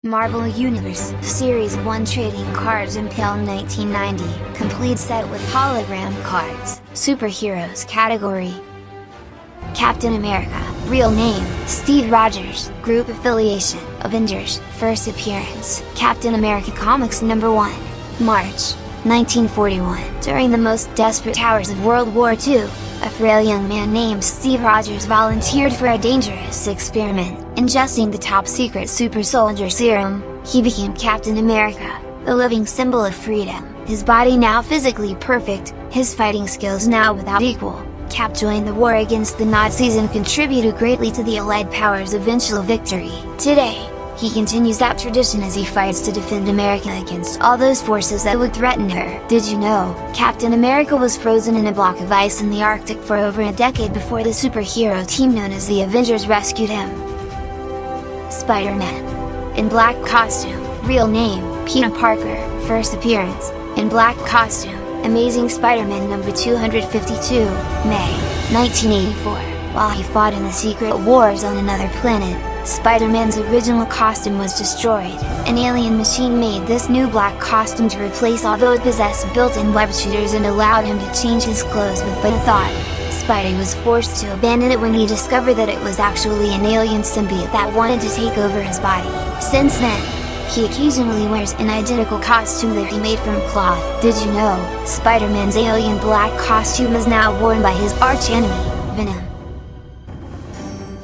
Marvel Universe Series 1 Trading Cards Impel 1990, complete set with hologram cards, Superheroes category. Captain America, real name, Steve Rogers, group affiliation, Avengers, first appearance, Captain America Comics number 1, March, 1941. During the most desperate hours of World War II, a frail young man named Steve Rogers volunteered for a dangerous experiment, ingesting the top-secret super soldier serum. He became Captain America, the living symbol of freedom. His body now physically perfect, his fighting skills now without equal. Cap joined the war against the Nazis and contributed greatly to the Allied powers' eventual victory. Today, he continues that tradition as he fights to defend America against all those forces that would threaten her. Did you know, Captain America was frozen in a block of ice in the Arctic for over a decade before the superhero team known as the Avengers rescued him? Spider-Man. In black costume, real name, Peter Parker, first appearance, in black costume, Amazing Spider-Man number 252, May, 1984. While he fought in the secret wars on another planet, Spider-Man's original costume was destroyed. An alien machine made this new black costume to replace all those possessed built-in web shooters and allowed him to change his clothes with but a thought. Spidey was forced to abandon it when he discovered that it was actually an alien symbiote that wanted to take over his body. Since then, he occasionally wears an identical costume that he made from cloth. Did you know, Spider-Man's alien black costume is now worn by his arch-enemy, Venom.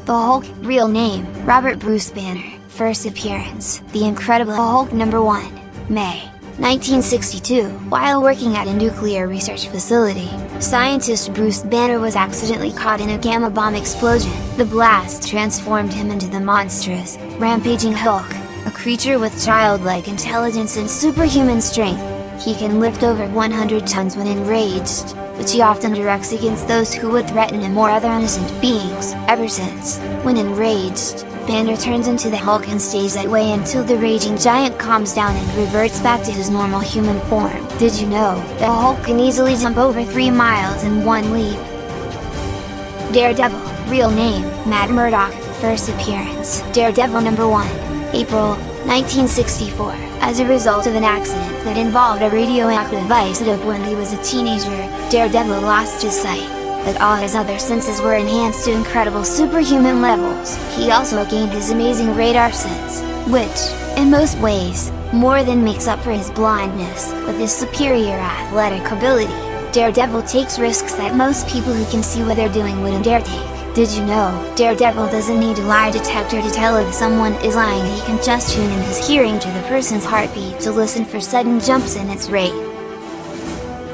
The Hulk, real name, Robert Bruce Banner, first appearance, The Incredible Hulk number 1, May, 1962. While working at a nuclear research facility, scientist Bruce Banner was accidentally caught in a gamma bomb explosion. The blast transformed him into the monstrous, rampaging Hulk, a creature with childlike intelligence and superhuman strength. He can lift over 100 tons when enraged, which he often directs against those who would threaten him or other innocent beings. Ever since, when enraged, Banner turns into the Hulk and stays that way until the raging giant calms down and reverts back to his normal human form. Did you know, the Hulk can easily jump over 3 miles in one leap? Daredevil, real name, Matt Murdock, first appearance, Daredevil number 1, April, 1964. As a result of an accident that involved a radioactive isotope when he was a teenager, Daredevil lost his sight, but all his other senses were enhanced to incredible superhuman levels. He also gained his amazing radar sense, which, in most ways, more than makes up for his blindness. With his superior athletic ability, Daredevil takes risks that most people who can see what they're doing wouldn't dare take. Did you know, Daredevil doesn't need a lie detector to tell if someone is lying. He can just tune in his hearing to the person's heartbeat to listen for sudden jumps in its rate.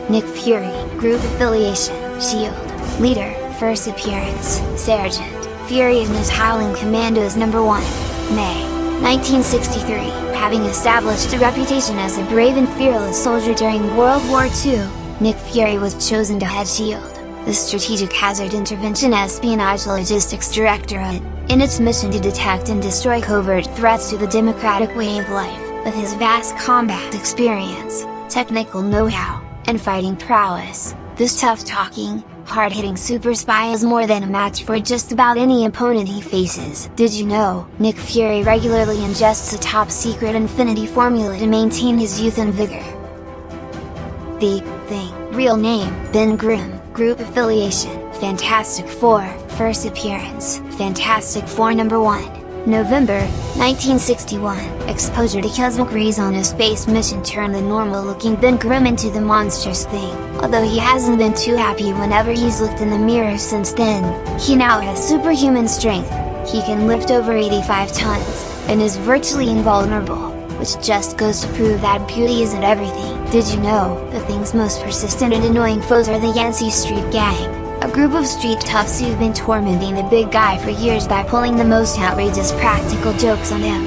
Nick Fury, group affiliation, S.H.I.E.L.D., leader, first appearance, Sergeant Fury and his Howling Commandos number 1, May, 1963. Having established a reputation as a brave and fearless soldier during World War II, Nick Fury was chosen to head S.H.I.E.L.D., the Strategic Hazard Intervention Espionage Logistics Directorate, in its mission to detect and destroy covert threats to the democratic way of life. With his vast combat experience, technical know-how, and fighting prowess, this tough-talking, hard-hitting super spy is more than a match for just about any opponent he faces. Did you know, Nick Fury regularly ingests a top-secret Infinity formula to maintain his youth and vigor? The Thing, real name, Ben Grimm, group affiliation, Fantastic Four, first appearance, Fantastic Four number 1, November, 1961. Exposure to cosmic rays on a space mission turned the normal-looking Ben Grimm into the monstrous Thing. Although he hasn't been too happy whenever he's looked in the mirror since then, he now has superhuman strength. He can lift over 85 tons, and is virtually invulnerable, which just goes to prove that beauty isn't everything. Did you know, the Thing's most persistent and annoying foes are the Yancey Street Gang, a group of street toughs who've been tormenting the big guy for years by pulling the most outrageous practical jokes on him.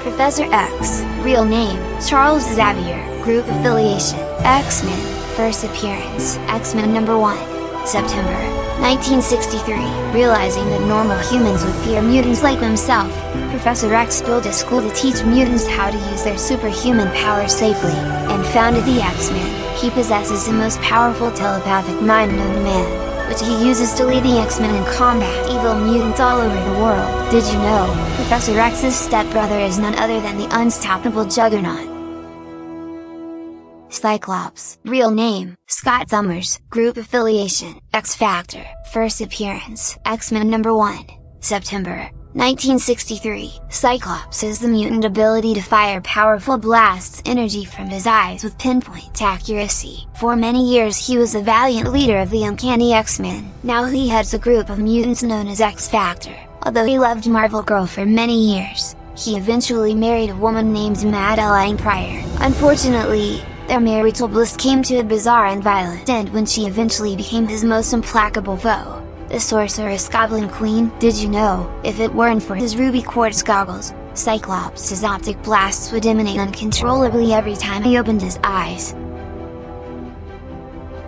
Professor X, real name, Charles Xavier, group affiliation, X-Men, first appearance, X-Men number 1, September, 1963. Realizing that normal humans would fear mutants like himself, Professor X built a school to teach mutants how to use their superhuman powers safely, and founded the X-Men. He possesses the most powerful telepathic mind known to man, which he uses to lead the X-Men and combat evil mutants all over the world. Did you know, Professor X's stepbrother is none other than the unstoppable Juggernaut? Cyclops, real name, Scott Summers, group affiliation, X Factor, first appearance, X-Men number 1, September 1963. Cyclops is the mutant ability to fire powerful blasts energy from his eyes with pinpoint accuracy. For many years he was the valiant leader of the Uncanny X-Men. Now he heads a group of mutants known as X Factor. Although he loved Marvel Girl for many years, he eventually married a woman named Madeline Pryor. Unfortunately, their marital bliss came to a bizarre and violent end when she eventually became his most implacable foe, the sorceress Goblin Queen. Did you know, if it weren't for his ruby quartz goggles, Cyclops' optic blasts would emanate uncontrollably every time he opened his eyes?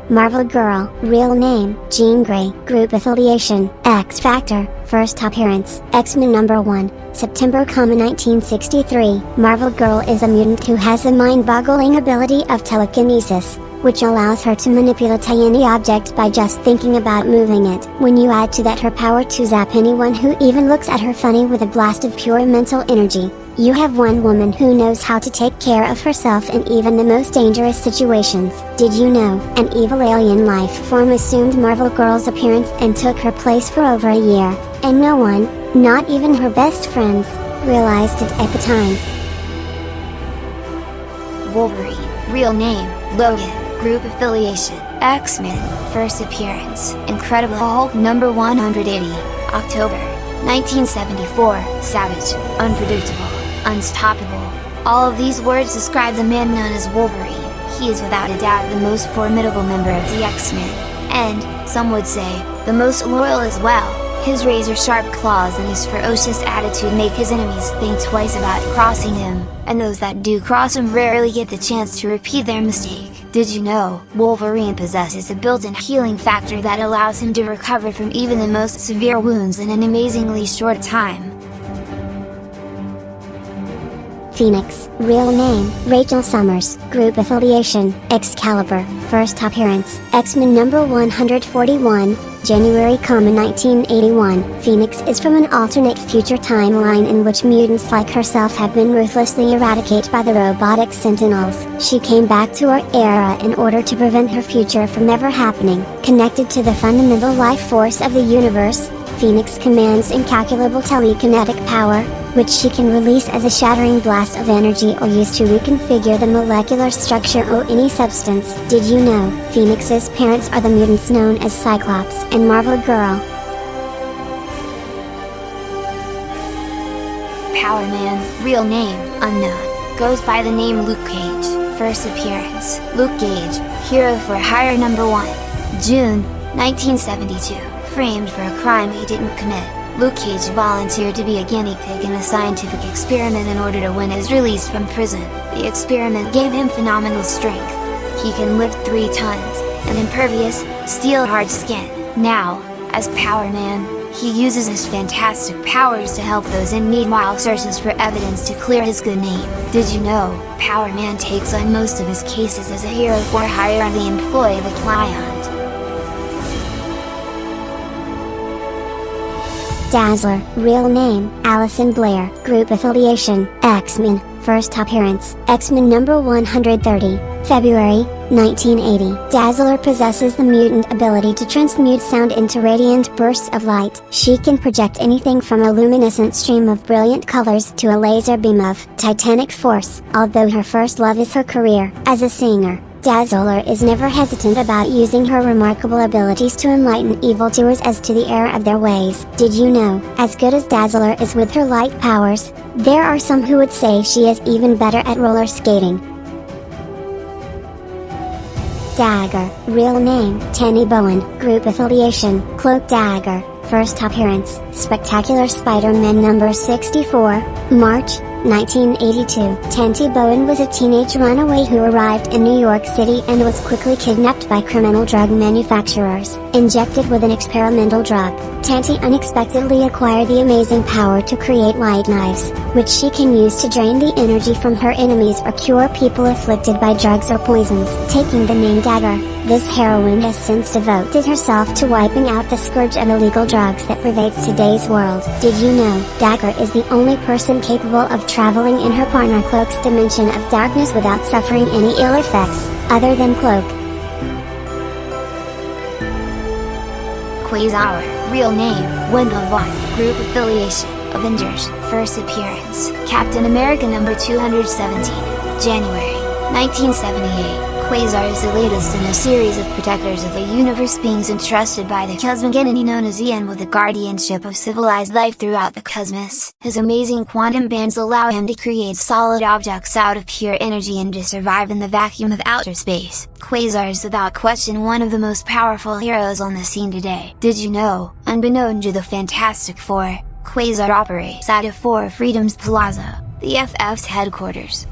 Marvel Girl, real name, Jean Grey, group affiliation, X Factor, first appearance, X-Men number 1, September, 1963. Marvel Girl is a mutant who has the mind-boggling ability of telekinesis, which allows her to manipulate any object by just thinking about moving it. When you add to that her power to zap anyone who even looks at her funny with a blast of pure mental energy, you have one woman who knows how to take care of herself in even the most dangerous situations. Did you know, an evil alien life form assumed Marvel Girl's appearance and took her place for over a year, and no one, not even her best friends, realized it at the time. Wolverine, real name, Logan, group affiliation, X-Men, first appearance, Incredible Hulk number 180, October 1974, savage, unpredictable, unstoppable. All of these words describe the man known as Wolverine. He is without a doubt the most formidable member of the X-Men, and, some would say, the most loyal as well. His razor-sharp claws and his ferocious attitude make his enemies think twice about crossing him, and those that do cross him rarely get the chance to repeat their mistake. Did you know, Wolverine possesses a built-in healing factor that allows him to recover from even the most severe wounds in an amazingly short time? Phoenix, real name, Rachel Summers, group affiliation, Excalibur, first appearance, X-Men number 141, January, 1981. Phoenix is from an alternate future timeline in which mutants like herself have been ruthlessly eradicated by the robotic Sentinels. She came back to our era in order to prevent her future from ever happening. Connected to the fundamental life force of the universe, Phoenix commands incalculable telekinetic power, which she can release as a shattering blast of energy or use to reconfigure the molecular structure or any substance. Did you know, Phoenix's parents are the mutants known as Cyclops and Marvel Girl? Power Man, real name, unknown, goes by the name Luke Cage, first appearance, Luke Cage, hero for hire number 1, June, 1972, framed for a crime he didn't commit. Luke Cage volunteered to be a guinea pig in a scientific experiment in order to win his release from prison. The experiment gave him phenomenal strength. He can lift 3 tons, an impervious, steel-hard skin. Now, as Power Man, he uses his fantastic powers to help those in need while searches for evidence to clear his good name. Did you know, Power Man takes on most of his cases as a hero for hire and the employee of a client? Dazzler, real name, Allison Blair, group affiliation, X-Men, first appearance, X-Men number 130, February, 1980. Dazzler possesses the mutant ability to transmute sound into radiant bursts of light. She can project anything from a luminescent stream of brilliant colors to a laser beam of titanic force. Although her first love is her career as a singer, Dazzler is never hesitant about using her remarkable abilities to enlighten evildoers as to the error of their ways. Did you know, as good as Dazzler is with her light powers, there are some who would say she is even better at roller skating? Dagger, real name, Tanny Bowen, group affiliation, Cloak Dagger, first appearance, Spectacular Spider-Man number 64, March, 1982. Tanty Bowen was a teenage runaway who arrived in New York City and was quickly kidnapped by criminal drug manufacturers. Injected with an experimental drug, Tanty unexpectedly acquired the amazing power to create white knives, which she can use to drain the energy from her enemies or cure people afflicted by drugs or poisons. Taking the name Dagger, This heroine has since devoted herself to wiping out the scourge of illegal drugs that pervades today's world. Did you know, Dagger is the only person capable of traveling in her partner Cloak's dimension of darkness without suffering any ill effects, other than Cloak? Quasar, real name, Wendell Vaughn, group affiliation, Avengers, first appearance, Captain America number 217, January, 1978. Quasar is the latest in a series of protectors of the universe, beings entrusted by the cosmic entity known as Ian with the guardianship of civilized life throughout the cosmos. His amazing quantum bands allow him to create solid objects out of pure energy and to survive in the vacuum of outer space. Quasar is without question one of the most powerful heroes on the scene today. Did you know, unbeknown to the Fantastic Four, Quasar operates out of 4 Freedoms Plaza, the FF's headquarters.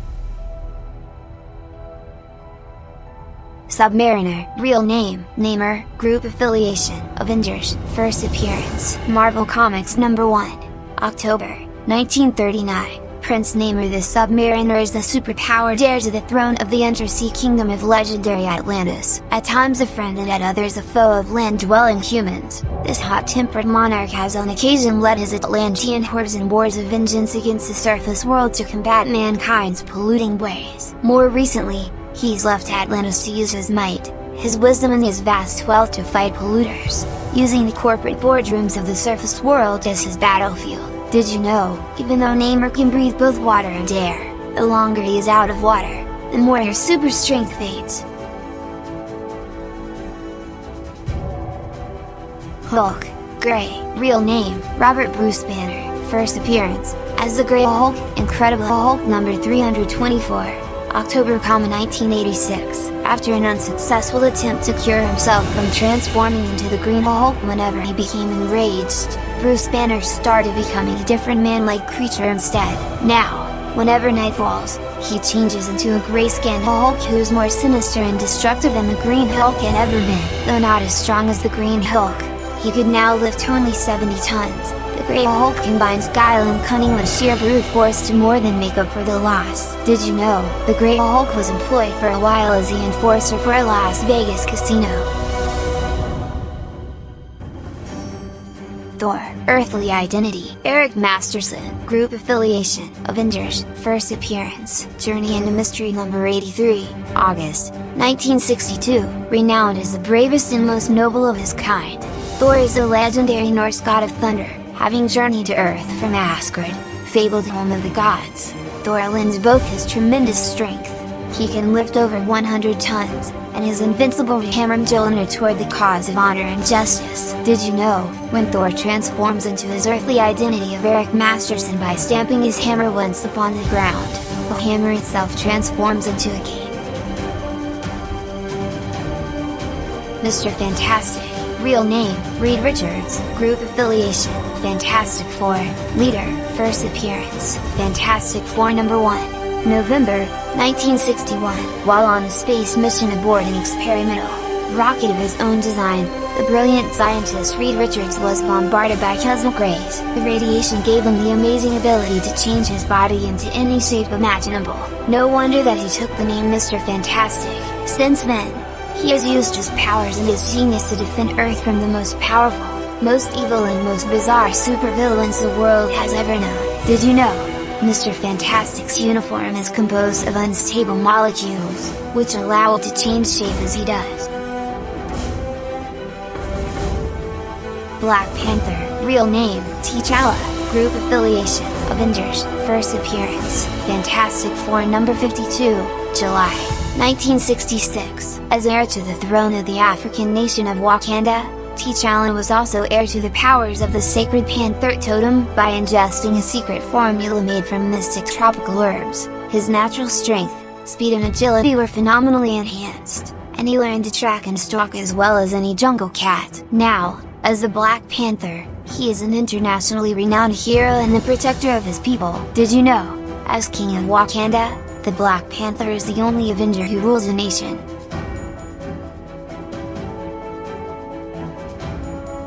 Submariner, real name, Namor, group affiliation, Avengers, first appearance, Marvel Comics number 1, October, 1939. Prince Namor the Submariner is the superpowered heir to the throne of the undersea kingdom of legendary Atlantis, at times a friend and at others a foe of land-dwelling humans. This hot-tempered monarch has on occasion led his Atlantean hordes in wars of vengeance against the surface world to combat mankind's polluting ways. More recently, he's left Atlantis to use his might, his wisdom and his vast wealth to fight polluters, using the corporate boardrooms of the surface world as his battlefield. Did you know, even though Namor can breathe both water and air, the longer he is out of water, the more his super strength fades. Hulk, Grey, real name, Robert Bruce Banner, first appearance, as the Grey Hulk, Incredible Hulk number 324. October, 1986, after an unsuccessful attempt to cure himself from transforming into the Green Hulk whenever he became enraged, Bruce Banner started becoming a different man-like creature instead. Now, whenever night falls, he changes into a gray-skinned Hulk who's more sinister and destructive than the Green Hulk had ever been. Though not as strong as the Green Hulk, he could now lift only 70 tons. The Grey Hulk combines guile and cunning with sheer brute force to more than make up for the loss. Did you know, the Grey Hulk was employed for a while as the enforcer for a Las Vegas casino? Thor, earthly identity, Eric Masterson, group affiliation, Avengers, first appearance, Journey into Mystery number 83, August, 1962, renowned as the bravest and most noble of his kind. Thor is the legendary Norse god of thunder, having journeyed to Earth from Asgard, fabled home of the gods. Thor lends both his tremendous strength, he can lift over 100 tons, and his invincible hammer Mjolnir toward the cause of honor and justice. Did you know, when Thor transforms into his earthly identity of Eric Masterson by stamping his hammer once upon the ground, the hammer itself transforms into a cane? Mr. Fantastic, real name, Reed Richards, group affiliation, Fantastic Four, leader, first appearance, Fantastic Four number 1, November, 1961. While on a space mission aboard an experimental rocket of his own design, the brilliant scientist Reed Richards was bombarded by cosmic rays. The radiation gave him the amazing ability to change his body into any shape imaginable. No wonder that he took the name Mr. Fantastic. Since then, he has used his powers and his genius to defend Earth from the most powerful, most evil and most bizarre supervillains the world has ever known. Did you know, Mr. Fantastic's uniform is composed of unstable molecules, which allow it to change shape as he does? Black Panther, real name, T'Challa, group affiliation, Avengers, first appearance, Fantastic Four number 52, July, 1966. As heir to the throne of the African nation of Wakanda, T'Challa was also heir to the powers of the sacred Panther totem by ingesting a secret formula made from mystic tropical herbs. His natural strength, speed and agility were phenomenally enhanced, and he learned to track and stalk as well as any jungle cat. Now, as the Black Panther, he is an internationally renowned hero and the protector of his people. Did you know, as King of Wakanda, the Black Panther is the only Avenger who rules a nation?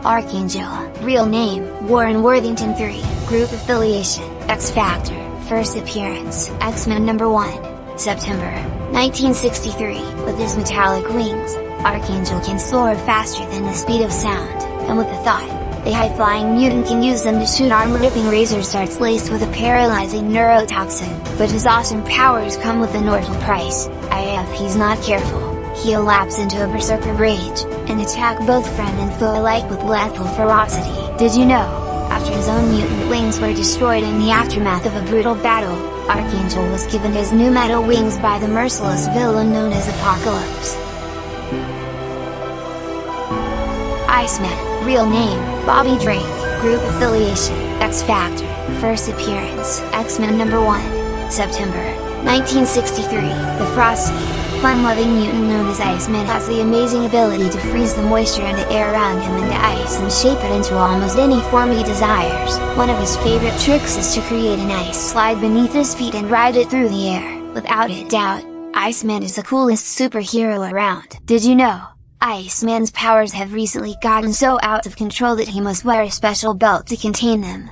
Archangel, real name, Warren Worthington III, group affiliation, X Factor, first appearance, X-Men number 1, September, 1963, with his metallic wings, Archangel can soar faster than the speed of sound, and with the thought, the high-flying mutant can use them to shoot armor-ripping razor darts laced with a paralyzing neurotoxin, but his awesome powers come with an orphan price. If he's not careful, he'll lapse into a berserker rage, and attack both friend and foe alike with lethal ferocity. Did you know? After his own mutant wings were destroyed in the aftermath of a brutal battle, Archangel was given his new metal wings by the merciless villain known as Apocalypse. Iceman, real name, Bobby Drake, group affiliation, X Factor, first appearance, X-Men #1, September, 1963, the frosty, fun-loving mutant known as Iceman has the amazing ability to freeze the moisture and the air around him into ice and shape it into almost any form he desires. One of his favorite tricks is to create an ice slide beneath his feet and ride it through the air. Without a doubt, Iceman is the coolest superhero around. Did you know? Iceman's powers have recently gotten so out of control that he must wear a special belt to contain them.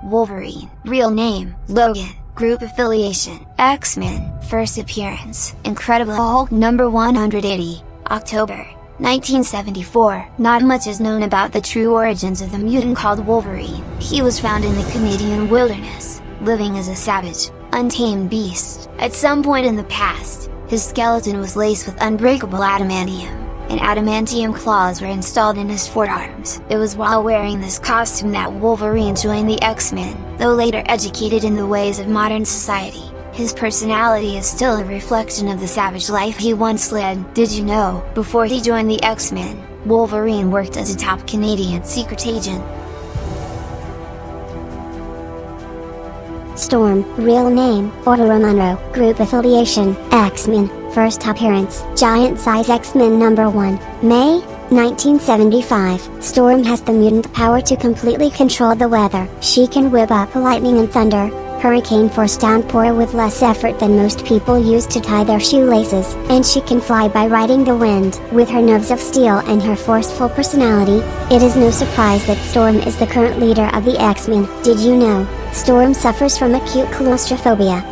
Wolverine, real name, Logan, group affiliation, X-Men, first appearance, Incredible Hulk #180, October, 1974. Not much is known about the true origins of the mutant called Wolverine. He was found in the Canadian wilderness, living as a savage, untamed beast. At some point in the past, his skeleton was laced with unbreakable adamantium, and adamantium claws were installed in his forearms. It was while wearing this costume that Wolverine joined the X-Men. Though later educated in the ways of modern society, his personality is still a reflection of the savage life he once led. Did you know, before he joined the X-Men, Wolverine worked as a top Canadian secret agent? Storm, real name, Ororo Munro, group affiliation, X-Men, first appearance, Giant Size X-Men #1, May, 1975. Storm has the mutant power to completely control the weather. She can whip up lightning and thunder, hurricane force downpour with less effort than most people use to tie their shoelaces, and she can fly by riding the wind. With her nerves of steel and her forceful personality, it is no surprise that Storm is the current leader of the X-Men. Did you know, Storm suffers from acute claustrophobia?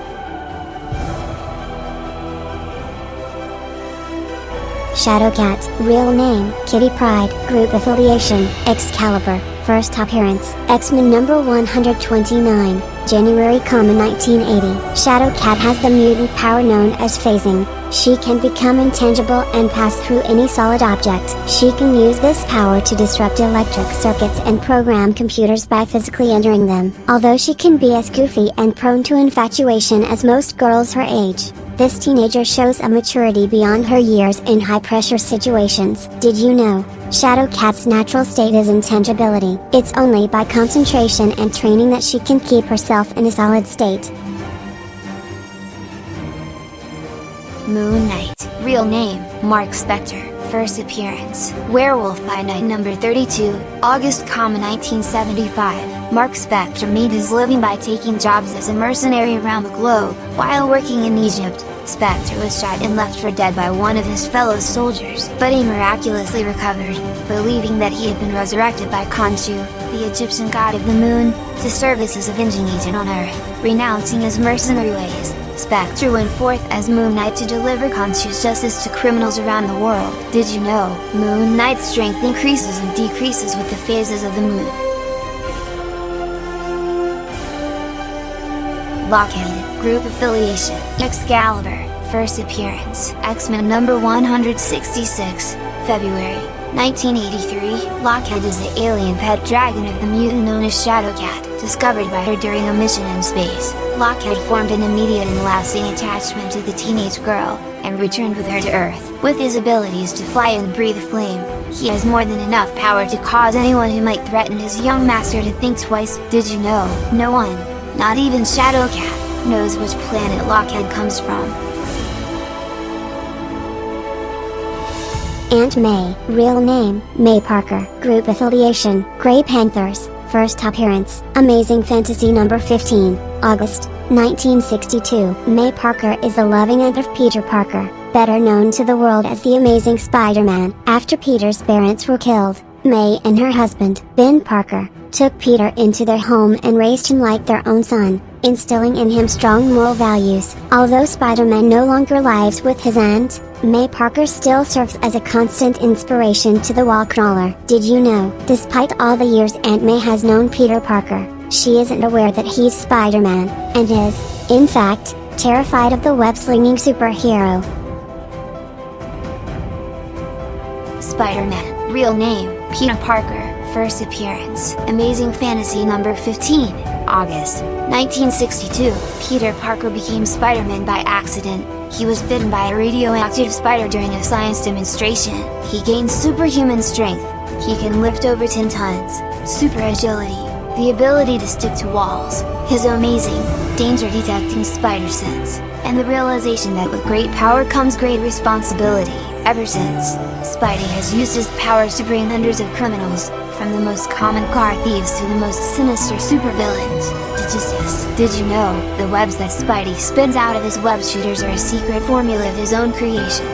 Shadowcat, real name, Kitty Pryde, group affiliation, Excalibur, first appearance, X-Men #129, January, 1980. Shadowcat has the mutant power known as phasing. She can become intangible and pass through any solid object. She can use this power to disrupt electric circuits and program computers by physically entering them. Although she can be as goofy and prone to infatuation as most girls her age, this teenager shows a maturity beyond her years in high-pressure situations. Did you know, Shadowcat's natural state is intangibility? It's only by concentration and training that she can keep herself in a solid state. Moon Knight, real name, Mark Spector, first appearance, Werewolf by Night #32, August, 1975. Mark Spector made his living by taking jobs as a mercenary around the globe. While working in Egypt, Spector was shot and left for dead by one of his fellow soldiers, but he miraculously recovered, believing that he had been resurrected by Khonshu, the Egyptian god of the moon, to serve as his avenging agent on Earth. Renouncing his mercenary ways, Spector went forth as Moon Knight to deliver Khonshu's justice to criminals around the world. Did you know, Moon Knight's strength increases and decreases with the phases of the moon? Lockheed, group affiliation, Excalibur, first appearance, X-Men #166, February, 1983. Lockheed is the alien pet dragon of the mutant known as Shadowcat, discovered by her during a mission in space. Lockheed formed an immediate and lasting attachment to the teenage girl, and returned with her to Earth. With his abilities to fly and breathe flame, he has more than enough power to cause anyone who might threaten his young master to think twice. Did you know, no one, not even Shadowcat, knows which planet Lockheed comes from? Aunt May, real name, May Parker, group affiliation, Grey Panthers, first appearance, Amazing Fantasy #15, August, 1962. May Parker is the loving aunt of Peter Parker, better known to the world as the Amazing Spider-Man. After Peter's parents were killed, May and her husband, Ben Parker, took Peter into their home and raised him like their own son. instilling in him strong moral values. Although Spider-Man no longer lives with his Aunt May, Parker still serves as a constant inspiration to the wall crawler. Did you know, despite all the years Aunt May has known Peter Parker, she isn't aware that he's Spider-Man, and is, in fact, terrified of the web-slinging superhero. Spider-Man, real name, Peter Parker, first appearance, Amazing Fantasy number 15, August, 1962, Peter Parker became Spider-Man by accident. He was bitten by a radioactive spider during a science demonstration. He gained superhuman strength. He can lift over 10 tons, super agility, the ability to stick to walls, his amazing, danger-detecting spider sense, and the realization that with great power comes great responsibility. Ever since, Spidey has used his powers to bring hundreds of criminals, from the most common car thieves to the most sinister supervillains. Did you know, the webs that Spidey spins out of his web shooters are a secret formula of his own creation?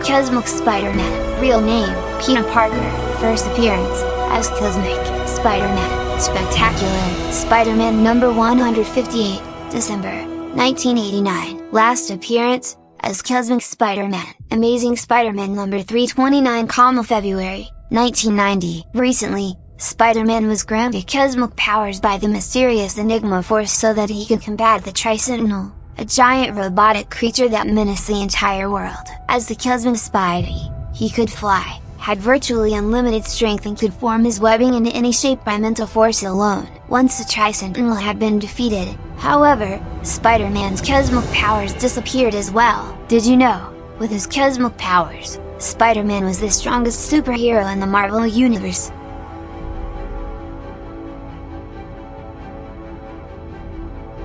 Cosmic Spider-Man, real name, Peter Parker, first appearance, as Cosmic Spider-Man, Spectacular Spider-Man number 158, December, 1989, last appearance, as Cosmic Spider-Man, Amazing Spider-Man number 329, February, 1990. Recently, Spider-Man was granted cosmic powers by the mysterious Enigma Force so that he could combat the Tri-Sentinel, a giant robotic creature that menaced the entire world. As the Cosmic Spidey, he could fly, had virtually unlimited strength and could form his webbing into any shape by mental force alone. Once the Tri-Sentinel had been defeated, however, Spider-Man's cosmic powers disappeared as well. Did you know, with his cosmic powers, Spider-Man was the strongest superhero in the Marvel Universe?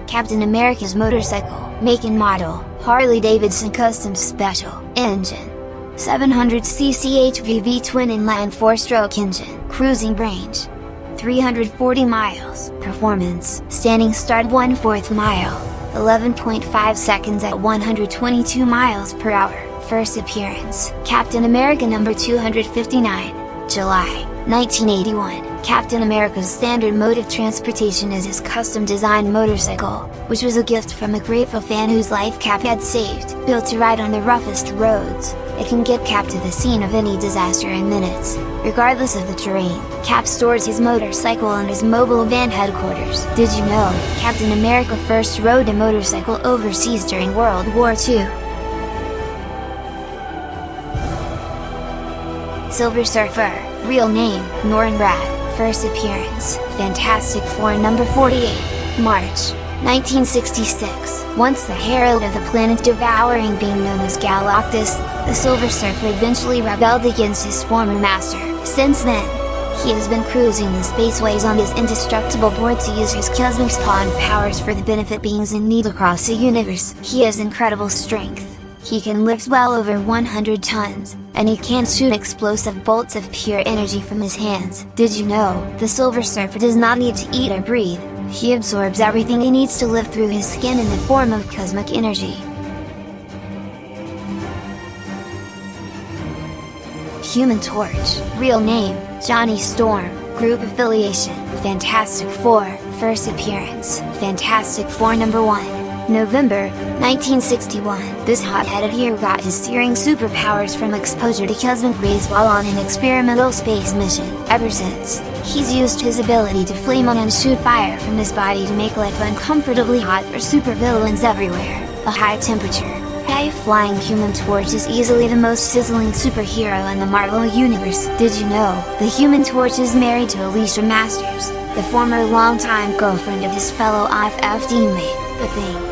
Captain America's motorcycle, make and model, Harley-Davidson Custom Special, engine, 700cc HVV twin inline 4-stroke engine, cruising range, 340 miles, performance, standing start 1/4 mile, 11.5 seconds at 122 miles per hour, first appearance, Captain America number 259, July, 1981. Captain America's standard mode of transportation is his custom-designed motorcycle, which was a gift from a grateful fan whose life Cap had saved. Built to ride on the roughest roads, it can get Cap to the scene of any disaster in minutes, regardless of the terrain. Cap stores his motorcycle in his mobile van headquarters. Did you know, Captain America first rode a motorcycle overseas during World War II? Silver Surfer, real name, Norman Brad, first appearance, Fantastic Four number 48, March, 1966. Once the herald of the planet-devouring being known as Galactus, the Silver Surfer eventually rebelled against his former master. Since then, he has been cruising the spaceways on his indestructible board to use his cosmic spawn powers for the benefit beings in need across the universe. He has incredible strength. He can lift well over 100 tons, and he can shoot explosive bolts of pure energy from his hands. Did you know, the Silver Surfer does not need to eat or breathe, he absorbs everything he needs to live through his skin in the form of cosmic energy. Human Torch, real name, Johnny Storm, group affiliation, Fantastic Four, first appearance, Fantastic Four number 1. November, 1961. This hot-headed hero got his searing superpowers from exposure to cosmic rays while on an experimental space mission. Ever since, he's used his ability to flame on and shoot fire from his body to make life uncomfortably hot for supervillains everywhere. A high-temperature, high-flying Human Torch is easily the most sizzling superhero in the Marvel Universe. Did you know, the Human Torch is married to Alicia Masters, the former longtime girlfriend of his fellow IFF teammate, The Thing.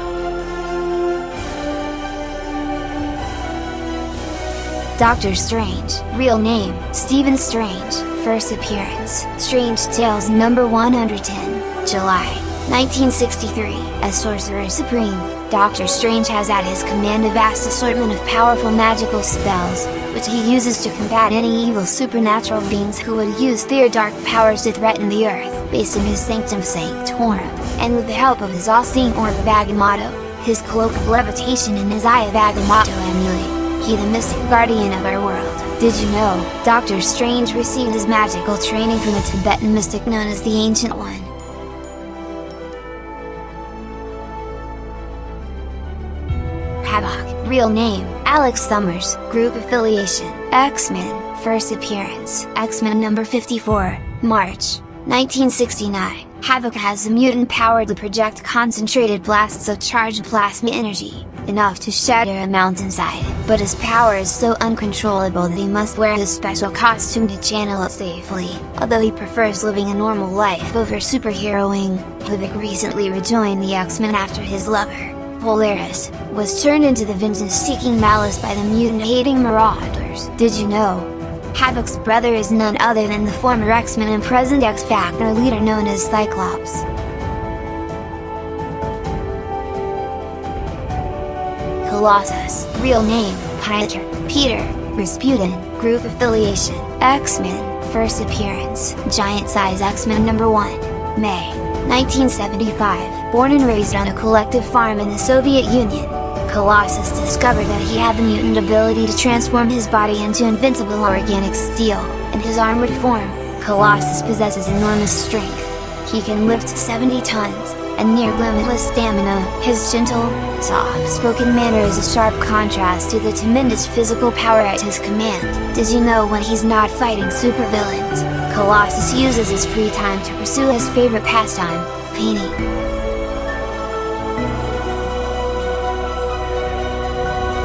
Doctor Strange, real name, Stephen Strange, first appearance, Strange Tales number 110, July, 1963. As Sorcerer Supreme, Doctor Strange has at his command a vast assortment of powerful magical spells, which he uses to combat any evil supernatural beings who would use their dark powers to threaten the Earth. Based in his Sanctum Sanctorum, and with the help of his all-seeing Orb of Agamotto, his Cloak of Levitation and his Eye of Agamotto amulet, he the mystic guardian of our world, Did you know, Doctor Strange received his magical training from a Tibetan mystic known as the Ancient One? Havoc, real name, Alex Summers, group affiliation, X-Men, first appearance, X-Men number 54, March, 1969. Havoc has the mutant power to project concentrated blasts of charged plasma energy, enough to shatter a mountainside, but his power is so uncontrollable that he must wear his special costume to channel it safely. Although he prefers living a normal life over superheroing, Havoc recently rejoined the X-Men after his lover, Polaris, was turned into the vengeance-seeking malice by the mutant-hating Marauders. Did you know? Havoc's brother is none other than the former X-Men and present X-Factor leader known as Cyclops. Colossus, real name, Peter Rasputin, group affiliation, X-Men, first appearance, Giant Size X-Men number 1, May, 1975, born and raised on a collective farm in the Soviet Union. Colossus discovered that he had the mutant ability to transform his body into invincible organic steel. In his armored form, Colossus possesses enormous strength. He can lift 70 tons, and near limitless stamina. His gentle, soft-spoken manner is a sharp contrast to the tremendous physical power at his command. Did you know when he's not fighting supervillains, Colossus uses his free time to pursue his favorite pastime, painting?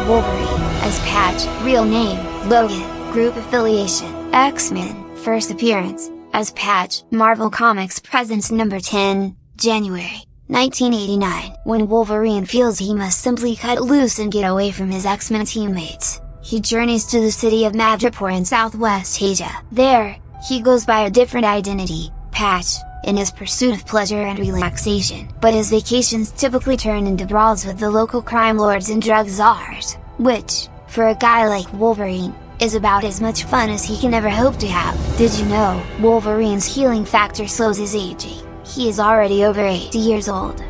Wolverine, as Patch, real name, Logan, group affiliation, X-Men, first appearance, as Patch, Marvel Comics presents number 10, January, 1989. When Wolverine feels he must simply cut loose and get away from his X-Men teammates, he journeys to the city of Madripoor in Southwest Asia. There, he goes by a different identity, Patch, in his pursuit of pleasure and relaxation. But his vacations typically turn into brawls with the local crime lords and drug czars, which, for a guy like Wolverine, is about as much fun as he can ever hope to have. Did you know, Wolverine's healing factor slows his aging? He is already over 80 years old.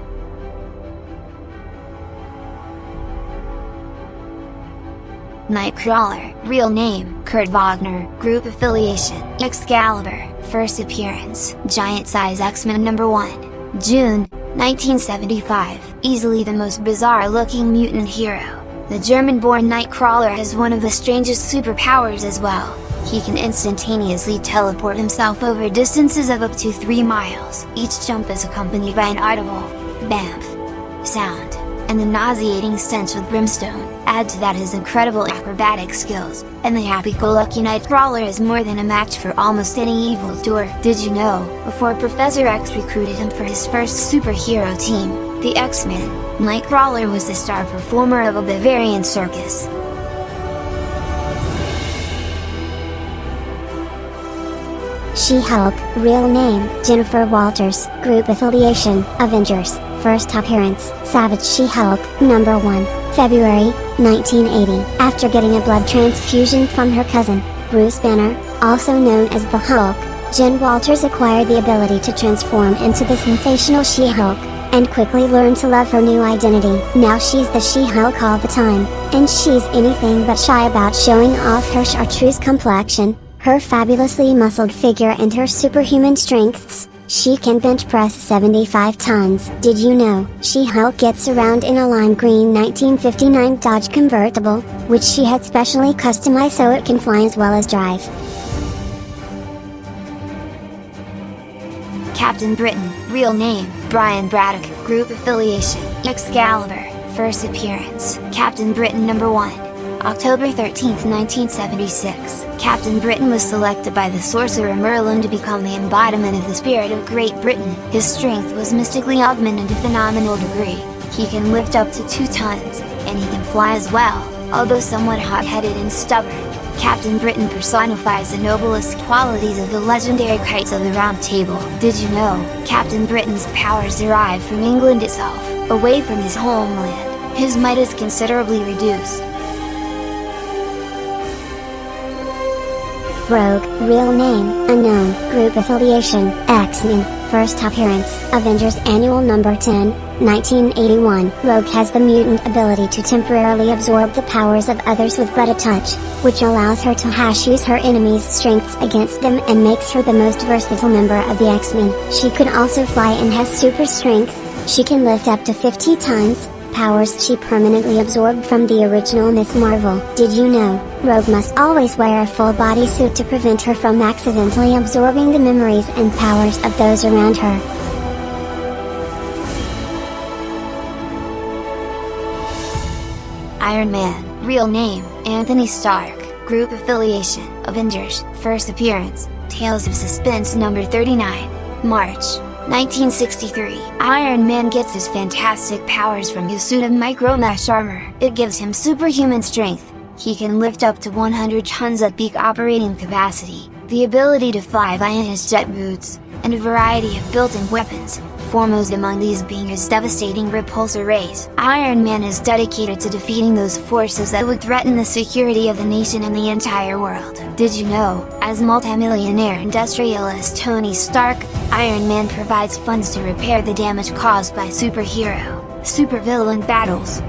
Nightcrawler, real name, Kurt Wagner, group affiliation, Excalibur, first appearance, Giant Size X-Men number 1, June, 1975, easily the most bizarre-looking mutant hero. The German-born Nightcrawler has one of the strangest superpowers as well. He can instantaneously teleport himself over distances of up to 3 miles. Each jump is accompanied by an audible "bamf" sound, and the nauseating stench of brimstone. Add to that his incredible acrobatic skills, and the happy-go-lucky Nightcrawler is more than a match for almost any evildoer. Did you know, before Professor X recruited him for his first superhero team, the X-Men, Nightcrawler was the star performer of a Bavarian circus. She-Hulk, real name, Jennifer Walters, group affiliation, Avengers, first appearance, Savage She-Hulk, number 1, February, 1980. After getting a blood transfusion from her cousin, Bruce Banner, also known as the Hulk, Jen Walters acquired the ability to transform into the sensational She-Hulk, and quickly learned to love her new identity. Now she's the She-Hulk all the time, and she's anything but shy about showing off her chartreuse complexion, her fabulously muscled figure and her superhuman strengths. She can bench press 75 tons. Did you know, She-Hulk gets around in a lime green 1959 Dodge convertible, which she had specially customized so it can fly as well as drive. Captain Britain, real name, Brian Braddock, group affiliation, Excalibur, first appearance, Captain Britain number 1, October 13, 1976. Captain Britain was selected by the sorcerer Merlin to become the embodiment of the spirit of Great Britain. His strength was mystically augmented to phenomenal degree. He can lift up to 2 tons, and he can fly as well, although somewhat hot-headed and stubborn. Captain Britain personifies the noblest qualities of the legendary Knights of the Round Table. Did you know, Captain Britain's powers derive from England itself, away from his homeland? His might is considerably reduced. Rogue, real name, unknown, group affiliation, X-Men, first appearance, Avengers Annual number 10, 1981. Rogue has the mutant ability to temporarily absorb the powers of others with but a touch. which allows her to use her enemies' strengths against them and makes her the most versatile member of the X-Men. She could also fly and has super strength. She can lift up to 50 tons, powers she permanently absorbed from the original Miss Marvel. Did you know, Rogue must always wear a full body suit to prevent her from accidentally absorbing the memories and powers of those around her. Iron Man, real name, Anthony Stark, Group Affiliation, Avengers, First Appearance, Tales of Suspense number 39, March, 1963. Iron Man gets his fantastic powers from his suit of micro-mesh armor. It gives him superhuman strength. He can lift up to 100 tons at peak operating capacity, the ability to fly via his jet boots, and a variety of built-in weapons, foremost among these being his devastating repulsor rays. Iron Man is dedicated to defeating those forces that would threaten the security of the nation and the entire world. Did you know, as multimillionaire industrialist Tony Stark, Iron Man provides funds to repair the damage caused by supervillain battles.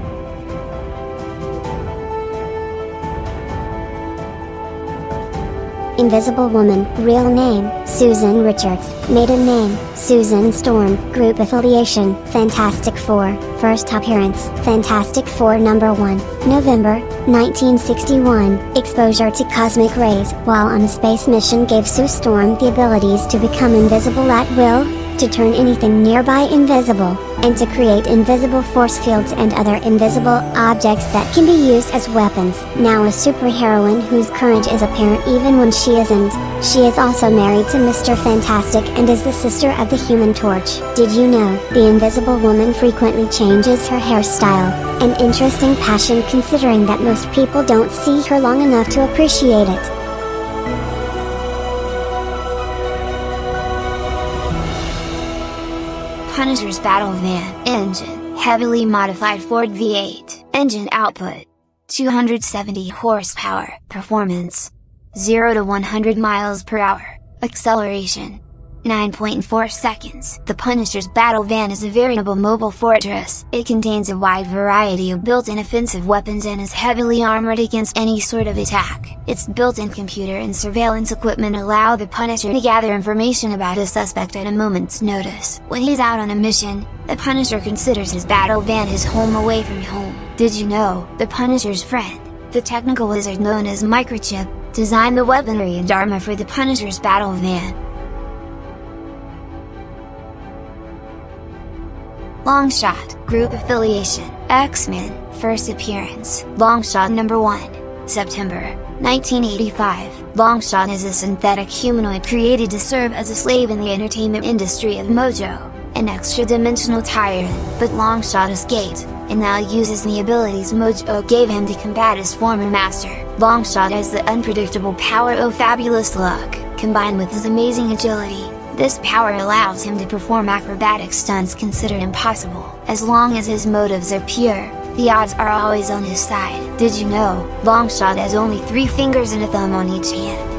Invisible Woman, real name, Susan Richards, maiden name, Susan Storm, group affiliation, Fantastic Four, first appearance, Fantastic Four number 1, November, 1961, exposure to cosmic rays while on a space mission gave Sue Storm the abilities to become invisible at will, to turn anything nearby invisible, and to create invisible force fields and other invisible objects that can be used as weapons. Now a superheroine whose courage is apparent even when she isn't. She is also married to Mr. Fantastic and is the sister of the Human Torch. Did you know, the Invisible Woman frequently changes her hairstyle? An interesting passion considering that most people don't see her long enough to appreciate it. Punisher's Battle Van engine, heavily modified Ford V8, engine output, 270 horsepower, performance, 0 to 100 miles per hour, acceleration, 9.4 seconds. The Punisher's Battle Van is a veritable mobile fortress. It contains a wide variety of built-in offensive weapons and is heavily armored against any sort of attack. Its built-in computer and surveillance equipment allow the Punisher to gather information about a suspect at a moment's notice. When he's out on a mission, the Punisher considers his Battle Van his home away from home. Did you know, the Punisher's friend, the technical wizard known as Microchip, designed the weaponry and armor for the Punisher's Battle Van? Longshot, group affiliation, X-Men, first appearance, Longshot number 1, September, 1985. Longshot is a synthetic humanoid created to serve as a slave in the entertainment industry of Mojo, an extra-dimensional tyrant, but Longshot escaped, and now uses the abilities Mojo gave him to combat his former master. Longshot has the unpredictable power of fabulous luck, combined with his amazing agility. This power allows him to perform acrobatic stunts considered impossible. As long as his motives are pure, the odds are always on his side. Did you know, Longshot has only 3 fingers and a thumb on each hand?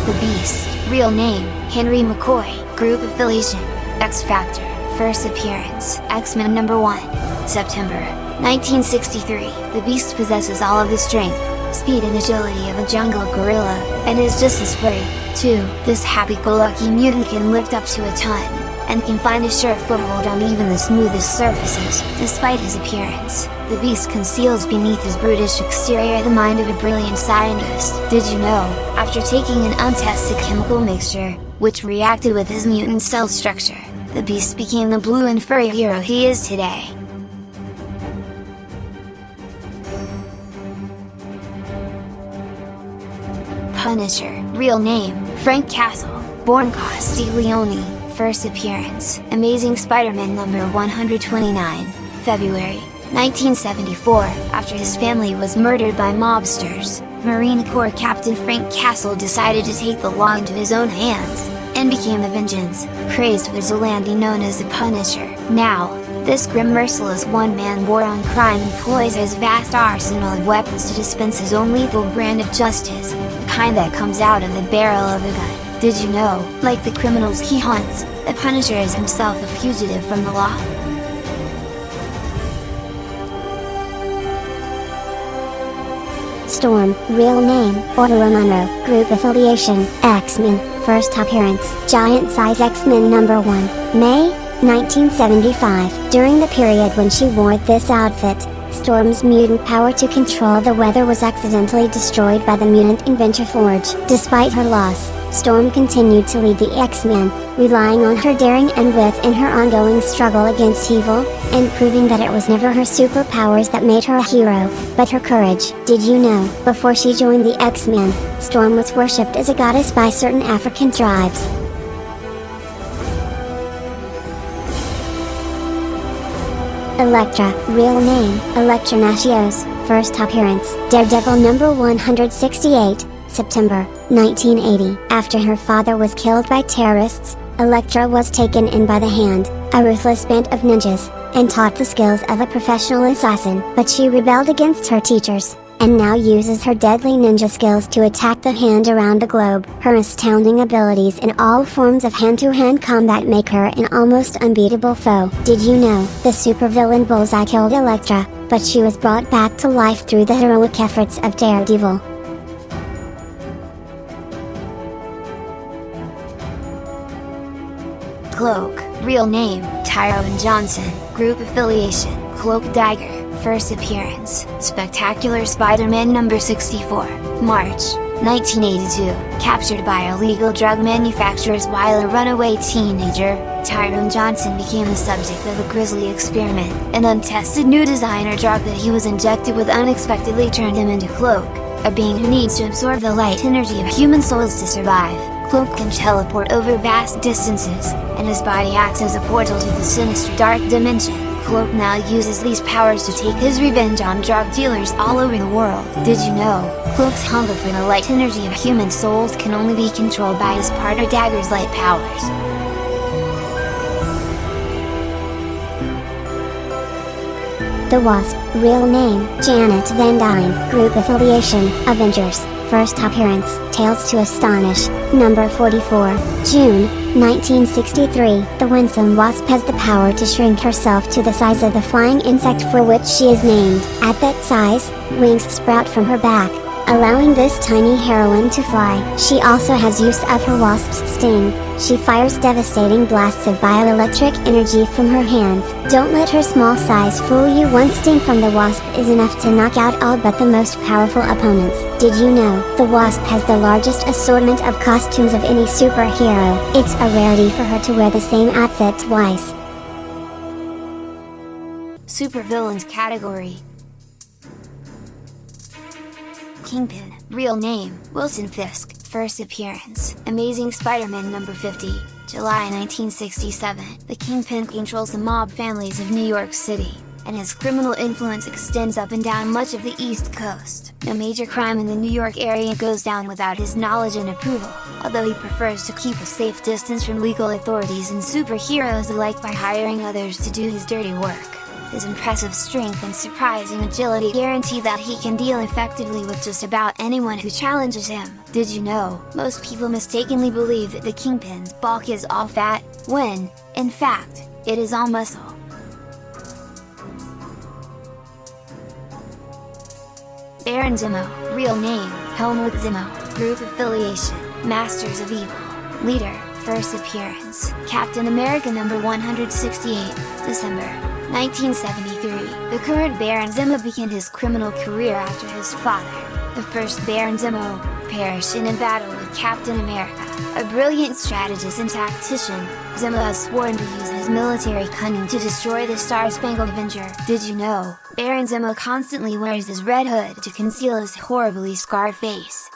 The Beast, real name, Henry McCoy, group affiliation, X-Factor, first appearance, X-Men number 1, September, 1963. The Beast possesses all of the strength, speed and agility of a jungle gorilla, and is just as free, too. This happy-go-lucky mutant can lift up to a ton, and can find a sure foothold on even the smoothest surfaces. Despite his appearance, the Beast conceals beneath his brutish exterior the mind of a brilliant scientist. Did you know, after taking an untested chemical mixture, which reacted with his mutant cell structure, the Beast became the blue and furry hero he is today? Punisher, real name, Frank Castle, born Castiglione, first appearance, Amazing Spider-Man number 129, February, 1974. After his family was murdered by mobsters, Marine Corps Captain Frank Castle decided to take the law into his own hands, and became the vengeance-crazed vigilante known as the Punisher. Now, this grim merciless one-man war on crime employs his vast arsenal of weapons to dispense his own lethal brand of justice, the kind that comes out of the barrel of a gun. Did you know, like the criminals he hunts, the Punisher is himself a fugitive from the law? Storm, real name, Orville Monroe, group affiliation, X-Men, first appearance, Giant Size X-Men number 1, May, 1975. During the period when she wore this outfit, Storm's mutant power to control the weather was accidentally destroyed by the mutant inventor Forge. Despite her loss, Storm continued to lead the X-Men, relying on her daring and wit in her ongoing struggle against evil, and proving that it was never her superpowers that made her a hero, but her courage. Did you know, before she joined the X-Men, Storm was worshipped as a goddess by certain African tribes? Elektra, real name, Elektra Natchios, first appearance, Daredevil number 168, September, 1980. After her father was killed by terrorists, Elektra was taken in by the Hand, a ruthless band of ninjas, and taught the skills of a professional assassin. But she rebelled against her teachers, and now uses her deadly ninja skills to attack the Hand around the globe. Her astounding abilities in all forms of hand-to-hand combat make her an almost unbeatable foe. Did you know, the supervillain Bullseye killed Elektra, but she was brought back to life through the heroic efforts of Daredevil. Cloak, real name, Tyrone Johnson, group affiliation, Cloak Dagger, first appearance, Spectacular Spider-Man number 64, March, 1982, captured by illegal drug manufacturers while a runaway teenager, Tyrone Johnson became the subject of a grisly experiment. An untested new designer drug that he was injected with unexpectedly turned him into Cloak, a being who needs to absorb the light energy of human souls to survive. Cloak can teleport over vast distances, and his body acts as a portal to the sinister dark dimension. Cloak now uses these powers to take his revenge on drug dealers all over the world. Did you know, Cloak's hunger for the light energy of human souls can only be controlled by his partner Dagger's light powers? The Wasp, real name, Janet Van Dyne, group affiliation, Avengers, first appearance, Tales to Astonish, number 44, June, 1963. The winsome wasp has the power to shrink herself to the size of the flying insect for which she is named. At that size, wings sprout from her back, allowing this tiny heroine to fly. She also has use of her wasp's sting. She fires devastating blasts of bioelectric energy from her hands. Don't let her small size fool you. One sting from the wasp is enough to knock out all but the most powerful opponents. Did you know, the wasp has the largest assortment of costumes of any superhero? It's a rarity for her to wear the same outfit twice. Supervillains category. Kingpin, real name, Wilson Fisk, first appearance, Amazing Spider-Man number 50, July 1967. The Kingpin controls the mob families of New York City, and his criminal influence extends up and down much of the East Coast. No major crime in the New York area goes down without his knowledge and approval, although he prefers to keep a safe distance from legal authorities and superheroes alike by hiring others to do his dirty work. His impressive strength and surprising agility guarantee that he can deal effectively with just about anyone who challenges him. Did you know, most people mistakenly believe that the Kingpin's bulk is all fat, when, in fact, it is all muscle. Baron Zemo, real name, Helmut Zemo, group affiliation, Masters of Evil, leader, first appearance, Captain America number 168, December, 1973. The current Baron Zemo began his criminal career after his father, the first Baron Zemo, perished in a battle with Captain America. A brilliant strategist and tactician, Zemo has sworn to use his military cunning to destroy the Star-Spangled Avenger. Did you know, Baron Zemo constantly wears his red hood to conceal his horribly scarred face?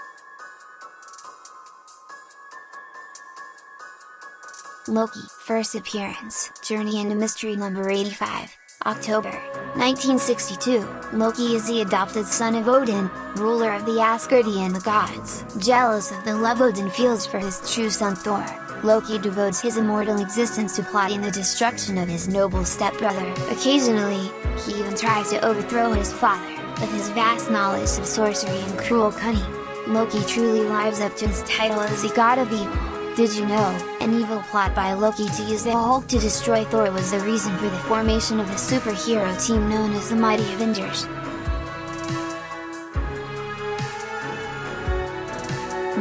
Loki, first appearance, Journey into Mystery number 85, October, 1962. Loki is the adopted son of Odin, ruler of the Asgardian gods. Jealous of the love Odin feels for his true son Thor, Loki devotes his immortal existence to plotting the destruction of his noble stepbrother. Occasionally, he even tries to overthrow his father. With his vast knowledge of sorcery and cruel cunning, Loki truly lives up to his title as the god of evil. Did you know, an evil plot by Loki to use the Hulk to destroy Thor was the reason for the formation of the superhero team known as the Mighty Avengers?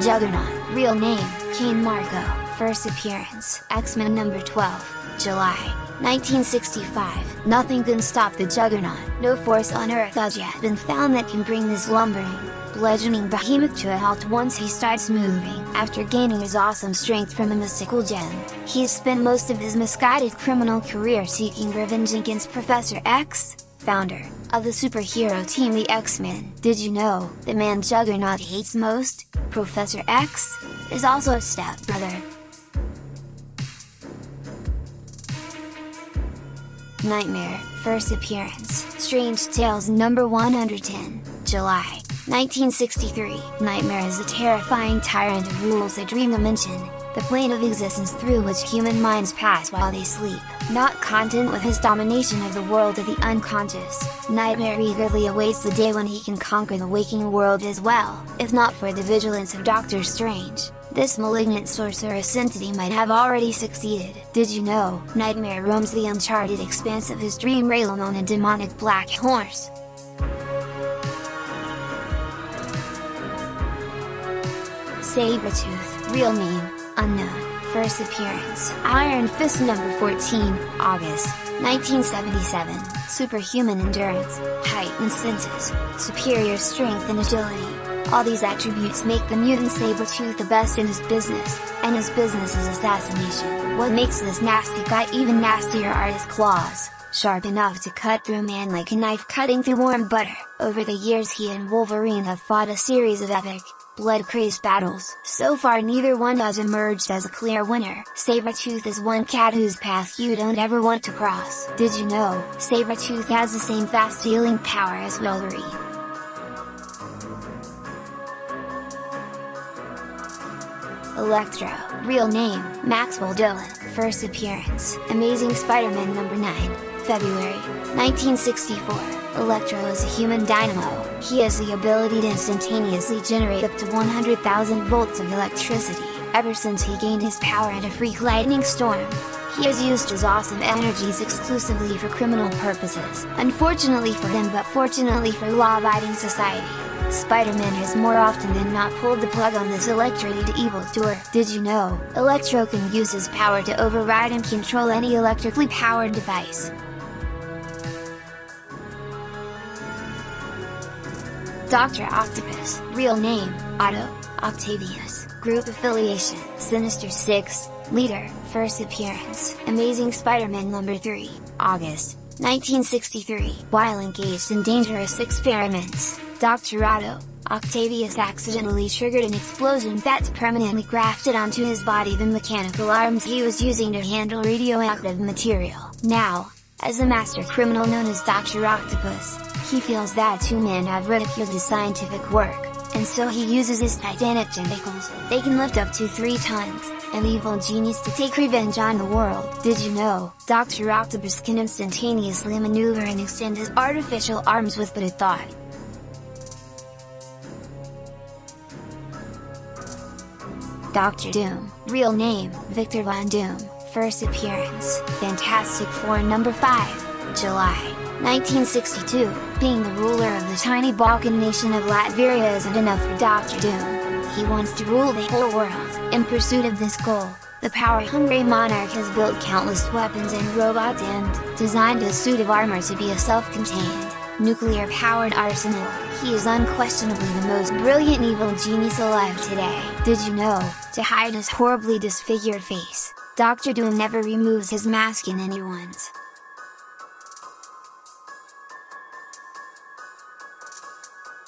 Juggernaut, real name, Kane Marco, first appearance, X-Men number 12, July, 1965. Nothing can stop the Juggernaut. No force on Earth has yet been found that can bring this lumbering, bludgeoning behemoth to a halt once he starts moving. After gaining his awesome strength from a mystical gem, he's spent most of his misguided criminal career seeking revenge against Professor X, founder of the superhero team the X-Men. Did you know, the man Juggernaut hates most, Professor X, is also a stepbrother. Nightmare, first appearance, Strange Tales number 110, July, 1963. Nightmare is a terrifying tyrant who rules a dream dimension, the plane of existence through which human minds pass while they sleep. Not content with his domination of the world of the unconscious, Nightmare eagerly awaits the day when he can conquer the waking world as well. If not for the vigilance of Doctor Strange, this malignant sorceress entity might have already succeeded. Did you know, Nightmare roams the uncharted expanse of his dream realm on a demonic black horse? Sabretooth, real name, unknown, first appearance, Iron Fist number 14, August, 1977, superhuman endurance, heightened senses, superior strength and agility. All these attributes make the mutant Sabretooth the best in his business, and his business is assassination. What makes this nasty guy even nastier are his claws, sharp enough to cut through a man like a knife cutting through warm butter. Over the years he and Wolverine have fought a series of epic, blood-crazed battles. So far neither one has emerged as a clear winner. Sabretooth is one cat whose path you don't ever want to cross. Did you know, Sabretooth has the same fast healing power as Wolverine? Electro, real name, Maxwell Dillon, first appearance, Amazing Spider-Man number 9, February, 1964. Electro is a human dynamo. He has the ability to instantaneously generate up to 100,000 volts of electricity. Ever since he gained his power in a freak lightning storm, he has used his awesome energies exclusively for criminal purposes. Unfortunately for him but fortunately for law-abiding society, Spider-Man has more often than not pulled the plug on this electrocuted evildoer. Did you know, Electro can use his power to override and control any electrically powered device? Dr. Octopus, real name, Otto Octavius, group affiliation, Sinister Six, leader, first appearance, Amazing Spider-Man number 3, August, 1963. While engaged in dangerous experiments, Dr. Otto Octavius accidentally triggered an explosion that's permanently grafted onto his body the mechanical arms he was using to handle radioactive material. Now, as a master criminal known as Dr. Octopus, he feels that two men have ridiculed his scientific work, and so he uses his titanic tentacles. They can lift up to 3 tons, an evil genius to take revenge on the world. Did you know, Dr. Octopus can instantaneously maneuver and extend his artificial arms with but a thought? Dr. Doom, real name, Victor Von Doom, first appearance, Fantastic Four number 5, July, 1962. Being the ruler of the tiny Balkan nation of Latveria isn't enough for Dr. Doom. He wants to rule the whole world. In pursuit of this goal, the power-hungry monarch has built countless weapons and robots and designed a suit of armor to be a self-contained, nuclear-powered arsenal. He is unquestionably the most brilliant evil genius alive today. Did you know, to hide his horribly disfigured face, Dr. Doom never removes his mask in anyone's?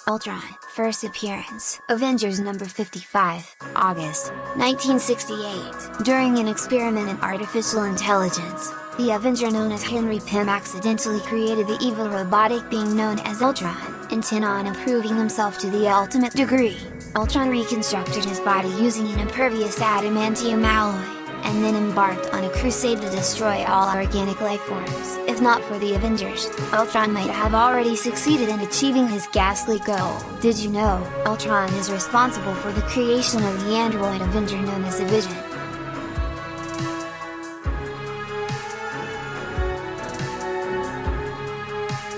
Ultron, first appearance, Avengers number 55, August, 1968. During an experiment in artificial intelligence, the Avenger known as Henry Pym accidentally created the evil robotic being known as Ultron, intent on improving himself to the ultimate degree. Ultron reconstructed his body using an impervious adamantium alloy, and then embarked on a crusade to destroy all organic life forms. If not for the Avengers, Ultron might have already succeeded in achieving his ghastly goal. Did you know, Ultron is responsible for the creation of the android Avenger known as the Vision?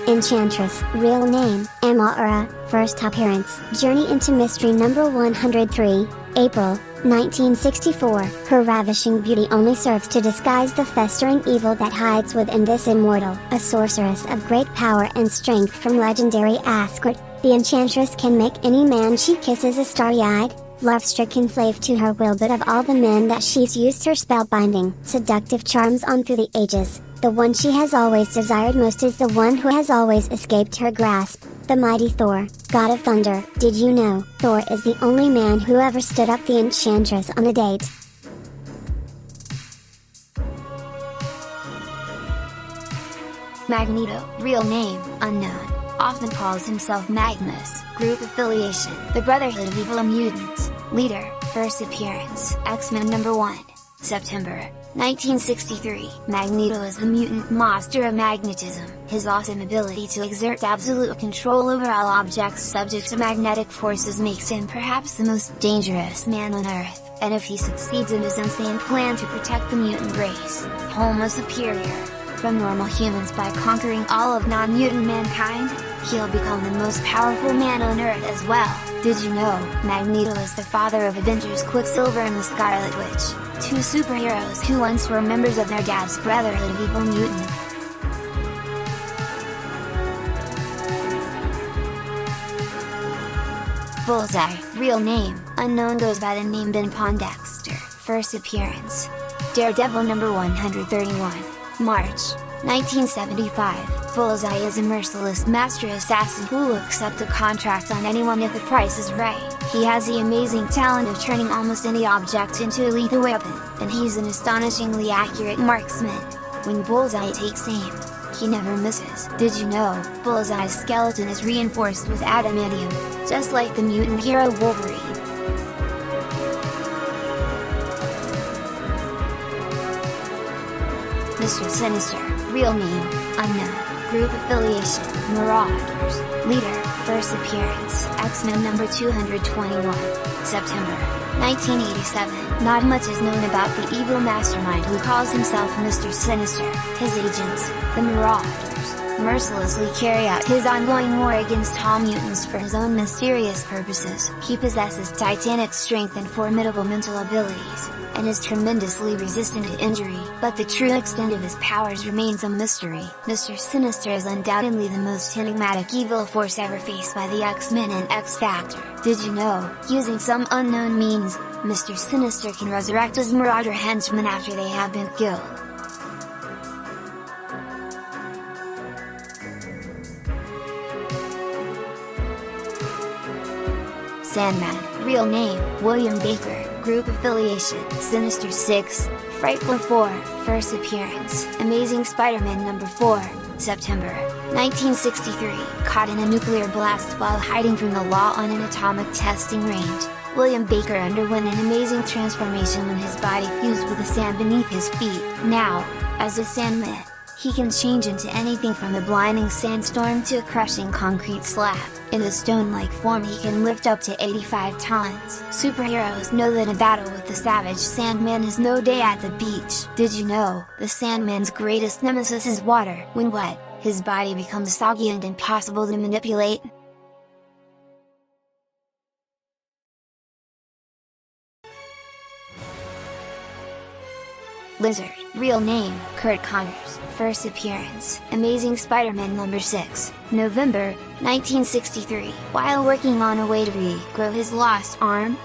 Enchantress, real name, Emma Ura, first appearance, Journey into Mystery number 103, April, 1964. Her ravishing beauty only serves to disguise the festering evil that hides within this immortal. A sorceress of great power and strength from legendary Asgard, the enchantress can make any man she kisses a starry-eyed, love-stricken slave to her will. But of all the men that she's used her spellbinding, seductive charms on through the ages, the one she has always desired most is the one who has always escaped her grasp, the mighty Thor, god of thunder. Did you know, Thor is the only man who ever stood up the enchantress on a date? Magneto, real name, unknown, often calls himself Magnus, group affiliation, the Brotherhood of Evil Mutants, leader, first appearance, X-Men #1, September, 1963. Magneto is the mutant master of magnetism. His awesome ability to exert absolute control over all objects subject to magnetic forces makes him perhaps the most dangerous man on Earth, and if he succeeds in his insane plan to protect the mutant race, Homo superior, from normal humans by conquering all of non-mutant mankind, he'll become the most powerful man on Earth as well. Did you know, Magneto is the father of Avengers Quicksilver and the Scarlet Witch, two superheroes who once were members of their dad's Brotherhood of Evil Mutants. Bullseye, real name, unknown, goes by the name Ben Pondexter, first appearance. Daredevil #131, March, 1975. Bullseye is a merciless master assassin who will accept a contract on anyone if the price is right. He has the amazing talent of turning almost any object into a lethal weapon, and he's an astonishingly accurate marksman. When Bullseye takes aim, he never misses. Did you know, Bullseye's skeleton is reinforced with adamantium, just like the mutant hero Wolverine? Mr. Sinister, real name, unknown, group affiliation, Marauders, leader, first appearance, X-Men #221, September, 1987. Not much is known about the evil mastermind who calls himself Mr. Sinister. His agents, the Marauders, mercilessly carry out his ongoing war against all mutants for his own mysterious purposes. He possesses titanic strength and formidable mental abilities, and is tremendously resistant to injury. But the true extent of his powers remains a mystery. Mr. Sinister is undoubtedly the most enigmatic evil force ever faced by the X-Men and X-Factor. Did you know, using some unknown means, Mr. Sinister can resurrect his Marauder henchmen after they have been killed? Sandman, real name, William Baker, group affiliation, Sinister 6, Frightful 4, first appearance, Amazing Spider-Man #4, September, 1963. Caught in a nuclear blast while hiding from the law on an atomic testing range, William Baker underwent an amazing transformation when his body fused with the sand beneath his feet. Now, as a Sandman, he can change into anything from a blinding sandstorm to a crushing concrete slab. In a stone-like form he can lift up to 85 tons. Superheroes know that a battle with the savage Sandman is no day at the beach. Did you know, the Sandman's greatest nemesis is water? When wet, his body becomes soggy and impossible to manipulate. Lizard, real name, Kurt Connors, first appearance, Amazing Spider-Man #6, November, 1963. While working on a way to regrow his lost arm,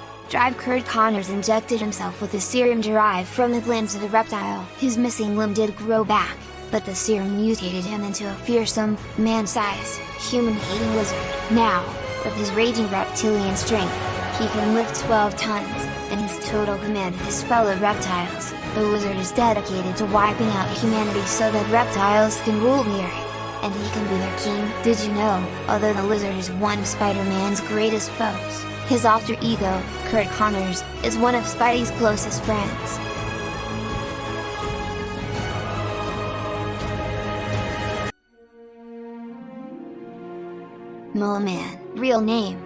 Kurt Connors injected himself with a serum derived from the glands of a reptile. His missing limb did grow back, but the serum mutated him into a fearsome, man-sized, human-hating lizard. Now, with his raging reptilian strength, he can lift 12 tons, and his total command of his fellow reptiles. The lizard is dedicated to wiping out humanity so that reptiles can rule the earth, and he can be their king. Did you know, although the lizard is one of Spider-Man's greatest foes, his alter ego, Kurt Connors, is one of Spidey's closest friends. Mole Man, real name,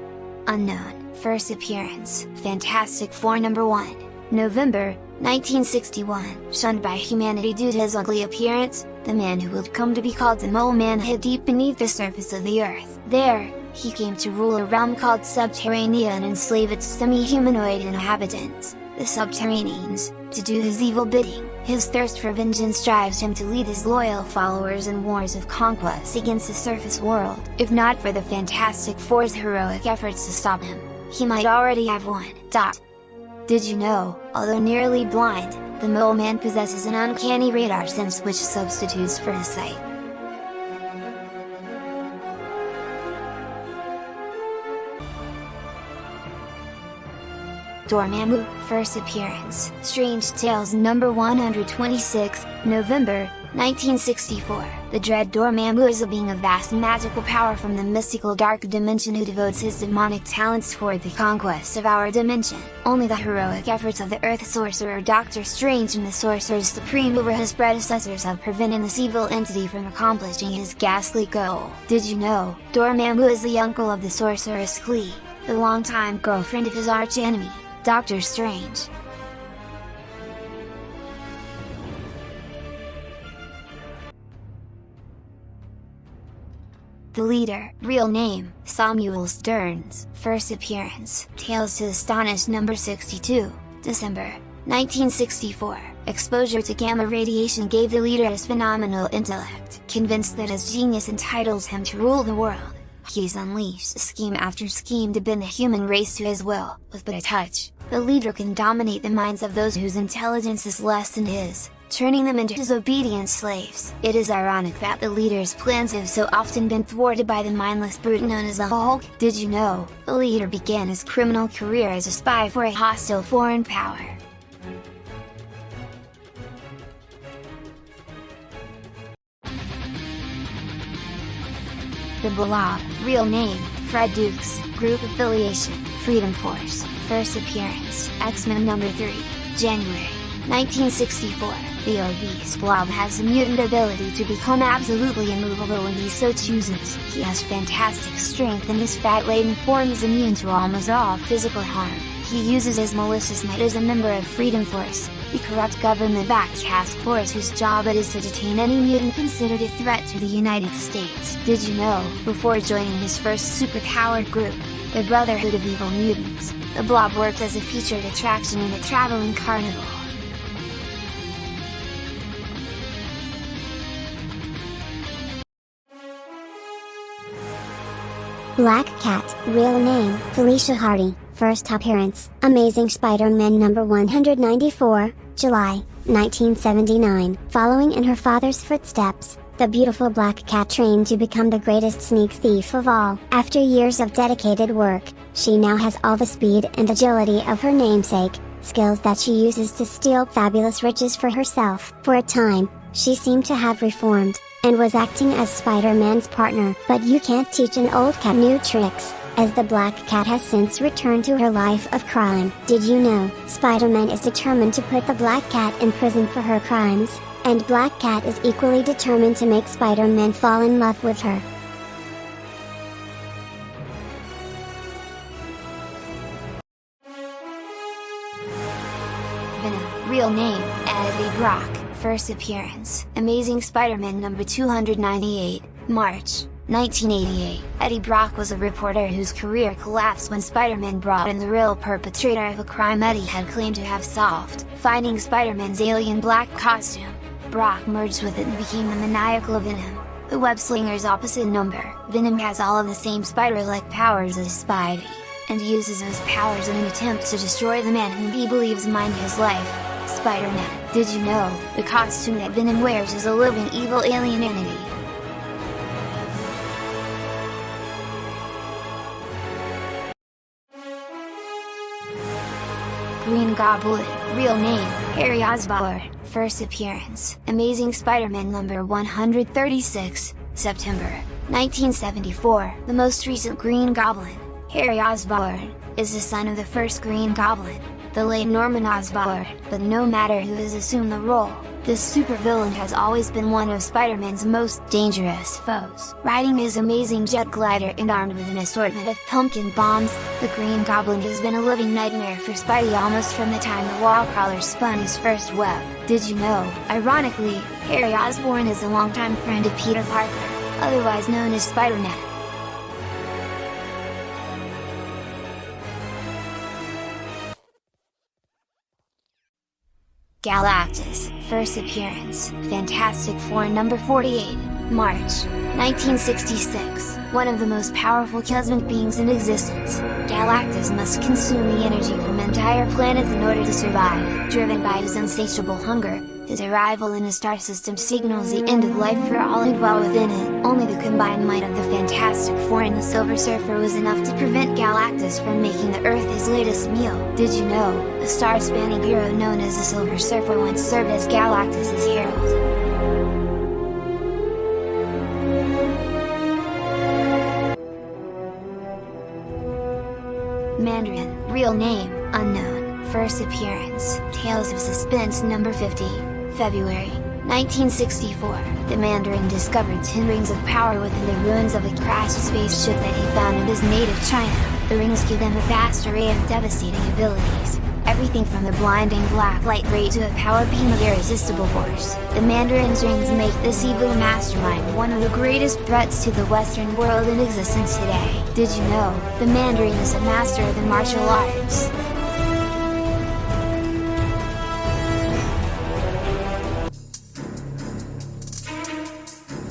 unknown, first appearance, Fantastic Four #1, November, 1961. Shunned by humanity due to his ugly appearance, the man who would come to be called the Mole Man hid deep beneath the surface of the earth. There, he came to rule a realm called Subterranea and enslave its semi-humanoid inhabitants, the Subterraneans, to do his evil bidding. His thirst for vengeance drives him to lead his loyal followers in wars of conquest against the surface world. If not for the Fantastic Four's heroic efforts to stop him, he might already have won. Did you know, although nearly blind, the Mole Man possesses an uncanny radar sense which substitutes for his sight? Dormammu, first appearance. Strange Tales number 126, November, 1964. The dread Dormammu is a being of vast magical power from the mystical dark dimension who devotes his demonic talents toward the conquest of our dimension. Only the heroic efforts of the Earth Sorcerer Doctor Strange and the Sorcerer Supreme over his predecessors have prevented this evil entity from accomplishing his ghastly goal. Did you know, Dormammu is the uncle of the Sorceress Klee, the longtime girlfriend of his archenemy, Doctor Strange. The leader, real name, Samuel Stearns, first appearance, Tales to Astonish number 62, December, 1964. Exposure to gamma radiation gave the leader his phenomenal intellect. Convinced that his genius entitles him to rule the world, he's unleashed scheme after scheme to bend the human race to his will. With but a touch, the leader can dominate the minds of those whose intelligence is less than his, turning them into his obedient slaves. It is ironic that the leader's plans have so often been thwarted by the mindless brute known as the Hulk. Did you know, the leader began his criminal career as a spy for a hostile foreign power? The Blob, real name, Fred Dukes, group affiliation, Freedom Force, first appearance, X-Men number 3, January, 1964. The obese Blob has the mutant ability to become absolutely immovable when he so chooses. He has fantastic strength and his fat-laden form is immune to almost all physical harm. He uses his malicious might as a member of Freedom Force, the corrupt government-backed task force whose job it is to detain any mutant considered a threat to the United States. Did you know, before joining his first superpowered group, the Brotherhood of Evil Mutants, the Blob worked as a featured attraction in a traveling carnival. Black Cat, real name, Felicia Hardy, first appearance, Amazing Spider-Man number 194, July, 1979. Following in her father's footsteps, the beautiful Black Cat trained to become the greatest sneak thief of all. After years of dedicated work, she now has all the speed and agility of her namesake, skills that she uses to steal fabulous riches for herself. For a time, she seemed to have reformed, and was acting as Spider-Man's partner. But you can't teach an old cat new tricks, as the Black Cat has since returned to her life of crime. Did you know, Spider-Man is determined to put the Black Cat in prison for her crimes, and Black Cat is equally determined to make Spider-Man fall in love with her. Venom, real name, Eddie Brock, first appearance, Amazing Spider-Man number 298, March, 1988. Eddie Brock was a reporter whose career collapsed when Spider-Man brought in the real perpetrator of a crime Eddie had claimed to have solved. Finding Spider-Man's alien black costume, Brock merged with it and became the maniacal Venom, the web-slinger's opposite number. Venom has all of the same spider-like powers as Spidey, and uses those powers in an attempt to destroy the man whom he believes mined his life, Spider-Man. Did you know, the costume that Venom wears is a living evil alien entity? Green Goblin, real name, Harry Osborn, first appearance, Amazing Spider-Man number 136, September, 1974. The most recent Green Goblin, Harry Osborn, is the son of the first Green Goblin, the late Norman Osborn. But no matter who has assumed the role, this supervillain has always been one of Spider-Man's most dangerous foes. Riding his amazing jet glider and armed with an assortment of pumpkin bombs, the Green Goblin has been a living nightmare for Spidey almost from the time the Wallcrawler spun his first web. Did you know, ironically, Harry Osborn is a longtime friend of Peter Parker, otherwise known as Spider-Man? Galactus, first appearance, Fantastic Four number 48, March, 1966. One of the most powerful cosmic beings in existence, Galactus must consume the energy from entire planets in order to survive. Driven by his insatiable hunger, his arrival in a star system signals the end of life for all who dwell within it. Only the combined might of the Fantastic Four and the Silver Surfer was enough to prevent Galactus from making the Earth his latest meal. Did you know, the star-spanning hero known as the Silver Surfer once served as Galactus' herald? Mandarin, real name, unknown, first appearance, Tales of Suspense number 50, February, 1964. The Mandarin discovered 10 rings of power within the ruins of a crashed spaceship that he found in his native China. The rings give them a vast array of devastating abilities, everything from the blinding black light ray to a power beam of irresistible force. The Mandarin's rings make this evil mastermind one of the greatest threats to the Western world in existence today. Did you know, the Mandarin is a master of the martial arts?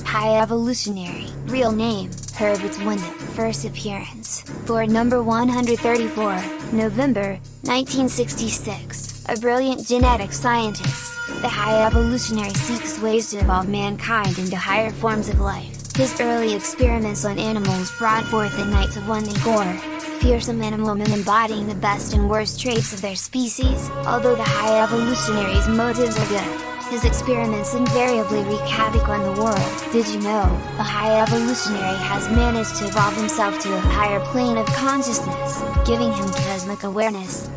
High Evolutionary, real name, Herbert Wyndham, first appearance, Thor number 134, November, 1966. A brilliant genetic scientist, the High Evolutionary seeks ways to evolve mankind into higher forms of life. His early experiments on animals brought forth the Knights of One and Gore, fearsome men and women embodying the best and worst traits of their species. Although the High Evolutionary's motives are good, his experiments invariably wreak havoc on the world. Did you know, the High Evolutionary has managed to evolve himself to a higher plane of consciousness, giving him cosmic awareness?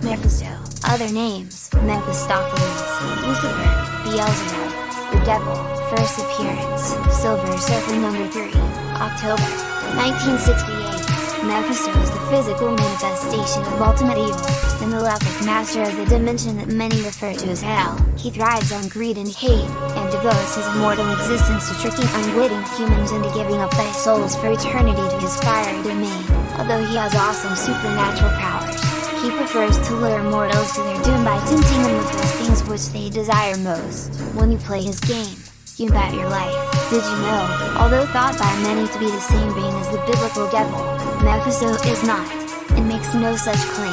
Mephisto, other names, Mephistopheles, Lucifer, Beelzebub, the Devil, first appearance, Silver Surfer number 3, October, 1968. Mephisto is the physical manifestation of ultimate evil, the malefic master of the dimension that many refer to as hell. He thrives on greed and hate, and devotes his immortal existence to tricking unwitting humans into giving up their souls for eternity to his fiery domain. Although he has awesome supernatural powers, he prefers to lure mortals to their doom by tempting them with those things which they desire most. When you play his game, you bet your life. Did you know, although thought by many to be the same being as the biblical devil, Mephisto is not, and makes no such claim.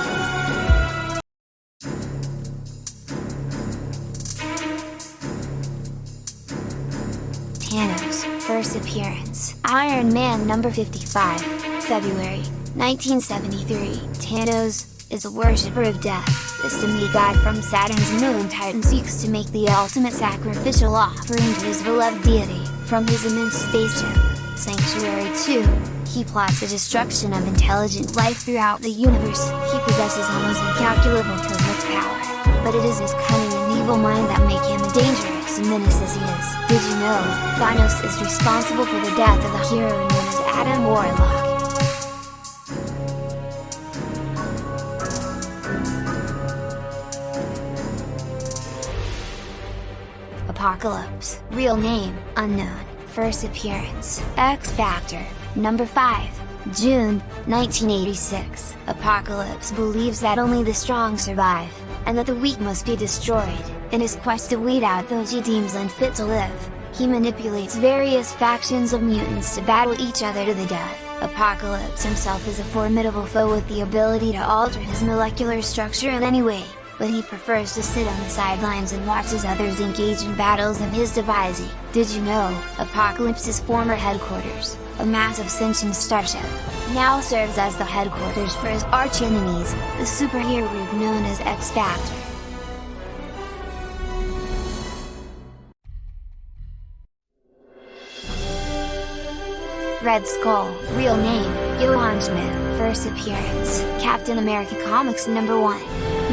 Thanos, first appearance, Iron Man number 55, February, 1973. Thanos is a worshipper of death. This demigod from Saturn's moon Titan seeks to make the ultimate sacrificial offering to his beloved deity. From his immense spaceship, Sanctuary 2, he plots the destruction of intelligent life throughout the universe. He possesses almost incalculable cosmic power, but it is his cunning and evil mind that make him a dangerous and menace as he is. Did you know, Thanos is responsible for the death of the hero known as Adam Warlock? Apocalypse, real name, unknown, first appearance, X Factor, number 5, June, 1986. Apocalypse believes that only the strong survive, and that the weak must be destroyed. In his quest to weed out those he deems unfit to live, he manipulates various factions of mutants to battle each other to the death. Apocalypse himself is a formidable foe with the ability to alter his molecular structure in any way, but he prefers to sit on the sidelines and watch as others engage in battles of his devising. Did you know, Apocalypse's former headquarters, a massive sentient starship, now serves as the headquarters for his arch-enemies, the superhero group known as X Factor. Red Skull, real name, Johann Schmidt, first appearance, Captain America Comics number 1,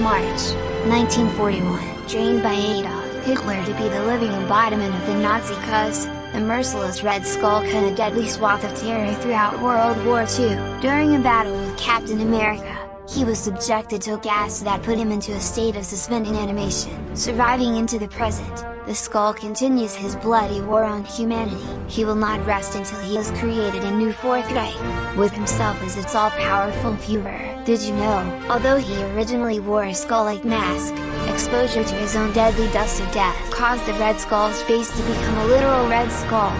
March, 1941. Trained by Adolf Hitler to be the living embodiment of the Nazi cause, the merciless Red Skull cut a deadly swath of terror throughout World War II. During a battle with Captain America, he was subjected to a gas that put him into a state of suspended animation. Surviving into the present, the Skull continues his bloody war on humanity. He will not rest until he has created a new Fourth Reich, with himself as its all-powerful Führer. Did you know, although he originally wore a skull-like mask, exposure to his own deadly dust of death caused the Red Skull's face to become a literal red skull.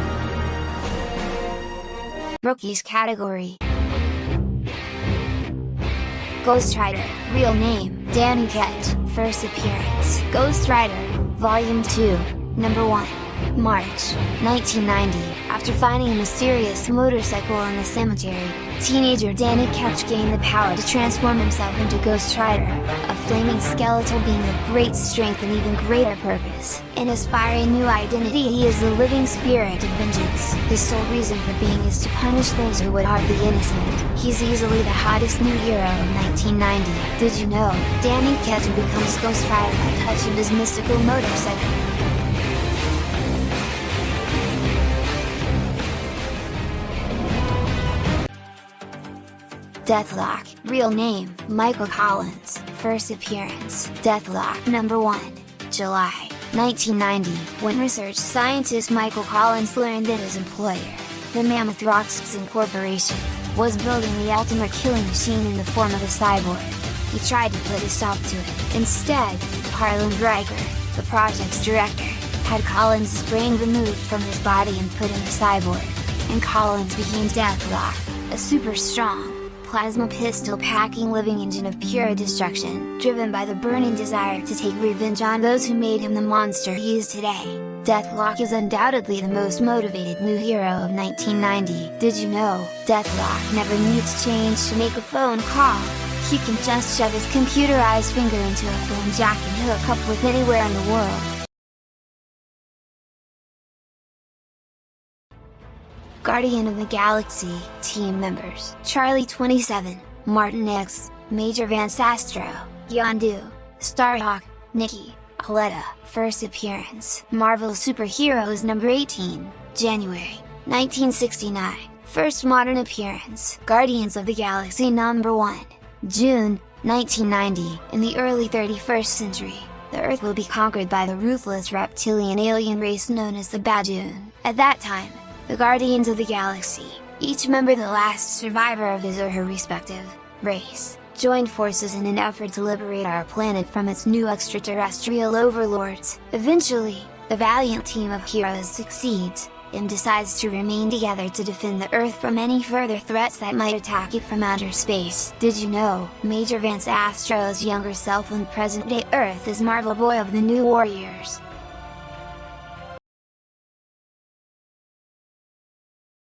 Rookies category: Ghost Rider, real name, Danny Ketch, first appearance, Ghost Rider, Volume 2, Number 1. March, 1990, after finding a mysterious motorcycle in the cemetery, teenager Danny Ketch gained the power to transform himself into Ghost Rider, a flaming skeletal being of great strength and even greater purpose. In his fiery new identity, he is the living spirit of vengeance. His sole reason for being is to punish those who would harm the innocent. He's easily the hottest new hero of 1990. Did you know, Danny Ketch becomes Ghost Rider by touching his mystical motorcycle? Deathlock, real name, Michael Collins, first appearance, Deathlock Number 1, July, 1990, when research scientist Michael Collins learned that his employer, the Mammoth Rockets Incorporation, was building the ultimate killing machine in the form of a cyborg. He tried to put a stop to it. Instead, Harlan Riker, the project's director, had Collins' brain removed from his body and put in a cyborg, and Collins became Deathlock, a super strong, plasma pistol-packing living engine of pure destruction, driven by the burning desire to take revenge on those who made him the monster he is today. Deathlock is undoubtedly the most motivated new hero of 1990. Did you know, Deathlock never needs change to make a phone call? He can just shove his computerized finger into a phone jack and hook up with anywhere in the world. Guardian of the Galaxy, team members, Charlie 27, Martin X, Major Vance Astro, Yondu, Starhawk, Nikki, Aletta, first appearance, Marvel Superheroes Number 18, January, 1969, first modern appearance, Guardians of the Galaxy Number 1, June, 1990, in the early 31st century, the Earth will be conquered by the ruthless reptilian alien race known as the Bajoon. At that time, the Guardians of the Galaxy, each member the last survivor of his or her respective race, joined forces in an effort to liberate our planet from its new extraterrestrial overlords. Eventually, the valiant team of heroes succeeds, and decides to remain together to defend the Earth from any further threats that might attack it from outer space. Did you know, Major Vance Astro's younger self on present-day Earth is Marvel Boy of the New Warriors?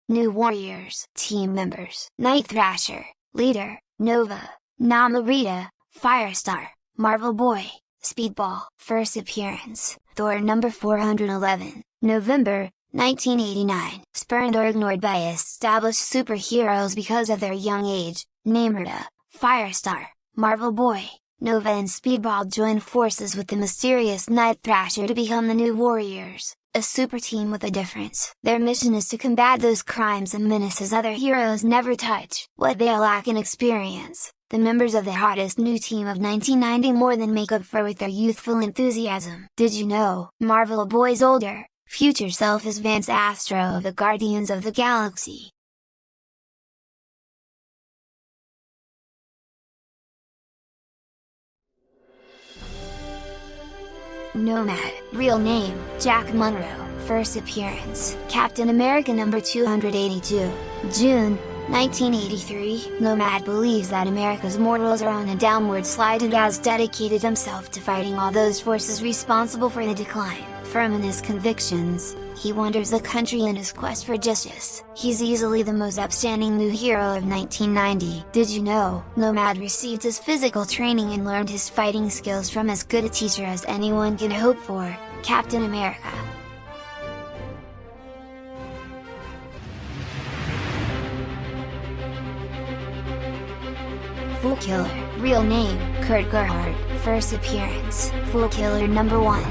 New Warriors, team members, Night Thrasher, leader, Nova, Namorita, Firestar, Marvel Boy, Speedball, first appearance, Thor number 411, November, 1989, spurned or ignored by established superheroes because of their young age, Namorita, Firestar, Marvel Boy, Nova and Speedball join forces with the mysterious Night Thrasher to become the New Warriors, a super team with a difference. Their mission is to combat those crimes and menaces other heroes never touch. What they lack in experience, the members of the hottest new team of 1990 more than make up for with their youthful enthusiasm. Did you know, Marvel Boy's older, future self is Vance Astro of the Guardians of the Galaxy? Nomad, real name, Jack Monroe, first appearance, Captain America number 282, June, 1983. Nomad believes that America's morals are on a downward slide and has dedicated himself to fighting all those forces responsible for the decline. Firm in his convictions, he wanders the country in his quest for justice. He's easily the most upstanding new hero of 1990. Did you know, Nomad received his physical training and learned his fighting skills from as good a teacher as anyone can hope for, Captain America. Fool Killer, real name, Kurt Gerhardt, first appearance, Fool Killer number 1,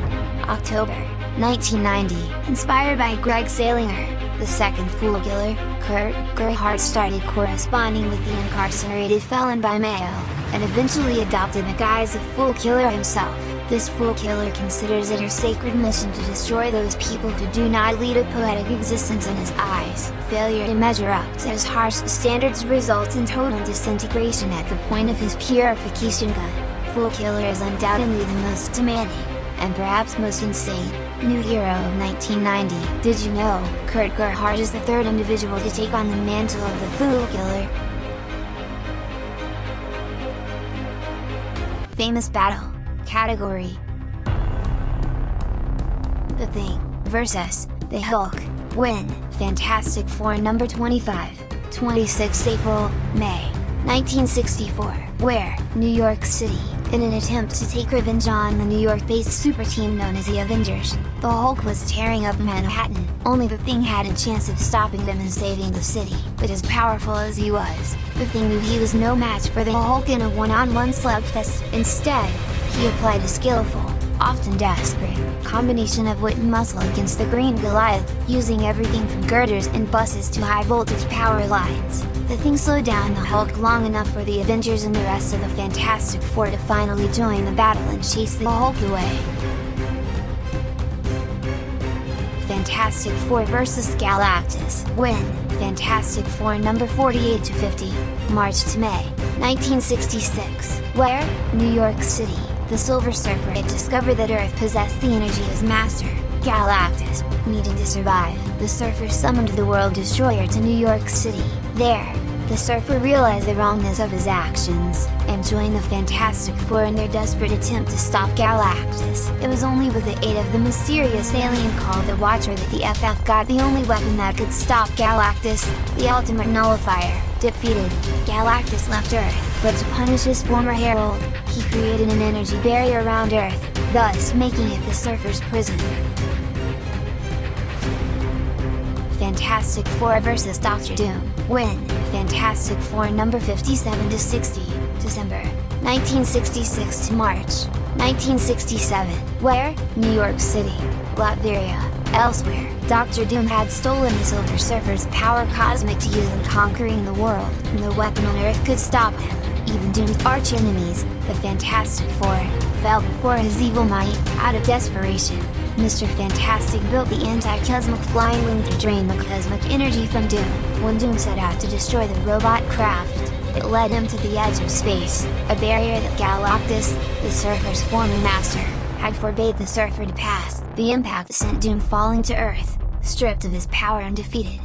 October, 1990, inspired by Greg Salinger, the second Fool Killer, Kurt Gerhardt started corresponding with the incarcerated felon by mail, and eventually adopted the guise of Fool Killer himself. This fool killer considers it her sacred mission to destroy those people who do not lead a poetic existence in his eyes. Failure to measure up to his harsh standards results in total disintegration at the point of his purification gun. Fool killer is undoubtedly the most demanding, and perhaps most insane, new hero of 1990. Did you know, Kurt Gerhardt is the third individual to take on the mantle of the Fool Killer? Famous battle. Category: The Thing vs. The Hulk. Win. Fantastic Four number 25. 26 April, May 1964. Where? New York City. In an attempt to take revenge on the New York-based super team known as the Avengers, the Hulk was tearing up Manhattan. Only the Thing had a chance of stopping them and saving the city. But as powerful as he was, the Thing knew he was no match for the Hulk in a one-on-one slugfest. Instead, he applied a skillful, often desperate, combination of wit and muscle against the Green Goliath, using everything from girders and buses to high-voltage power lines. The Thing slowed down the Hulk long enough for the Avengers and the rest of the Fantastic Four to finally join the battle and chase the Hulk away. Fantastic Four vs. Galactus. Win. Fantastic Four number 48 to 50. March to May 1966. Where? New York City. The Silver Surfer had discovered that Earth possessed the energy of his master, Galactus. Needing to survive, the Surfer summoned the World Destroyer to New York City. There, the Surfer realized the wrongness of his actions, and joined the Fantastic Four in their desperate attempt to stop Galactus. It was only with the aid of the mysterious alien called the Watcher that the FF got the only weapon that could stop Galactus, the Ultimate Nullifier. Defeated, Galactus left Earth, but to punish his former herald, he created an energy barrier around Earth, thus making it the Surfer's prison. Fantastic Four vs. Doctor Doom. Win. Fantastic Four number 57 to 60. December 1966 to March 1967. Where? New York City. Latveria. Elsewhere, Doctor Doom had stolen the Silver Surfer's power cosmic to use in conquering the world. No weapon on Earth could stop him. Even Doom's arch-enemies, the Fantastic Four, fell before his evil might. Out of desperation, Mr. Fantastic built the anti-cosmic flying wing to drain the cosmic energy from Doom. When Doom set out to destroy the robot craft, it led him to the edge of space, a barrier that Galactus, the Surfer's former master, had forbade the Surfer to pass. The impact sent Doom falling to Earth, stripped of his power and defeated.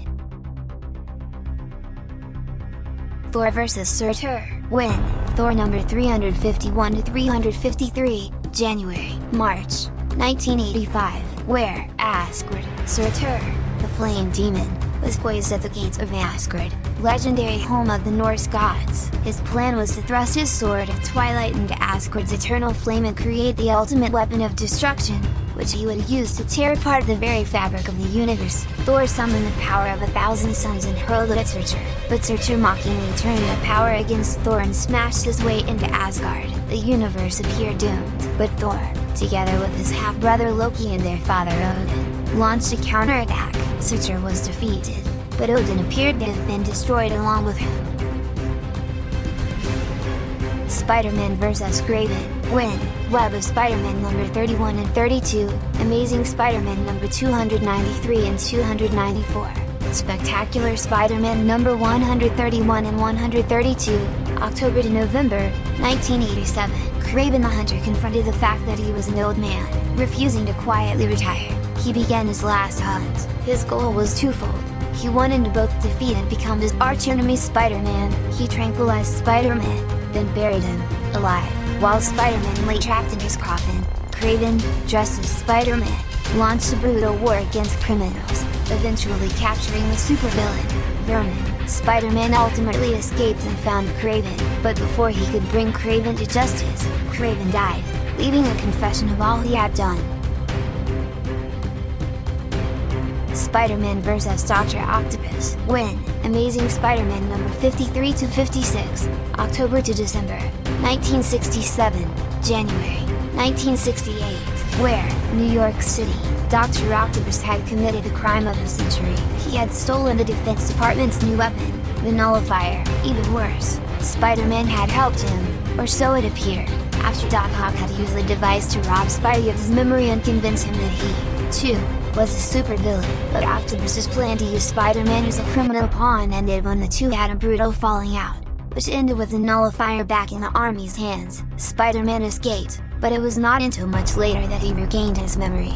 Thor vs. Surtur. Win. Thor number 351 to 353, January, March 1985. Where? Asgard. Surtur, the Flame Demon, was poised at the gates of Asgard, legendary home of the Norse gods. His plan was to thrust his sword of Twilight into Asgard's eternal flame and create the ultimate weapon of destruction, which he would use to tear apart the very fabric of the universe. Thor summoned the power of 1,000 suns and hurled it at Surtur, but Surtur mockingly turned that power against Thor and smashed his way into Asgard. The universe appeared doomed, but Thor, together with his half-brother Loki and their father Odin, launched a counterattack. Surtur was defeated, but Odin appeared to have been destroyed along with him. Spider-Man vs. Kraven. Win. Web of Spider-Man number 31 and 32, Amazing Spider-Man number 293 and 294, Spectacular Spider-Man number 131 and 132, October to November, 1987. Kraven the Hunter confronted the fact that he was an old man, refusing to quietly retire. He began his last hunt. His goal was twofold. He wanted to both defeat and become his archenemy Spider-Man. He tranquilized Spider-Man, then buried him, alive. While Spider-Man lay trapped in his coffin, Kraven, dressed as Spider-Man, launched a brutal war against criminals, eventually capturing the supervillain, Vermin. Spider-Man ultimately escaped and found Kraven, but before he could bring Kraven to justice, Kraven died, leaving a confession of all he had done. Spider-Man vs. Dr. Octopus. Win. Amazing Spider-Man number 53 to 56, October to December, 1967, January, 1968. Where? New York City. Dr. Octopus had committed the crime of the century. He had stolen the Defense Department's new weapon, the Nullifier. Even worse, Spider-Man had helped him, or so it appeared. after Doc Ock had used the device to rob Spidey of his memory and convince him that he, too, was a supervillain. But Octopus's plan to use Spider-Man as a criminal pawn ended when the two had a brutal falling out, which ended with the nullifier back in the Army's hands. Spider-Man escaped, but it was not until much later that he regained his memory.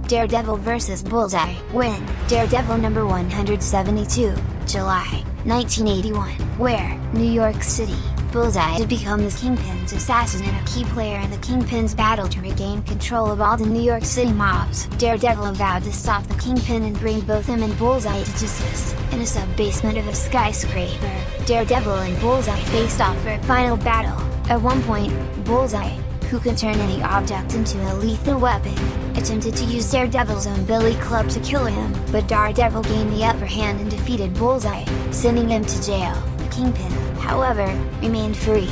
Daredevil vs. Bullseye. When, Daredevil number 172, July, 1981, where, New York City, Bullseye had become the Kingpin's assassin and a key player in the Kingpin's battle to regain control of all the New York City mobs. Daredevil vowed to stop the Kingpin and bring both him and Bullseye to justice. In a sub-basement of a skyscraper, Daredevil and Bullseye faced off for a final battle. At one point, Bullseye, who can turn any object into a lethal weapon, attempted to use Daredevil's own billy club to kill him, but Daredevil gained the upper hand and defeated Bullseye, sending him to jail. The Kingpin, however, remained free.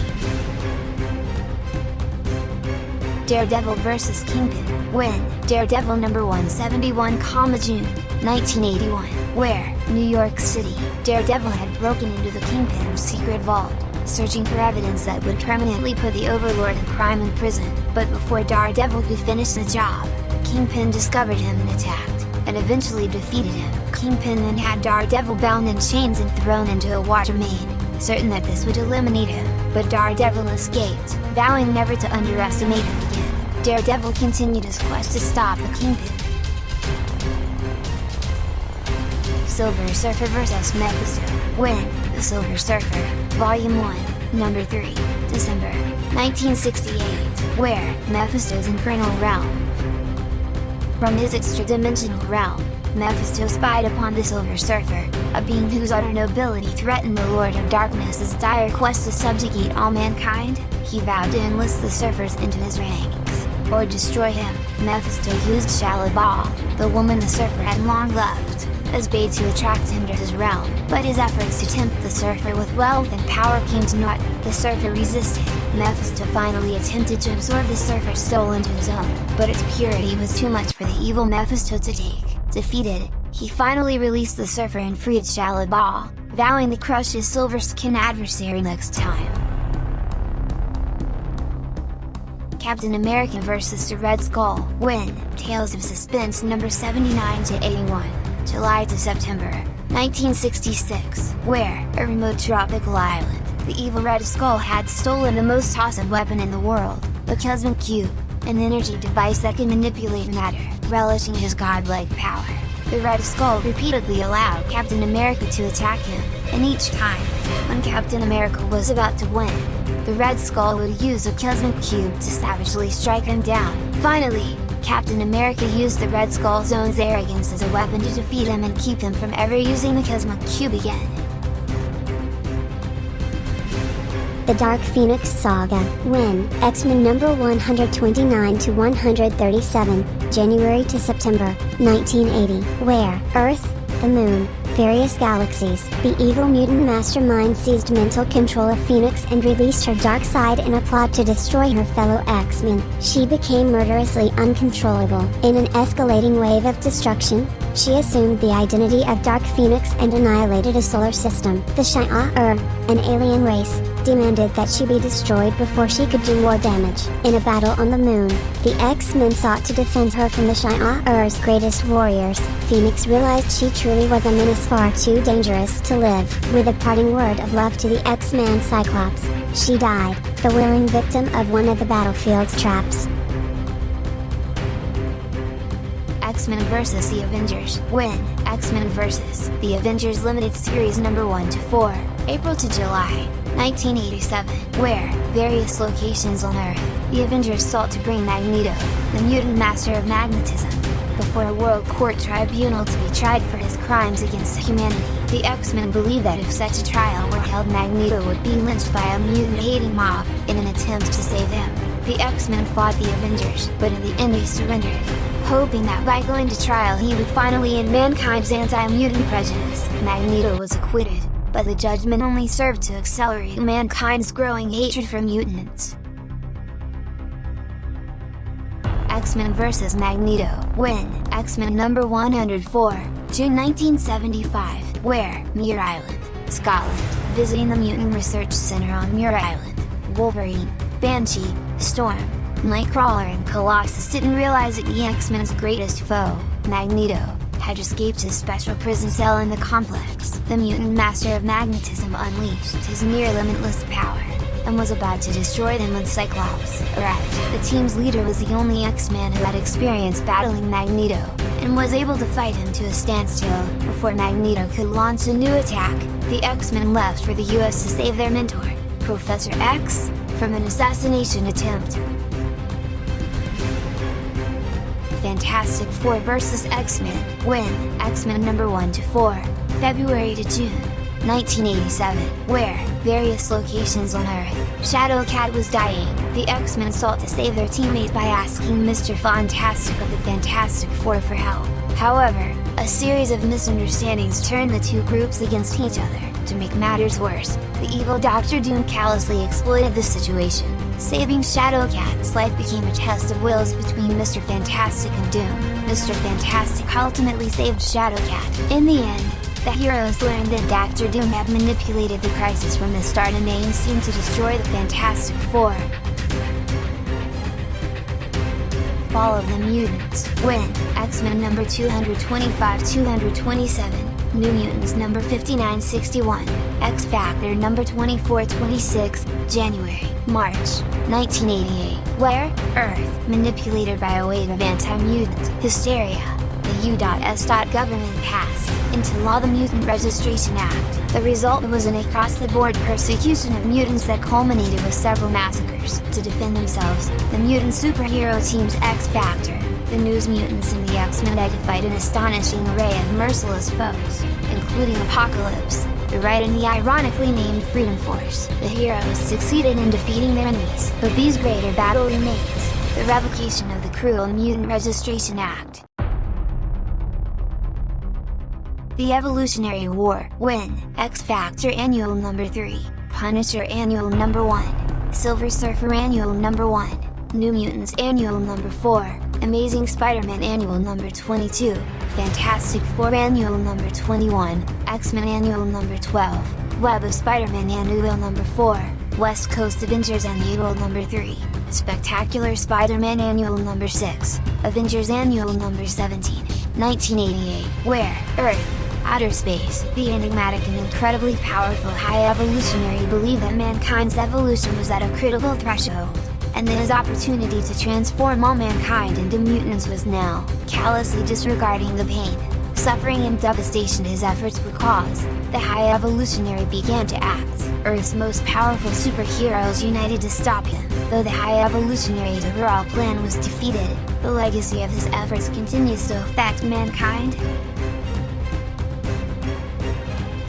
Daredevil vs. Kingpin. When, Daredevil number 171, June, 1981, where, New York City, Daredevil had broken into the Kingpin's secret vault, searching for evidence that would permanently put the Overlord of Crime in prison. But before Daredevil could finish the job, Kingpin discovered him and attacked, and eventually defeated him. Kingpin then had Daredevil bound in chains and thrown into a water main, certain that this would eliminate him, but Daredevil escaped, vowing never to underestimate him again. Daredevil continued his quest to stop the Kingpin. Silver Surfer vs. Mephisto. When, The Silver Surfer, Volume 1, Number 3, December, 1968, where, Mephisto's infernal realm. From his extra-dimensional realm, Mephisto spied upon the Silver Surfer, a being whose utter nobility threatened the Lord of Darkness's dire quest to subjugate all mankind. He vowed to enlist the Surfers into his ranks, or destroy him. Mephisto used Shalabal, the woman the Surfer had long loved, as bait to attract him to his realm, but his efforts to tempt the Surfer with wealth and power came to naught. The Surfer resisted. Mephisto finally attempted to absorb the Surfer's soul into his own, but its purity was too much for the evil Mephisto to take. Defeated, he finally released the Surfer and freed Shalabal, vowing to crush his silver-skinned adversary next time. Captain America vs. the Red Skull. When, Tales of Suspense number 79 to 81. July to September, 1966, where, a remote tropical island, the evil Red Skull had stolen the most awesome weapon in the world, the Cosmic Cube, an energy device that can manipulate matter, relishing his godlike power. The Red Skull repeatedly allowed Captain America to attack him, and each time, when Captain America was about to win, the Red Skull would use the Cosmic Cube to savagely strike him down. Finally, Captain America used the Red Skull's own arrogance as a weapon to defeat him and keep him from ever using the Cosmic Cube again. The Dark Phoenix Saga. When, X-Men number 129 to 137, January to September, 1980. Where, Earth, the Moon, various galaxies. The evil mutant mastermind seized mental control of Phoenix and released her dark side in a plot to destroy her fellow X-Men. She became murderously uncontrollable. In an escalating wave of destruction, she assumed the identity of Dark Phoenix and annihilated a solar system. The Shi'ar, an alien race, demanded that she be destroyed before she could do more damage. In a battle on the moon, the X-Men sought to defend her from the Shi'ar's greatest warriors. Phoenix realized she truly was a menace far too dangerous to live. With a parting word of love to the X-Man Cyclops, she died, the willing victim of one of the battlefield's traps. X-Men vs. The Avengers. When, X-Men vs. The Avengers Limited Series number 1 to 4, April to July, 1987. Where, various locations on Earth, the Avengers sought to bring Magneto, the mutant master of magnetism, before a world court tribunal to be tried for his crimes against humanity. The X-Men believed that if such a trial were held, Magneto would be lynched by a mutant-hating mob. In an attempt to save him, the X-Men fought the Avengers, but in the end they surrendered, hoping that by going to trial he would finally end mankind's anti-mutant prejudice. Magneto was acquitted, but the judgment only served to accelerate mankind's growing hatred for mutants. X-Men vs. Magneto. When, X-Men number 104, June 1975. Where, Muir Island, Scotland, visiting the Mutant Research Center on Muir Island. Wolverine, Banshee, Storm, Nightcrawler and Colossus didn't realize that the X-Men's greatest foe, Magneto, had escaped his special prison cell in the complex. The mutant master of magnetism unleashed his near-limitless power, and was about to destroy them when Cyclops arrived. The team's leader was the only X-Man who had experience battling Magneto, and was able to fight him to a standstill. Before Magneto could launch a new attack, the X-Men left for the US to save their mentor, Professor X, from an assassination attempt. Fantastic Four vs. X-Men, win, X-Men number 1 to 4, February to June, 1987, where, various locations on Earth, Shadowcat was dying. The X-Men sought to save their teammates by asking Mr. Fantastic of the Fantastic Four for help. However, a series of misunderstandings turned the two groups against each other. To make matters worse, the evil Doctor Doom callously exploited the situation. Saving Shadowcat's life became a test of wills between Mr. Fantastic and Doom. Mr. Fantastic ultimately saved Shadowcat. In the end, the heroes learned that Dr. Doom had manipulated the crisis from the start and aimed soon to destroy the Fantastic Four. Fall of the Mutants, win, X-Men number 225-227. New Mutants number 5961, X-Factor number 2426, January, March, 1988, where, Earth, manipulated by a wave of anti-mutant hysteria, the U.S. government passed into law the Mutant Registration Act. The result was an across-the-board persecution of mutants that culminated with several massacres. To defend themselves, the mutant superhero teams X-Factor, the New Mutants and the X-Men had to fight an astonishing array of merciless foes, including Apocalypse, the Right and the ironically named Freedom Force. The heroes succeeded in defeating their enemies, but these greater battle remains, the revocation of the cruel Mutant Registration Act. The Evolutionary War, win, X-Factor Annual number 3, Punisher Annual number 1, Silver Surfer Annual number 1, New Mutants Annual number 4, Amazing Spider-Man Annual number 22, Fantastic Four Annual number 21, X-Men Annual number 12, Web of Spider-Man Annual number 4, West Coast Avengers Annual number 3, Spectacular Spider-Man Annual number 6, Avengers Annual number 17, 1988, where, Earth, outer space, the enigmatic and incredibly powerful High Evolutionary believed that mankind's evolution was at a critical threshold, and that his opportunity to transform all mankind into mutants was now. Callously disregarding the pain, suffering and devastation his efforts would cause, the High Evolutionary began to act. Earth's most powerful superheroes united to stop him. Though the High Evolutionary's overall plan was defeated, the legacy of his efforts continues to affect mankind.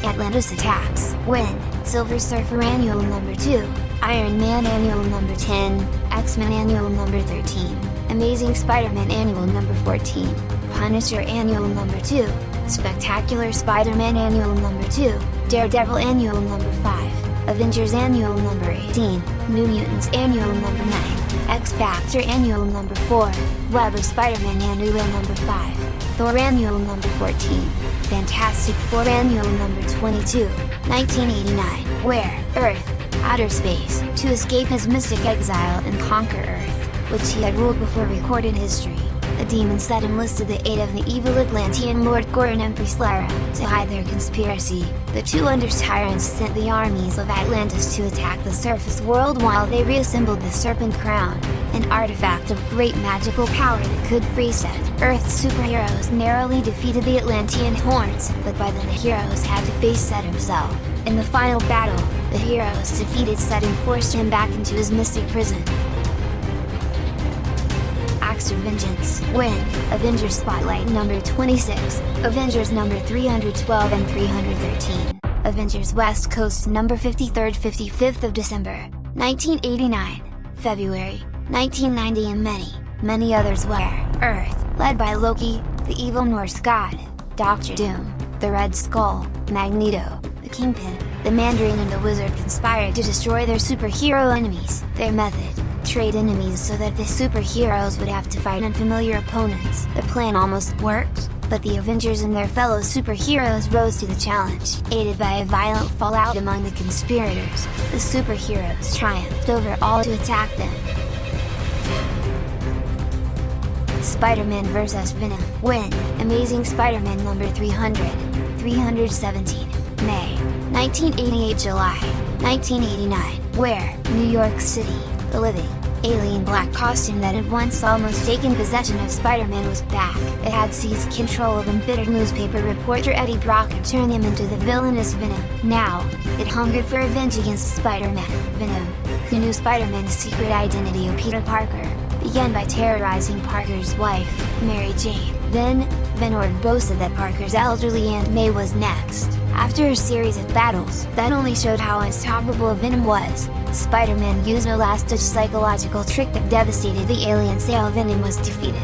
Atlantis attacks, win, Silver Surfer Annual number 2, Iron Man Annual number 10, X-Men Annual number 13, Amazing Spider-Man Annual number 14, Punisher Annual number 2, Spectacular Spider-Man Annual number 2, Daredevil Annual number 5, Avengers Annual number 18, New Mutants Annual number 9, X-Factor Annual number 4, Web of Spider-Man Annual number 5, Thor Annual number 14, Fantastic Four Annual number 22, 1989, where, Earth, outer space, to escape his mystic exile and conquer Earth, which he had ruled before recorded history. The demons that enlisted the aid of the evil Atlantean Lord Gore and Empress Lara to hide their conspiracy. The two under-tyrants sent the armies of Atlantis to attack the surface world while they reassembled the Serpent Crown, an artifact of great magical power that could reset. Earth's superheroes narrowly defeated the Atlantean hordes, but by then the heroes had to face Set himself. In the final battle, the heroes defeated Set and forced him back into his mystic prison. Acts of Vengeance, win, Avengers Spotlight number 26, Avengers number 312 and 313, Avengers West Coast number 53rd 55th of December, 1989, February, 1990 and many others where, Earth, led by Loki, the evil Norse god, Doctor Doom, the Red Skull, Magneto, the Kingpin, the Mandarin and the Wizard conspired to destroy their superhero enemies. Their method: trade enemies so that the superheroes would have to fight unfamiliar opponents. The plan almost worked, but the Avengers and their fellow superheroes rose to the challenge. Aided by a violent fallout among the conspirators, the superheroes triumphed over all to attack them. Spider-Man vs. Venom. When? Amazing Spider-Man number 317. May 1988 July 1989. Where? New York City. The living, alien black costume that had once almost taken possession of Spider-Man was back. It had seized control of embittered newspaper reporter Eddie Brock and turned him into the villainous Venom. Now, it hungered for revenge against Spider-Man. Venom, who knew Spider-Man's secret identity of Peter Parker, began by terrorizing Parker's wife, Mary Jane. Then, Venom boasted that Parker's elderly Aunt May was next. After a series of battles that only showed how unstoppable Venom was, Spider-Man used a last-ditch psychological trick that devastated the aliens until Venom was defeated.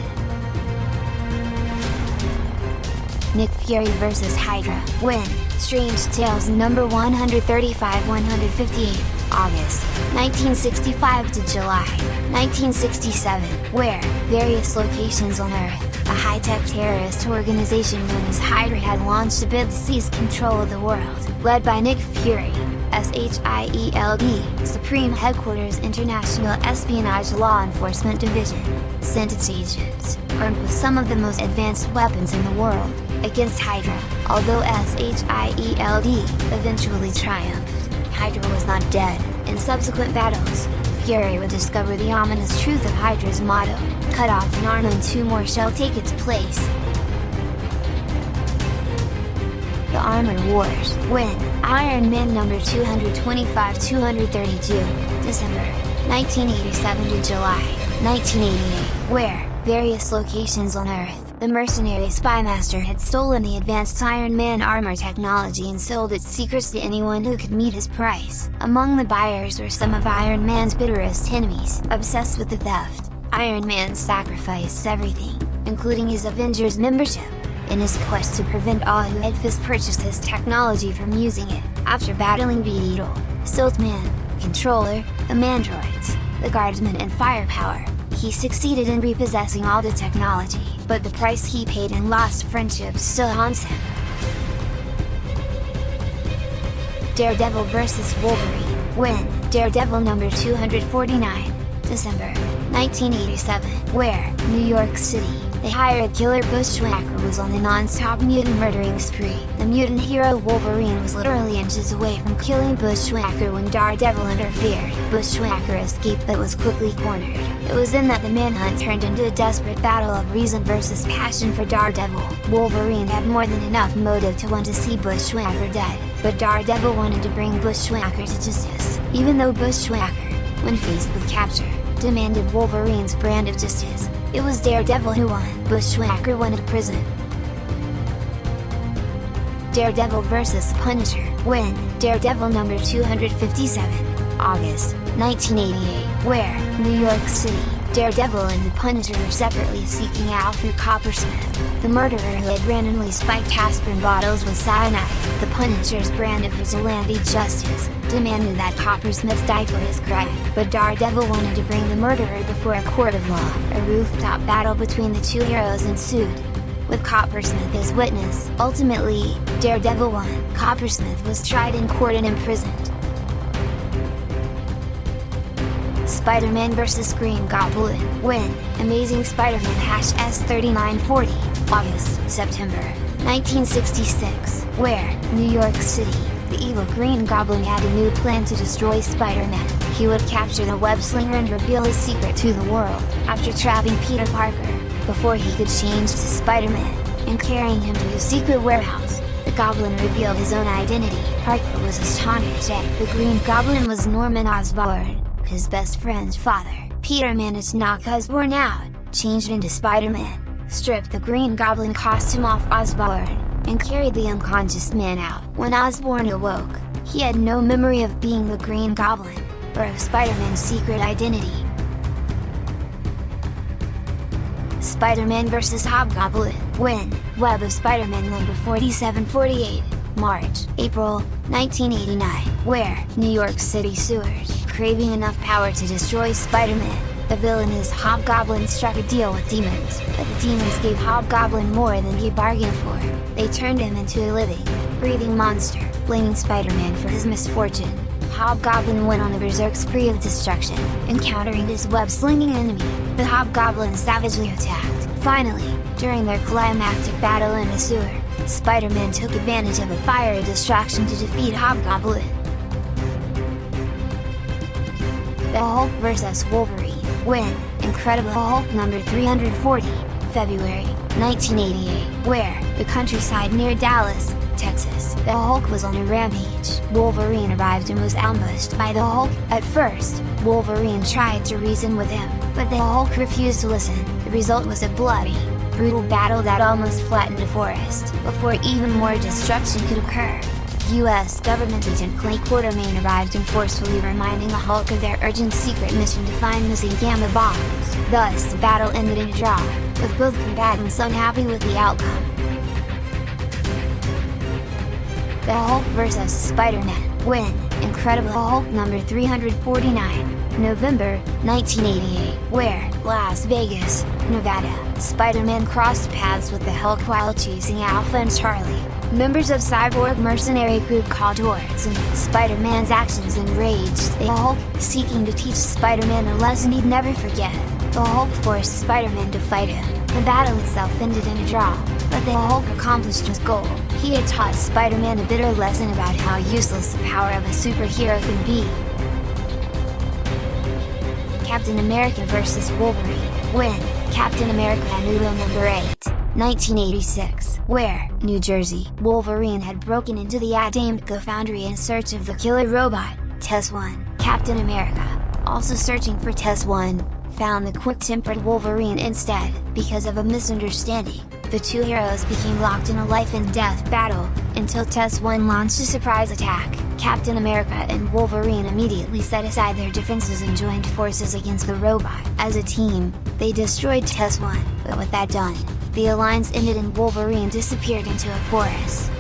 Nick Fury vs. Hydra. When? Strange Tales number 135-158, August 1965 to July 1967. Where? Various locations on Earth. A high-tech terrorist organization known as Hydra had launched a bid to seize control of the world. Led by Nick Fury, SHIELD, Supreme Headquarters International Espionage Law Enforcement Division, sent its agents, armed with some of the most advanced weapons in the world, against Hydra. Although SHIELD eventually triumphed, Hydra was not dead. In subsequent battles, Fury would discover the ominous truth of Hydra's motto: cut off an arm and two more shall take its place. The Armor Wars. When? Iron Man number 225-232, December 1987 to July 1988. Where? Various locations on Earth. The mercenary Spymaster had stolen the advanced Iron Man armor technology and sold its secrets to anyone who could meet his price. Among the buyers were some of Iron Man's bitterest enemies. Obsessed with the theft, Iron Man sacrificed everything, including his Avengers membership, in his quest to prevent all who had purchased his technology from using it. After battling Beetle, Siltman, Controller, the Mandroids, the Guardsmen and Firepower, he succeeded in repossessing all the technology, but the price he paid in lost friendships still haunts him. Daredevil vs. Wolverine. When? Daredevil number 249, December 1987. Where? New York City. The hired killer Bushwhacker was on a non-stop mutant murdering spree. The mutant hero Wolverine was literally inches away from killing Bushwhacker when Daredevil interfered. Bushwhacker escaped but was quickly cornered. It was then that the manhunt turned into a desperate battle of reason versus passion for Daredevil. Wolverine had more than enough motive to want to see Bushwhacker dead, but Daredevil wanted to bring Bushwhacker to justice. Even though Bushwhacker, when faced with capture, demanded Wolverine's brand of justice, it was Daredevil who won. Bushwhacker wanted prison. Daredevil vs. Punisher. When? Daredevil number 257, August 1988. Where? New York City. Daredevil and the Punisher were separately seeking out through Coppersmith, the murderer who had randomly spiked aspirin bottles with cyanide. The Punisher's brand of vigilante justice demanded that Coppersmith die for his crime, but Daredevil wanted to bring the murderer before a court of law. A rooftop battle between the two heroes ensued, with Coppersmith as witness. Ultimately, Daredevil won. Coppersmith was tried in court and imprisoned. Spider-Man vs. Green Goblin. When? Amazing Spider-Man #S3940, August, September 1966. Where? New York City. The evil Green Goblin had a new plan to destroy Spider-Man. He would capture the web-slinger and reveal his secret to the world. After trapping Peter Parker, before he could change to Spider-Man, and carrying him to his secret warehouse, the Goblin revealed his own identity. Parker was astonished that the Green Goblin was Norman Osborn, his best friend's father. Peter managed to knock Osborn out, changed into Spider-Man, stripped the Green Goblin costume off Osborn, and carried the unconscious man out. When Osborn awoke, he had no memory of being the Green Goblin, or of Spider-Man's secret identity. Spider-Man vs. Hobgoblin. When? Web of Spider-Man number 4748, March, April, 1989. Where? New York City sewers. Craving enough power to destroy Spider-Man, The villainous Hobgoblin struck a deal with demons, but the demons gave Hobgoblin more than he bargained for. They turned him into a living, breathing monster, blaming Spider-Man for his misfortune. Hobgoblin went on a berserk spree of destruction, encountering his web-slinging enemy. The Hobgoblin savagely attacked. Finally, during their climactic battle in the sewer, Spider-Man took advantage of a fiery distraction to defeat Hobgoblin. The Hulk vs. Wolverine. When, Incredible Hulk number 340, February, 1988, where, the countryside near Dallas, Texas. The Hulk was on a rampage. Wolverine arrived and was ambushed by the Hulk. At first, Wolverine tried to reason with him, but the Hulk refused to listen. The result was a bloody, brutal battle that almost flattened a forest, before even more destruction could occur. U.S. government agent Clay Quartermain arrived and forcefully reminding the Hulk of their urgent secret mission to find missing gamma bombs. Thus the battle ended in a draw, with both combatants unhappy with the outcome. The Hulk vs. Spider-Man. When, Incredible Hulk number 349, November, 1988, where, Las Vegas, Nevada, Spider-Man crossed paths with the Hulk while chasing Alpha and Charlie, members of cyborg mercenary group called Hordes, and Spider-Man's actions enraged the Hulk, seeking to teach Spider-Man a lesson he'd never forget. The Hulk forced Spider-Man to fight him. The battle itself ended in a draw, but the Hulk accomplished his goal. He had taught Spider-Man a bitter lesson about how useless the power of a superhero can be. Captain America vs. Wolverine. When, Captain America Annual number 8, 1986, where, New Jersey, Wolverine had broken into the Adamco foundry in search of the killer robot, Tess-1. Captain America, also searching for Tess-1, found the quick-tempered Wolverine instead. Because of a misunderstanding, the two heroes became locked in a life-and-death battle, until Tess-1 launched a surprise attack. Captain America and Wolverine immediately set aside their differences and joined forces against the robot. As a team, they destroyed Tess-1, but with that done, the alliance ended and Wolverine disappeared into a forest.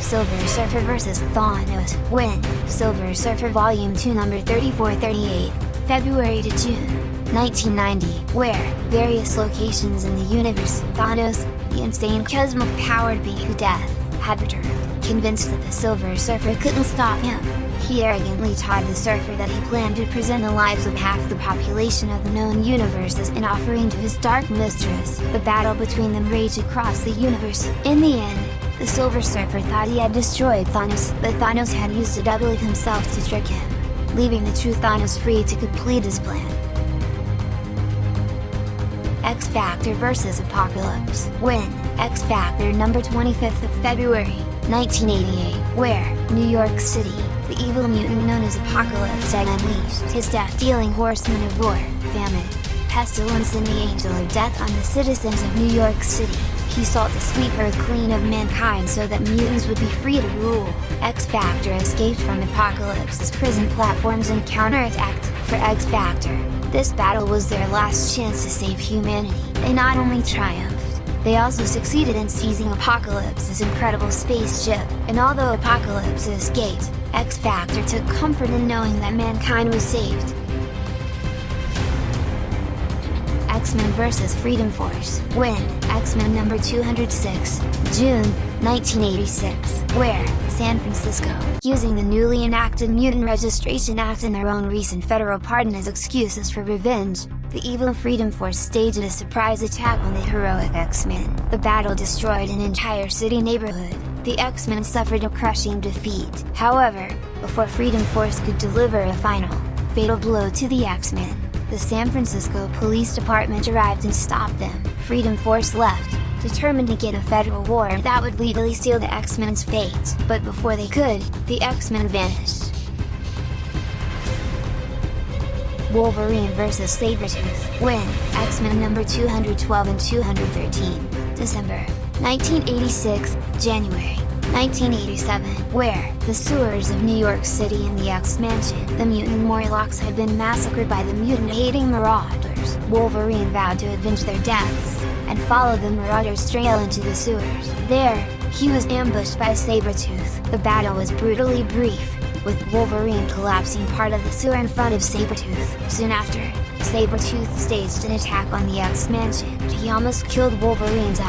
Silver Surfer vs. Thanos. When, Silver Surfer Volume 2 number 3438, February to June, 1990, where, various locations in the universe, Thanos, the insane cosmic-powered being of death, had returned. Convinced that the Silver Surfer couldn't stop him, he arrogantly taught the Surfer that he planned to present the lives of half the population of the known universe as an offering to his dark mistress. The battle between them raged across the universe. In the end, the Silver Surfer thought he had destroyed Thanos, but Thanos had used a double of himself to trick him, leaving the true Thanos free to complete his plan. X-Factor vs. Apocalypse. When, X-Factor number 25th of February, 1988, where, New York City, the evil mutant known as Apocalypse had unleashed his death-dealing horsemen of war, famine, pestilence and the angel of death on the citizens of New York City. He sought to sweep Earth clean of mankind so that mutants would be free to rule. X-Factor escaped from Apocalypse's prison platforms and counterattacked. For X-Factor, this battle was their last chance to save humanity. They not only triumphed, they also succeeded in seizing Apocalypse's incredible spaceship, and although Apocalypse escaped, X-Factor took comfort in knowing that mankind was saved. X-Men vs. Freedom Force. When, X-Men number 206, June, 1986, where, San Francisco, using the newly enacted Mutant Registration Act and their own recent federal pardon as excuses for revenge, the evil Freedom Force staged a surprise attack on the heroic X-Men. The battle destroyed an entire city neighborhood. The X-Men suffered a crushing defeat. However, before Freedom Force could deliver a final, fatal blow to the X-Men, the San Francisco Police Department arrived and stopped them. Freedom Force left, determined to get a federal warrant that would legally seal the X-Men's fate. But before they could, the X-Men vanished. Wolverine vs. Sabretooth. When, X-Men number 212 and 213, December, 1986, January, 1987, where, the sewers of New York City and the X-Mansion, the mutant Morlocks had been massacred by the mutant-hating Marauders. Wolverine vowed to avenge their deaths, and followed the Marauders' trail into the sewers. There, he was ambushed by Sabretooth. The battle was brutally brief, with Wolverine collapsing part of the sewer in front of Sabretooth. Soon after, Sabretooth staged an attack on the X-Mansion. He almost killed Wolverine's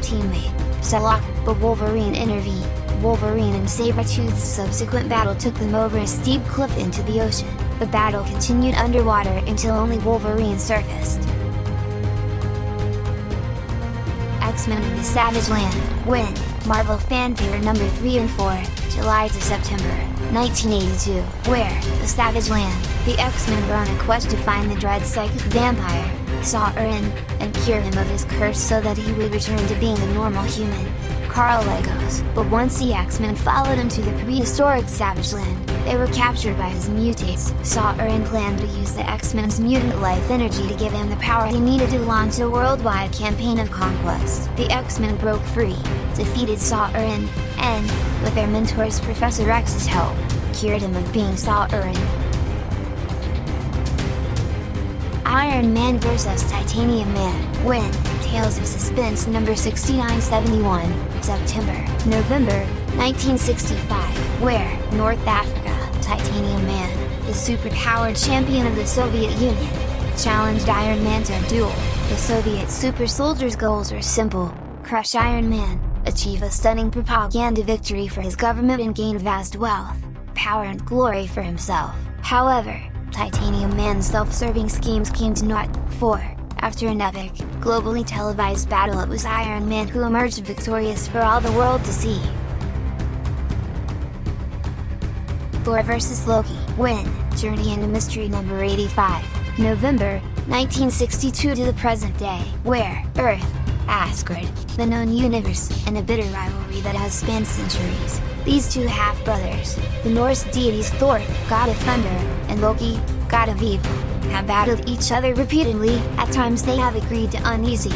teammate, Psylocke, but Wolverine intervened. Wolverine and Sabretooth's subsequent battle took them over a steep cliff into the ocean. The battle continued underwater until only Wolverine surfaced. X-Men in the Savage Land, when, Marvel Fanfare number 3 and 4, July to September, 1982, where, the Savage Land, the X-Men were on a quest to find the dread psychic vampire, Sauron, and cure him of his curse so that he would return to being a normal human. Carl Legos. But once the X-Men followed him to the prehistoric Savage Land, they were captured by his mutates. Sauron planned to use the X-Men's mutant life energy to give him the power he needed to launch a worldwide campaign of conquest. The X-Men broke free, defeated Sauron, and, with their mentors Professor X's help, cured him of being Sauron. Iron Man vs. Titanium Man, when, Tales of Suspense number 6971, September, November, 1965, where, North Africa, Titanium Man, the superpowered champion of the Soviet Union, challenged Iron Man to a duel. The Soviet super soldiers' goals were simple: crush Iron Man, achieve a stunning propaganda victory for his government and gain vast wealth, power and glory for himself. However, Titanium Man's self-serving schemes came to naught, for, after an epic, globally televised battle, it was Iron Man who emerged victorious for all the world to see. Thor vs. Loki, when, Journey into Mystery number 85, November, 1962 to the present day, where, Earth, Asgard, the known universe, and a bitter rivalry that has spanned centuries. These two half-brothers, the Norse deities Thor, god of thunder, and Loki, god of evil, have battled each other repeatedly. At times they have agreed to uneasy,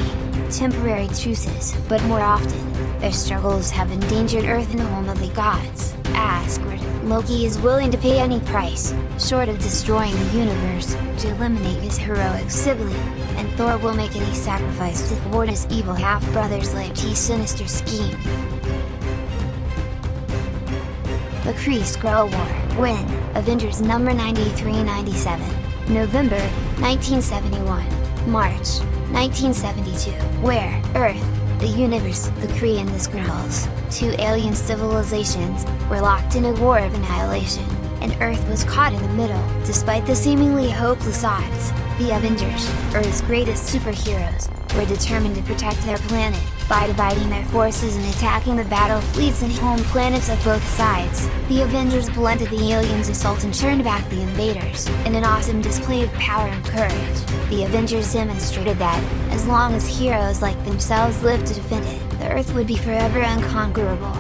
temporary truces, but more often, their struggles have endangered Earth and the home of the gods, Asgard. Loki is willing to pay any price, short of destroying the universe, to eliminate his heroic sibling, and Thor will make any sacrifice to thwart his evil half-brother's lately sinister scheme. The Kree-Skrull War, when, Avengers number 93-97, November, 1971, March, 1972, where, Earth, the universe, the Kree and the Skrulls, two alien civilizations, were locked in a war of annihilation, and Earth was caught in the middle. Despite the seemingly hopeless odds, the Avengers, Earth's greatest superheroes, were determined to protect their planet, by dividing their forces and attacking the battle fleets and home planets of both sides. The Avengers blunted the aliens' assault and turned back the invaders. In an awesome display of power and courage, the Avengers demonstrated that, as long as heroes like themselves lived to defend it, the Earth would be forever unconquerable.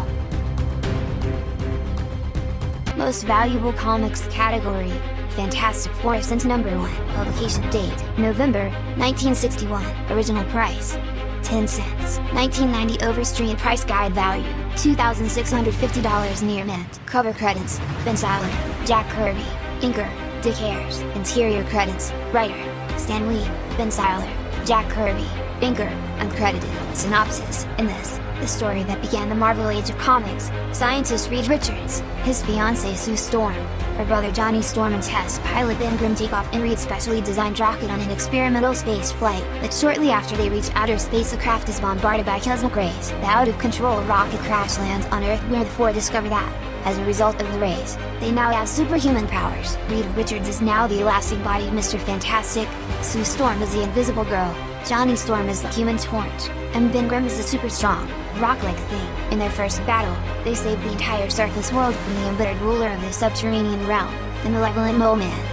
Most Valuable Comics category, Fantastic Four since number 1, publication date, November, 1961, original price, 10 cents, 1990 Overstreet price guide value, $2,650 near mint. Cover credits, Ben Siler, Jack Kirby, inker, Dick Ayers. Interior credits, writer, Stan Lee, Ben Siler, Jack Kirby, inker, uncredited. Synopsis: in this, the story that began the Marvel Age of Comics, scientist Reed Richards, his fiancée Sue Storm, her brother Johnny Storm and test pilot Ben Grimm take off in Reed's specially designed rocket on an experimental space flight, but shortly after they reach outer space the craft is bombarded by cosmic rays. The out-of-control rocket crash lands on Earth where the four discover that, as a result of the rays, they now have superhuman powers. Reed Richards is now the elastic body of Mr. Fantastic, Sue Storm is the Invisible Girl, Johnny Storm is the Human Torch, and Ben Grimm is the super strong, rock-like thing. In their first battle, they saved the entire surface world from the embittered ruler of the subterranean realm, the malevolent Mole Man.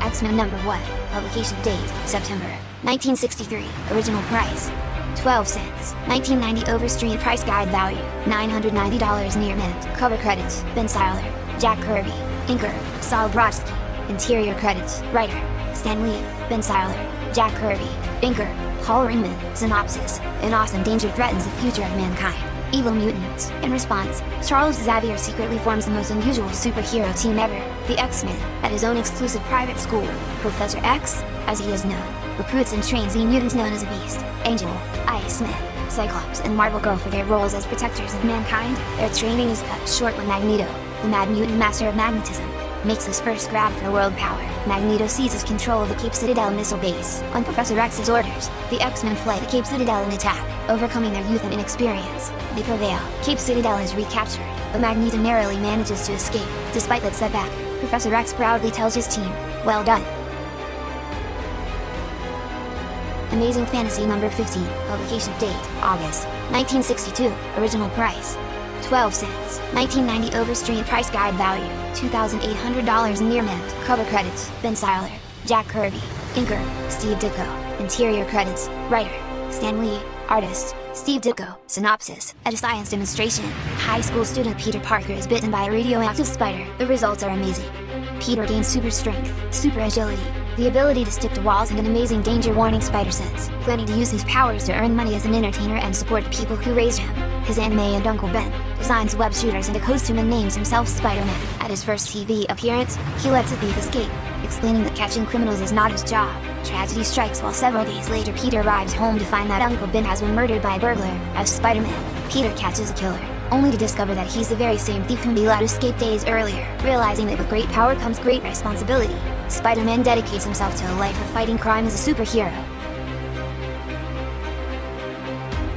X-Men number 1, publication date, September, 1963, original price, 12 cents, 1990 Overstreet price guide value, $990 near mint. Cover credits, Ben Siler, Jack Kirby, inker, Saul Brodsky. Interior credits, writer, Stan Lee, Ben Siler, Jack Kirby, inker, Paul Raymond. Synopsis: an awesome danger threatens the future of mankind. Evil mutants. In response, Charles Xavier secretly forms the most unusual superhero team ever, the X-Men, at his own exclusive private school. Professor X, as he is known, recruits and trains the mutant known as a Beast, Angel, Iceman, Cyclops and Marvel go for their roles as protectors of mankind. Their training is cut short when Magneto, the Mad Mutant Master of Magnetism, makes his first grab for world power. Magneto seizes control of the Cape Citadel missile base. On Professor X's orders, the X-Men fly the Cape Citadel and attack. Overcoming their youth and inexperience, they prevail. Cape Citadel is recaptured, but Magneto narrowly manages to escape. Despite that setback, Professor X proudly tells his team, "Well done." Amazing Fantasy number 15, publication date, August, 1962, original price, 12 cents, 1990 Overstreet price guide value, $2,800 near mint, cover credits, Ben Siler, Jack Kirby, inker, Steve Ditko, interior credits, writer, Stan Lee, artist, Steve Ditko, synopsis, at a science demonstration, high school student Peter Parker is bitten by a radioactive spider. The results are amazing. Peter gains super strength, super agility, the ability to stick to walls and an amazing danger warning spider sense, planning to use his powers to earn money as an entertainer and support the people who raised him. His anime and Uncle Ben designs web shooters and a costume and names himself Spider-Man. At his first TV appearance, he lets a thief escape, explaining that catching criminals is not his job. Tragedy strikes while several days later Peter arrives home to find that Uncle Ben has been murdered by a burglar. As Spider-Man, Peter catches a killer, only to discover that he's the very same thief whom he let escape days earlier. Realizing that with great power comes great responsibility, Spider-Man dedicates himself to a life of fighting crime as a superhero.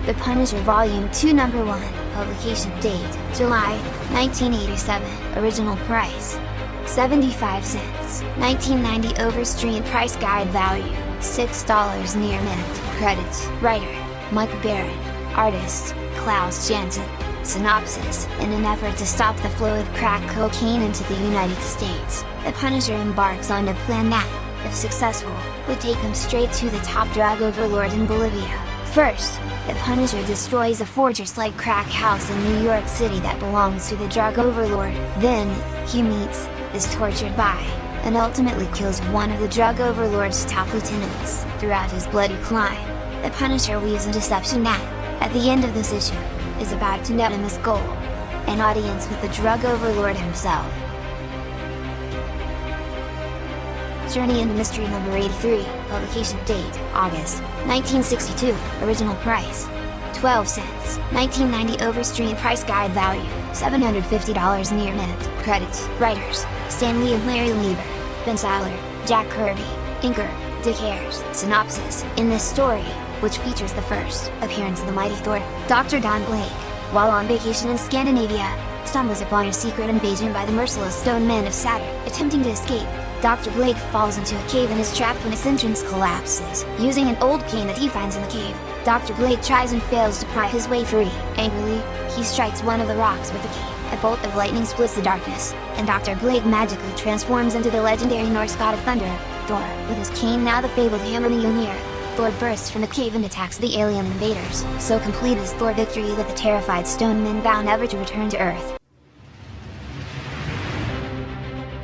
The Punisher Volume 2 Number 1, publication date, July, 1987, original price, 75 cents, 1990 Overstreet price guide value, $6 near mint, credits, writer, Mike Barron, artist, Klaus Janson. Synopsis, in an effort to stop the flow of crack cocaine into the United States, the Punisher embarks on a plan that, if successful, would take him straight to the top drug overlord in Bolivia. First, the Punisher destroys a fortress-like crack house in New York City that belongs to the drug overlord. Then, he meets, is tortured by, and ultimately kills one of the drug overlord's top lieutenants. Throughout his bloody climb, the Punisher weaves a deception that, at the end of this issue, is about to net him his goal, an audience with the drug overlord himself. Journey into Mystery number 83, publication date, August, 1962, original price, 12 cents, 1990 Overstreet price guide value, $750 near mint, credits, writers, Stan Lee and Larry Lieber, Ben Siler, Jack Kirby, inker, Dick Ayers. Synopsis, in this story, which features the first appearance of the mighty Thor, Dr. Don Blake, while on vacation in Scandinavia, stumbles upon a secret invasion by the merciless Stone Men of Saturn. Attempting to escape, Dr. Blake falls into a cave and is trapped when its entrance collapses. Using an old cane that he finds in the cave, Dr. Blake tries and fails to pry his way free. Angrily, he strikes one of the rocks with the cane. A bolt of lightning splits the darkness, and Dr. Blake magically transforms into the legendary Norse god of thunder, Thor. With his cane now the fabled hammer Mjolnir, Thor bursts from the cave and attacks the alien invaders. So complete is Thor's victory that the terrified Stone Men vow never to return to Earth.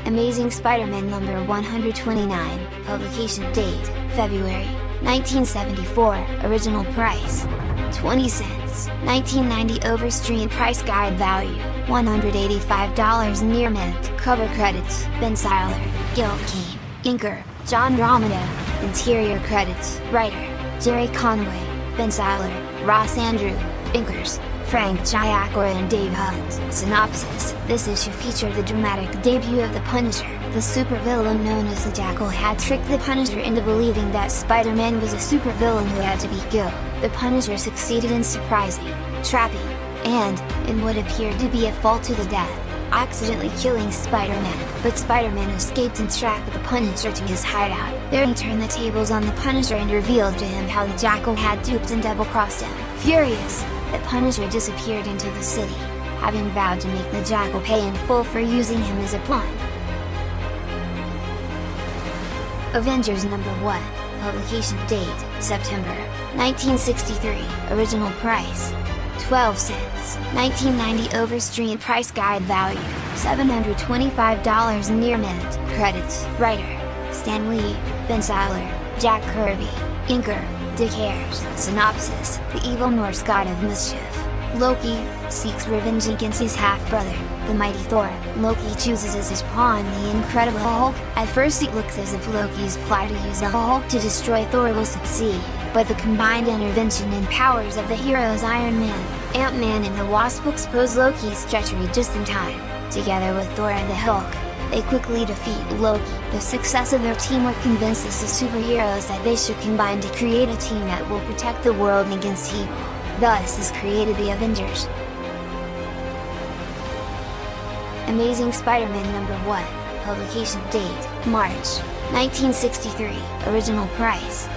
Amazing Spider-Man number 129, publication date, February, 1974, original price, 20 cents, 1990 Overstreet price guide value, $185 near mint, cover credits, Ben Siler, Gil Kane, inker, John Romita, interior credits, writer, Jerry Conway, Ben Siler, Ross Andrew, inkers, Frank Giacomo and Dave Hunt. Synopsis, this issue featured the dramatic debut of the Punisher. The supervillain known as the Jackal had tricked the Punisher into believing that Spider-Man was a supervillain who had to be killed. The Punisher succeeded in surprising, trapping, and, in what appeared to be a fall to the death, accidentally killing Spider-Man. But Spider-Man escaped and tracked the Punisher to his hideout. There he turned the tables on the Punisher and revealed to him how the Jackal had duped and double-crossed him. Furious, the Punisher disappeared into the city, having vowed to make the Jackal pay in full for using him as a pawn. Avengers number 1, publication date, September, 1963, original price, 12 cents, 1990 Overstreet price guide value, $725 near mint, credits, writer, Stan Lee, Ben Siler, Jack Kirby, inker, Dick Ayers. Synopsis, the evil Norse god of mischief, Loki, seeks revenge against his half-brother, the mighty Thor. Loki chooses as his pawn the Incredible Hulk. At first it looks as if Loki's plot to use the Hulk to destroy Thor will succeed, but the combined intervention and powers of the heroes Iron Man, Ant-Man and the Wasp expose Loki's treachery just in time. Together with Thor and the Hulk, they quickly defeat Loki. The success of their teamwork convinces the superheroes that they should combine to create a team that will protect the world against evil. Thus is created the Avengers. Amazing Spider-Man number 1, publication date, March 1963, original price,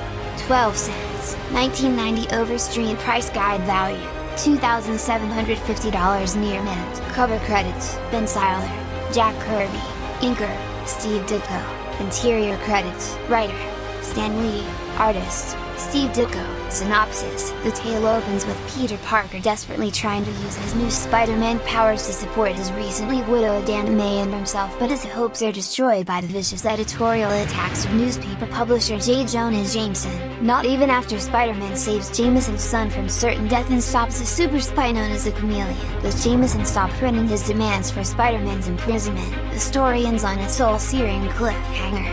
12 cents, 1990 Overstreet price guide value, $2,750 near mint, cover credits, Ben Siler, Jack Kirby, inker, Steve Ditko, interior credits, writer, Stan Lee, artist, Steve Ditko. Synopsis: the tale opens with Peter Parker desperately trying to use his new Spider-Man powers to support his recently widowed Aunt May and himself, but his hopes are destroyed by the vicious editorial attacks of newspaper publisher J. Jonah Jameson. Not even after Spider-Man saves Jameson's son from certain death and stops the super spy known as the Chameleon, does Jameson stop printing his demands for Spider-Man's imprisonment. The story ends on a soul-searing cliffhanger,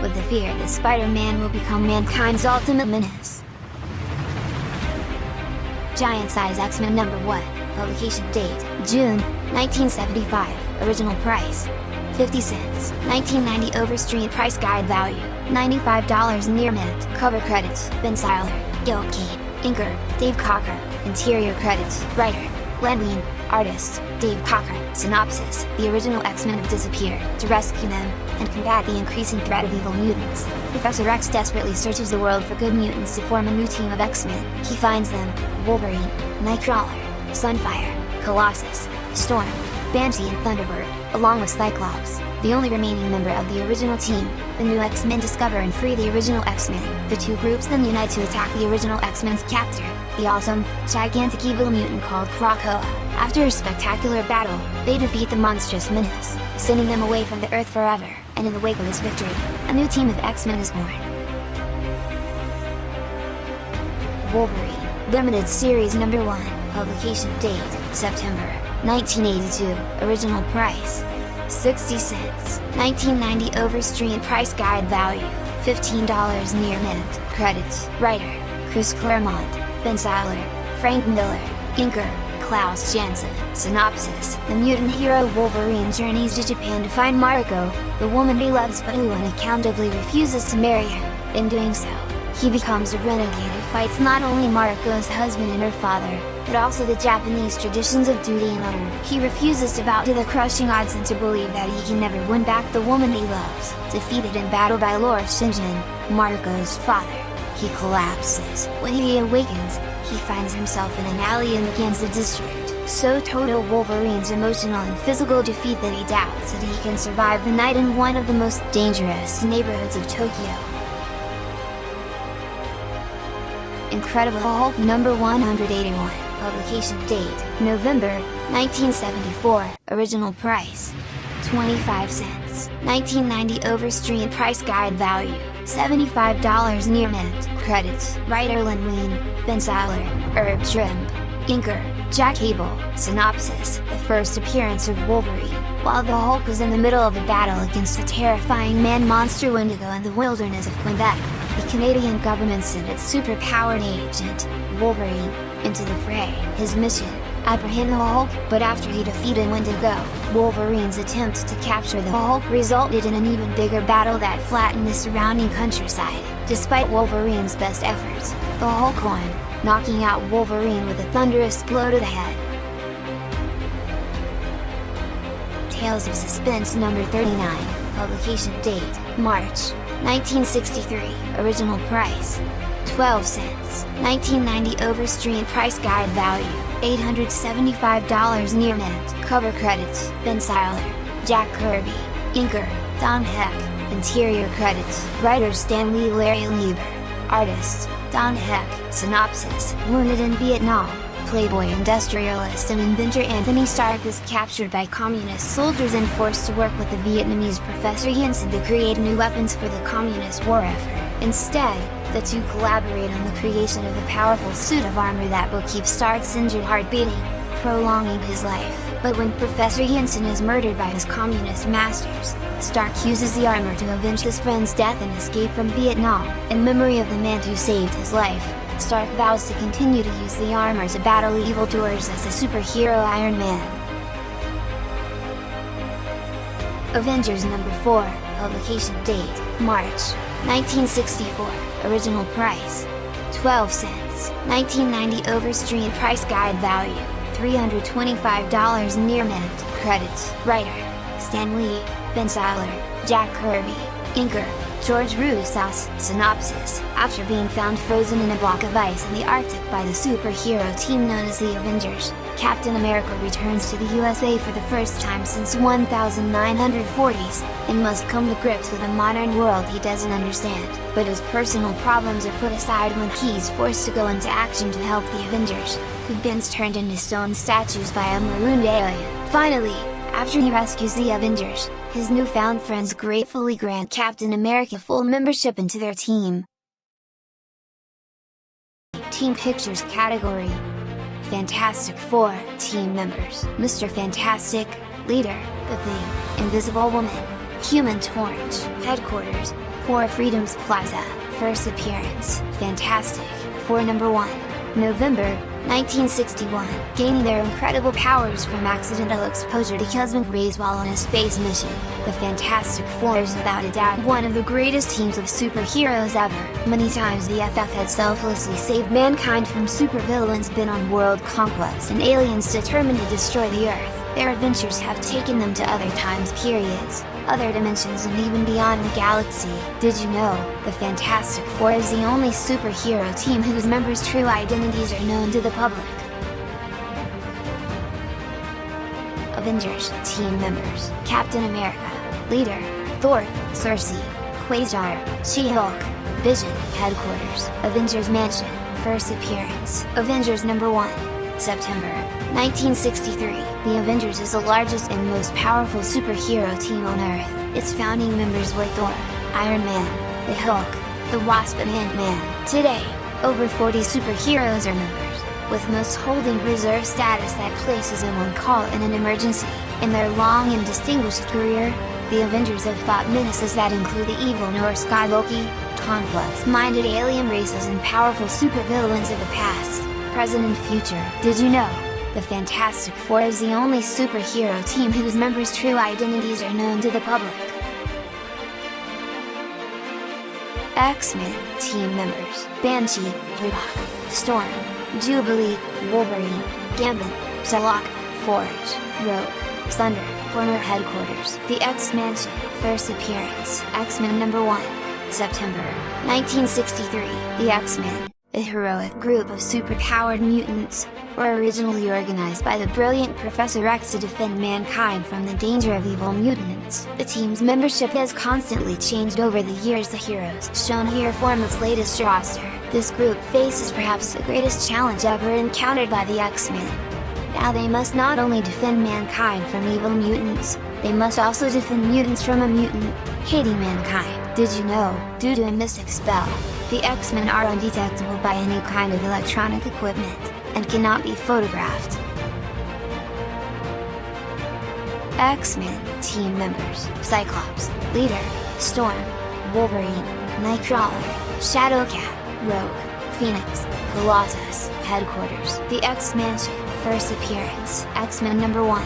with the fear that Spider-Man will become mankind's ultimate menace. Giant Size X-Men number 1, publication date, June 1975, original price, 50 cents, 1990 Overstreet price guide value, $95 near mint, cover credits, Ben Siler, Gil Kane, inker, Dave Cocker, interior credits, writer, Len Wein, artist, Dave Cocker. Synopsis: the original X-Men have disappeared. To rescue them, and combat the increasing threat of evil mutants, Professor X desperately searches the world for good mutants to form a new team of X-Men. He finds them: Wolverine, Nightcrawler, Sunfire, Colossus, Storm, Banshee and Thunderbird, along with Cyclops, the only remaining member of the original team. The new X-Men discover and free the original X-Men. The two groups then unite to attack the original X-Men's captor, the awesome, gigantic evil mutant called Krakoa. After a spectacular battle, they defeat the monstrous menace, sending them away from the Earth forever, and in the wake of this victory, a new team of X-Men is born. Wolverine, Limited Series number 1, publication date, September 1982, original price, 60 cents, 1990 Overstreet price guide value, $15 near mint, credits, writer, Chris Claremont, Ben Siler, Frank Miller, inker, Klaus Janson. Synopsis: the mutant hero Wolverine journeys to Japan to find Mariko, the woman he loves but who unaccountably refuses to marry him. In doing so, he becomes a renegade who fights not only Mariko's husband and her father, but also the Japanese traditions of duty and honor. He refuses to bow to the crushing odds and to believe that he can never win back the woman he loves. Defeated in battle by Lord Shinjin, Mariko's father, he collapses. When he awakens, he finds himself in an alley in the Ginza district, so total Wolverine's emotional and physical defeat that he doubts that he can survive the night in one of the most dangerous neighborhoods of Tokyo. Incredible Hulk number 181, publication date, November 1974, original price, 25 cents, 1990 Overstreet price guide value, $75 near mint, credits, writer Len Wein, Ben Siler, Herb Trimp, inker, Jack Cable. Synopsis: the first appearance of Wolverine, while the Hulk was in the middle of a battle against the terrifying man-monster Wendigo in the wilderness of Quebec, the Canadian government sent its super-powered agent, Wolverine, into the fray. His mission: apprehend the Hulk, but after he defeated Wendigo, Wolverine's attempt to capture the Hulk resulted in an even bigger battle that flattened the surrounding countryside. Despite Wolverine's best efforts, the Hulk won, knocking out Wolverine with a thunderous blow to the head. Tales of Suspense number 39, publication date, March 1963, original price, 12 cents, 1990 Overstreet price guide value, $875 near mint, cover credits, Ben Siler, Jack Kirby, inker, Don Heck, interior credits, writer Stan Lee, Larry Lieber, artist, Don Heck. Synopsis: wounded in Vietnam, Playboy industrialist and inventor Anthony Stark is captured by communist soldiers and forced to work with the Vietnamese Professor Jensen to create new weapons for the communist war effort. Instead, the two collaborate on the creation of a powerful suit of armor that will keep Stark's injured heart beating, prolonging his life. But when Professor Jensen is murdered by his communist masters, Stark uses the armor to avenge his friend's death and escape from Vietnam. In memory of the man who saved his life, Stark vows to continue to use the armor to battle evildoers as the superhero Iron Man. Avengers number 4, publication date, March 1964, original price, 12 cents, 1990 Overstreet price guide value, $325 near mint, credits, writer, Stan Lee, Ben Siler, Jack Kirby, inker, George Roussos. Synopsis: after being found frozen in a block of ice in the Arctic by the superhero team known as the Avengers, Captain America returns to the USA for the first time since 1940s, and must come to grips with a modern world he doesn't understand. But his personal problems are put aside when he's forced to go into action to help the Avengers, who've been turned into stone statues by a marooned alien. Finally, after he rescues the Avengers, his newfound friends gratefully grant Captain America full membership into their team. Team Pictures category: Fantastic Four team members: Mr. Fantastic, Leader, The Thing, Invisible Woman, Human Torch. Headquarters: 4 Freedoms Plaza. First appearance: Fantastic Four number 1, November 1961, gaining their incredible powers from accidental exposure to cosmic rays while on a space mission. The Fantastic Four is without a doubt one of the greatest teams of superheroes ever. Many times the FF had selflessly saved mankind from supervillains bent on world conquest and aliens determined to destroy the Earth. Their adventures have taken them to other times periods, other dimensions and even beyond the galaxy. Did you know, the Fantastic Four is the only superhero team whose members' true identities are known to the public? Avengers team members: Captain America, Leader, Thor, Cersei, Quasar, She-Hulk, Vision. Headquarters: Avengers Mansion. First appearance: Avengers number 1, September 1963. The Avengers is the largest and most powerful superhero team on Earth. Its founding members were Thor, Iron Man, the Hulk, the Wasp and Ant-Man. Today, over 40 superheroes are members, with most holding reserve status that places them on call in an emergency. In their long and distinguished career, the Avengers have fought menaces that include the evil Norse god Loki, complex-minded alien races and powerful supervillains of the past, present and future. Did you know? The Fantastic Four is the only superhero team whose members' true identities are known to the public. X-Men team members: Banshee, Hawk, Storm, Jubilee, Wolverine, Gambit, Psylocke, Forge, Rogue, Thunder. Former headquarters: the X-Mansion. First appearance: X-Men number 1, September 1963. The X-Men, a heroic group of superpowered mutants, were originally organized by the brilliant Professor X to defend mankind from the danger of evil mutants. The team's membership has constantly changed over the years. The heroes shown here form its latest roster. This group faces perhaps the greatest challenge ever encountered by the X-Men. Now they must not only defend mankind from evil mutants, they must also defend mutants from a mutant hating mankind. Did you know, due to a mystic spell, the X-Men are undetectable by any kind of electronic equipment, and cannot be photographed. X-Men team members: Cyclops, Leader, Storm, Wolverine, Nightcrawler, Shadowcat, Rogue, Phoenix, Colossus. Headquarters: the X-Mansion. First appearance: X-Men number 1,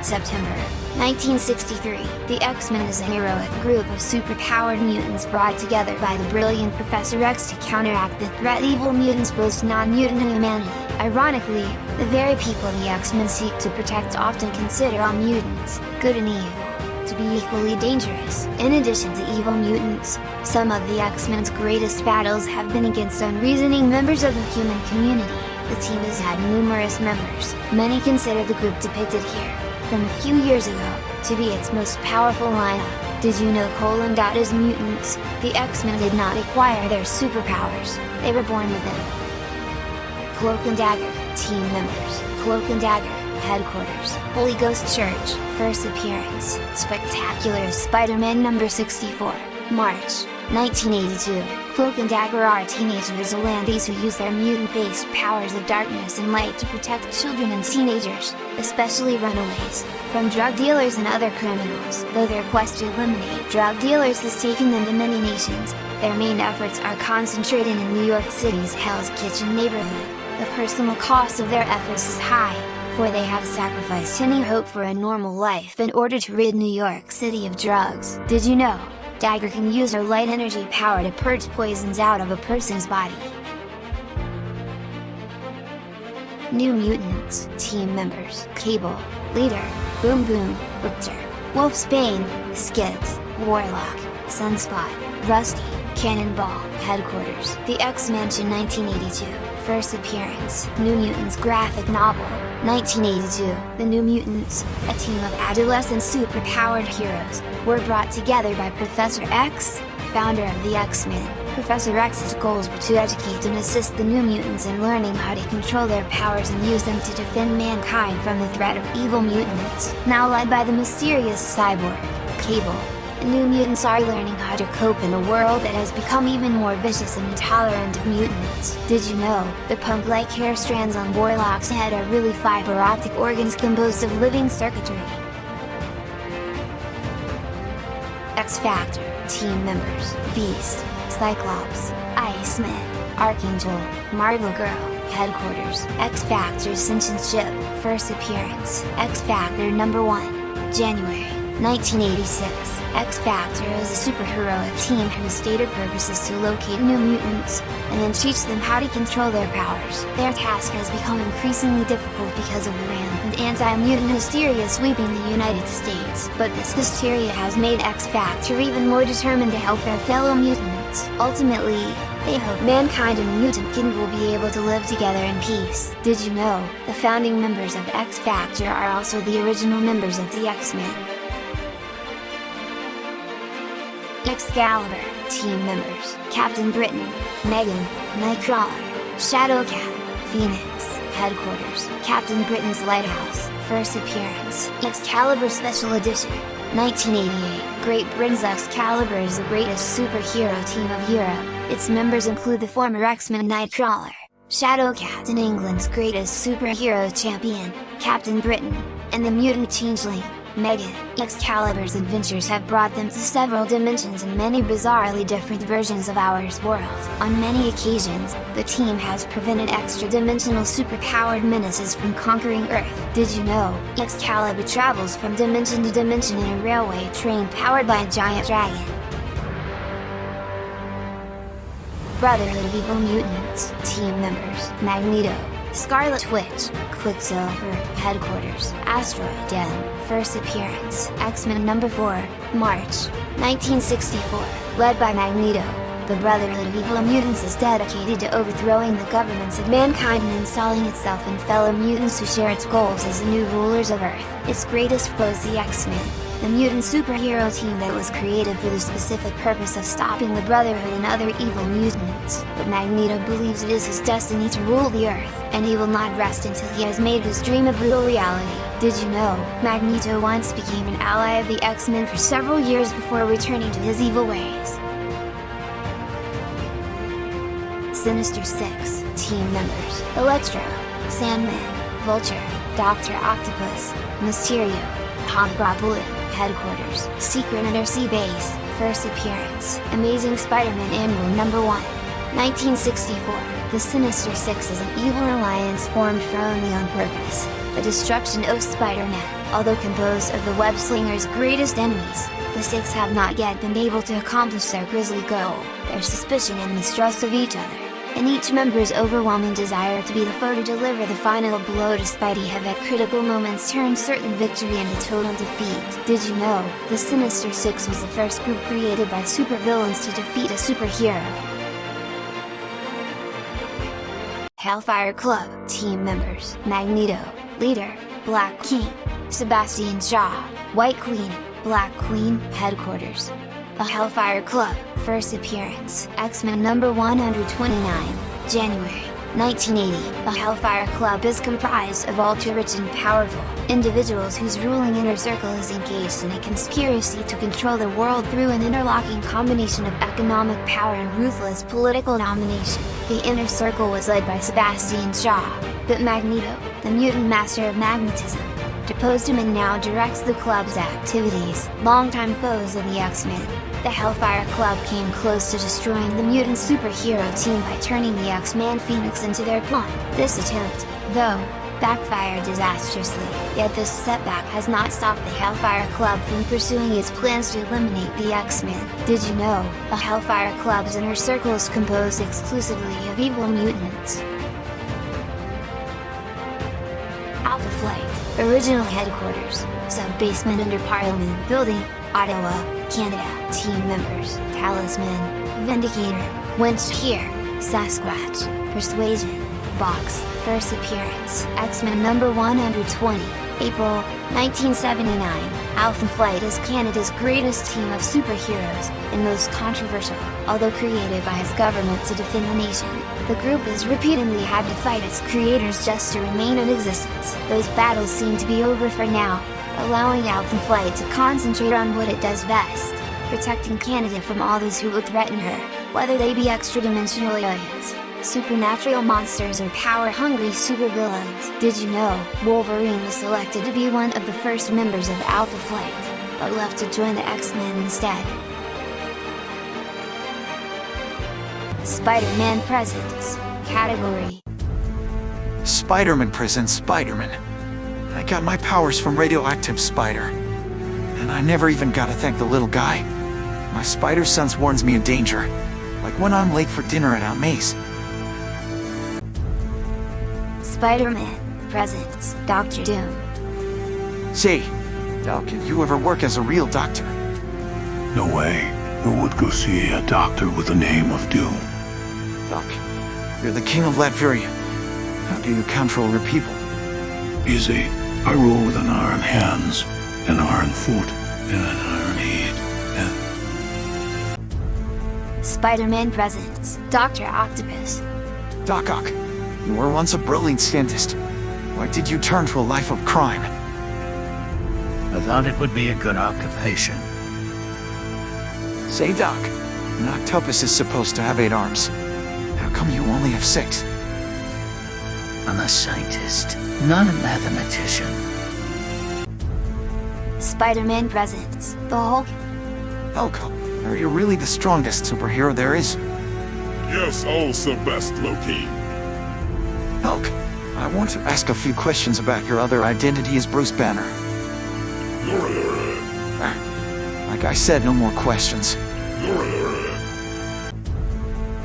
September 1963. The X-Men is a heroic group of superpowered mutants brought together by the brilliant Professor X to counteract the threat evil mutants pose to non-mutant humanity. Ironically, the very people the X-Men seek to protect often consider all mutants, good and evil, to be equally dangerous. In addition to evil mutants, some of the X-Men's greatest battles have been against unreasoning members of the human community. The team has had numerous members. Many consider the group depicted here, from a few years ago, to be its most powerful lineup. Did you know as mutants, the X-Men did not acquire their superpowers, they were born with them. Cloak and Dagger team members: Cloak and Dagger. Headquarters: Holy Ghost Church. First appearance: Spectacular Spider-Man number 64, March 1982, Cloak and Dagger are teenage vigilantes who use their mutant-based powers of darkness and light to protect children and teenagers, especially runaways, from drug dealers and other criminals. Though their quest to eliminate drug dealers has taken them to many nations, their main efforts are concentrated in New York City's Hell's Kitchen neighborhood. The personal cost of their efforts is high, for they have sacrificed any hope for a normal life in order to rid New York City of drugs. Did you know? Dagger can use her light energy power to purge poisons out of a person's body. New Mutants team members: Cable, Leader, Boom Boom, Richter, Wolfsbane, Skids, Warlock, Sunspot, Rusty, Cannonball. Headquarters: The X-Mansion 1982, first appearance. New Mutants graphic novel, 1982. The New Mutants, a team of adolescent superpowered heroes, were brought together by Professor X, founder of the X-Men. Professor X's goals were to educate and assist the New Mutants in learning how to control their powers and use them to defend mankind from the threat of evil mutants. Now led by the mysterious cyborg, Cable, the New Mutants are learning how to cope in a world that has become even more vicious and intolerant of mutants. Did you know, the punk-like hair strands on Warlock's head are really fiber optic organs composed of living circuitry? X-Factor team members: Beast, Cyclops, Iceman, Archangel, Marvel Girl. Headquarters: X-Factor Ascension Ship, first appearance. X-Factor number 1, January 1986. X-Factor is a superheroic team whose stated purpose is to locate new mutants, and then teach them how to control their powers. Their task has become increasingly difficult because of the rampant anti-mutant hysteria sweeping the United States. But this hysteria has made X-Factor even more determined to help their fellow mutants. Ultimately, they hope mankind and mutant kin will be able to live together in peace. Did you know, the founding members of X-Factor are also the original members of the X-Men? Excalibur team members: Captain Britain, Megan, Nightcrawler, Shadowcat, Phoenix. Headquarters: Captain Britain's Lighthouse, first appearance. Excalibur Special Edition, 1988. Great Britain's Excalibur is the greatest superhero team of Europe. Its members include the former X-Men Nightcrawler, Shadowcat and England's greatest superhero champion, Captain Britain, and the mutant changeling, Megan. Excalibur's adventures have brought them to several dimensions and many bizarrely different versions of our world. On many occasions, the team has prevented extra-dimensional superpowered menaces from conquering Earth. Did you know, Excalibur travels from dimension to dimension in a railway train powered by a giant dragon? Brotherhood of Evil Mutants team members: Magneto, Scarlet Witch, Quicksilver. Headquarters: Asteroid M, first appearance. X-Men number 4, March 1964. Led by Magneto, the Brotherhood of Evil Mutants is dedicated to overthrowing the governments of mankind and installing itself and fellow mutants who share its goals as the new rulers of Earth. Its greatest foe is the X-Men, the mutant superhero team that was created for the specific purpose of stopping the Brotherhood and other evil mutants. But Magneto believes it is his destiny to rule the Earth, and he will not rest until he has made his dream a brutal reality. Did you know, Magneto once became an ally of the X-Men for several years before returning to his evil ways? Sinister Six team members: Electro, Sandman, Vulture, Dr. Octopus, Mysterio, Hobgoblin. Headquarters: Secret Undersea Base, first appearance. Amazing Spider-Man Annual number 1, 1964. The Sinister Six is an evil alliance formed for only on purpose: the destruction of Spider-Man. Although composed of the web-slinger's greatest enemies, the Six have not yet been able to accomplish their grisly goal. Their suspicion and mistrust of each other, and each member's overwhelming desire to be the foe to deliver the final blow to Spidey have at critical moments turned certain victory into total defeat. Did you know, the Sinister Six was the first group created by supervillains to defeat a superhero? Hellfire Club team members: Magneto, Leader, Black King, Sebastian Shaw, White Queen, Black Queen. Headquarters: the Hellfire Club, first appearance. X-Men number 129, January 1980. The Hellfire Club is comprised of ultra-rich and powerful individuals whose ruling inner circle is engaged in a conspiracy to control the world through an interlocking combination of economic power and ruthless political domination. The inner circle was led by Sebastian Shaw, but Magneto, the mutant master of magnetism, deposed him and now directs the club's activities. Longtime foes of the X-Men, the Hellfire Club came close to destroying the mutant superhero team by turning the X-Man Phoenix into their pawn. This attempt, though, backfired disastrously, yet this setback has not stopped the Hellfire Club from pursuing its plans to eliminate the X-Men. Did you know, the Hellfire Club's inner circle is composed exclusively of evil mutants? Alpha Flight, original headquarters, sub-basement under Parliament Building, Ottawa, Canada. Team members: Talisman, Vindicator, Winch here, Sasquatch, Persuasion, Box. First appearance: X-Men number 120, April, 1979. Alpha Flight is Canada's greatest team of superheroes, and most controversial. Although created by its government to defend the nation, the group has repeatedly had to fight its creators just to remain in existence. Those battles seem to be over for now, allowing Alpha Flight to concentrate on what it does best: protecting Canada from all those who would threaten her, whether they be extra-dimensional aliens, supernatural monsters, or power-hungry supervillains. Did you know, Wolverine was selected to be one of the first members of Alpha Flight, but left to join the X-Men instead? Spider-Man Presents category. Spider-Man presents Spider-Man. I got my powers from Radioactive Spider. And I never even got to thank the little guy. My spider sense warns me of danger, like when I'm late for dinner at Aunt May's. Spider-Man Presents Doctor Doom. Say, Doc, did you ever work as a real doctor? No way. Who would go see a doctor with the name of Doom? Doc, you're the king of Latveria. How do you control your people? Easy. I rule with an iron hands, an iron foot, and an iron head. Spider-Man Presents Dr. Octopus. Doc Ock, you were once a brilliant scientist. Why did you turn to a life of crime? I thought it would be a good occupation. Say, Doc, an octopus is supposed to have 8 arms. How come you only have 6? I'm a scientist, not a mathematician. Spider-Man Presents The Hulk. Hulk, are you really the strongest superhero there is? Yes, also best, Loki. Hulk, I want to ask a few questions about your other identity as Bruce Banner. Like I said, no more questions.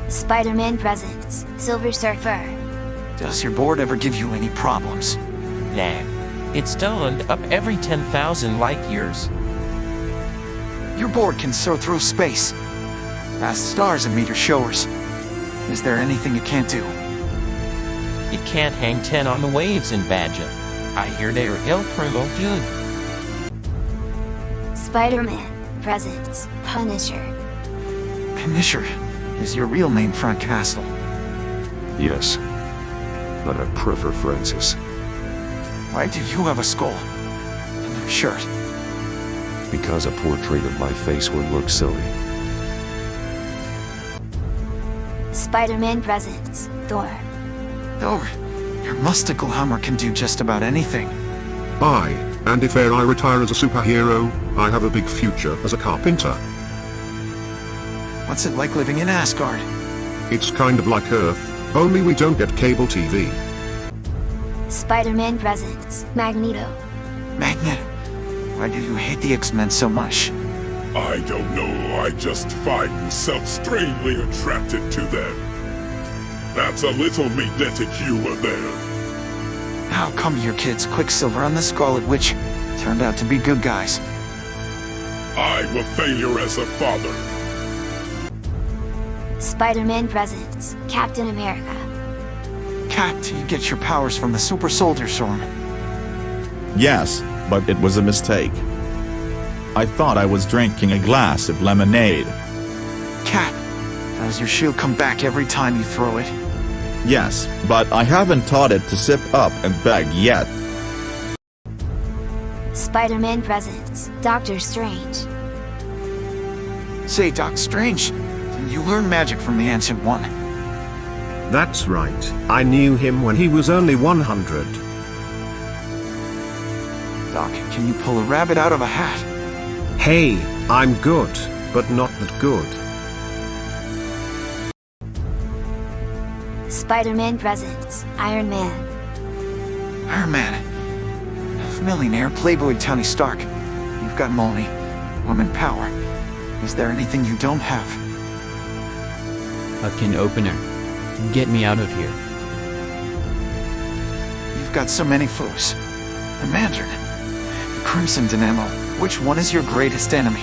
Spider-Man Presents Silver Surfer. Does your board ever give you any problems? Nah. It's toned up every 10,000 light years. Your board can soar through space, past stars and meteor showers. Is there anything it can't do? It can't hang 10 on the waves in Badger. I hear they're El Primo good. Spider-Man Presents Punisher. Punisher is your real name, Frank Castle. Yes, but I prefer Francis. Why do you have a skull in your shirt? Because a portrait of my face would look silly. Spider-Man Presents Thor. Thor, your mystical hammer can do just about anything. Aye, and if e'er I retire as a superhero, I have a big future as a carpenter. What's it like living in Asgard? It's kind of like Earth, only we don't get cable TV. Spider-Man Presents Magneto. Magneto, why do you hate the X-Men so much? I don't know, I just find myself strangely attracted to them. That's a little magnetic humor there. How come your kids Quicksilver and the Scarlet Witch turned out to be good guys? I'm a failure as a father. Spider-Man Presents Captain America. Cap, do you get your powers from the Super Soldier Serum? Yes, but it was a mistake. I thought I was drinking a glass of lemonade. Cap, does your shield come back every time you throw it? Yes, but I haven't taught it to sit up and beg yet. Spider-Man presents Doctor Strange. Say, Doc Strange, you learned magic from the Ancient One. That's right. I knew him when he was only 100. Doc, can you pull a rabbit out of a hat? Hey, I'm good, but not that good. Spider-Man presents Iron Man. Iron Man. Millionaire playboy Tony Stark. You've got money, woman power. Is there anything you don't have? A can opener. Get me out of here. You've got so many foes. The Mandarin, the Crimson Dynamo. Which one is your greatest enemy?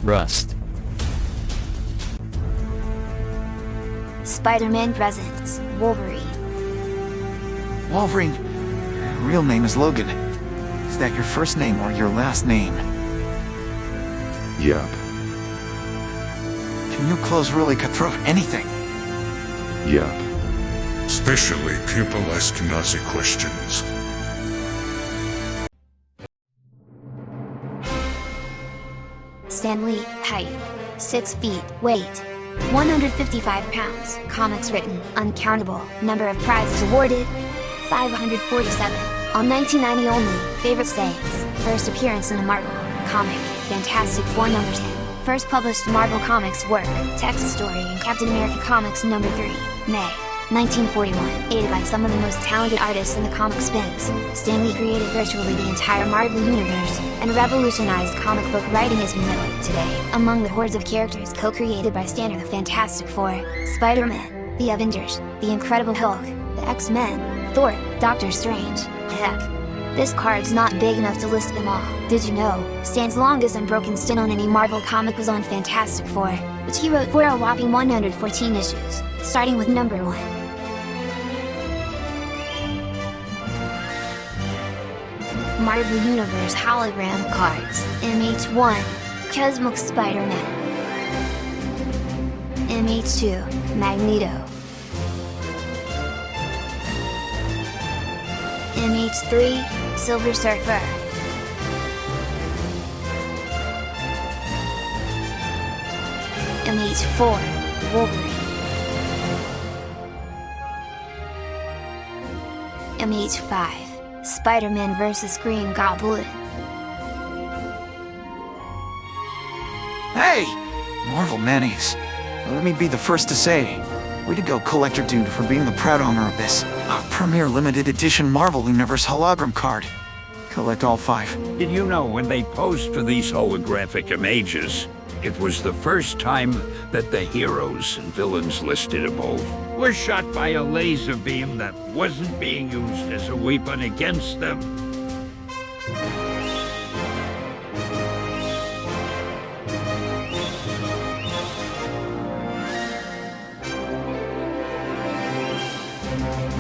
Rust. Spider-Man presents Wolverine. Wolverine. Your real name is Logan. Is that your first name or your last name? Yep. Can you close really cutthroat anything? Yep. Especially people asking Nazi questions. Stan Lee, height 6 feet, weight 155 pounds, comics written, uncountable, number of prizes awarded 547, on 1990 only, favorite sayings, first appearance in a Marvel comic, Fantastic Four number 10, first published Marvel Comics work, text story in Captain America Comics number 3, May 1941, aided by some of the most talented artists in the comics biz, Stan Lee created virtually the entire Marvel Universe, and revolutionized comic book writing as we know it today. Among the hordes of characters co-created by Stan are the Fantastic Four, Spider-Man, the Avengers, the Incredible Hulk, the X-Men, Thor, Doctor Strange, heck. This card's not big enough to list them all. Did you know, Stan's longest unbroken stint on any Marvel comic was on Fantastic Four, which he wrote for a whopping 114 issues, starting with number 1. Marvel Universe Hologram Cards, MH1, Cosmic Spider-Man. MH2, Magneto. MH3, Silver Surfer. MH4, Wolverine. MH5, Spider-Man vs. Green Goblin. Hey! Marvel Mannies. Let me be the first to say, way to go, Collector Dude, for being the proud owner of this premier limited edition Marvel Universe hologram card. Collect all 5. Did you know when they posed for these holographic images, it was the first time that the heroes and villains listed above were shot by a laser beam that wasn't being used as a weapon against them?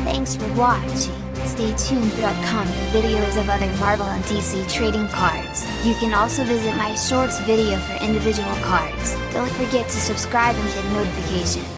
Thanks for watching. Stay tuned for upcoming videos of other Marvel and DC trading cards. You can also visit my shorts video for individual cards. Don't forget to subscribe and hit notification.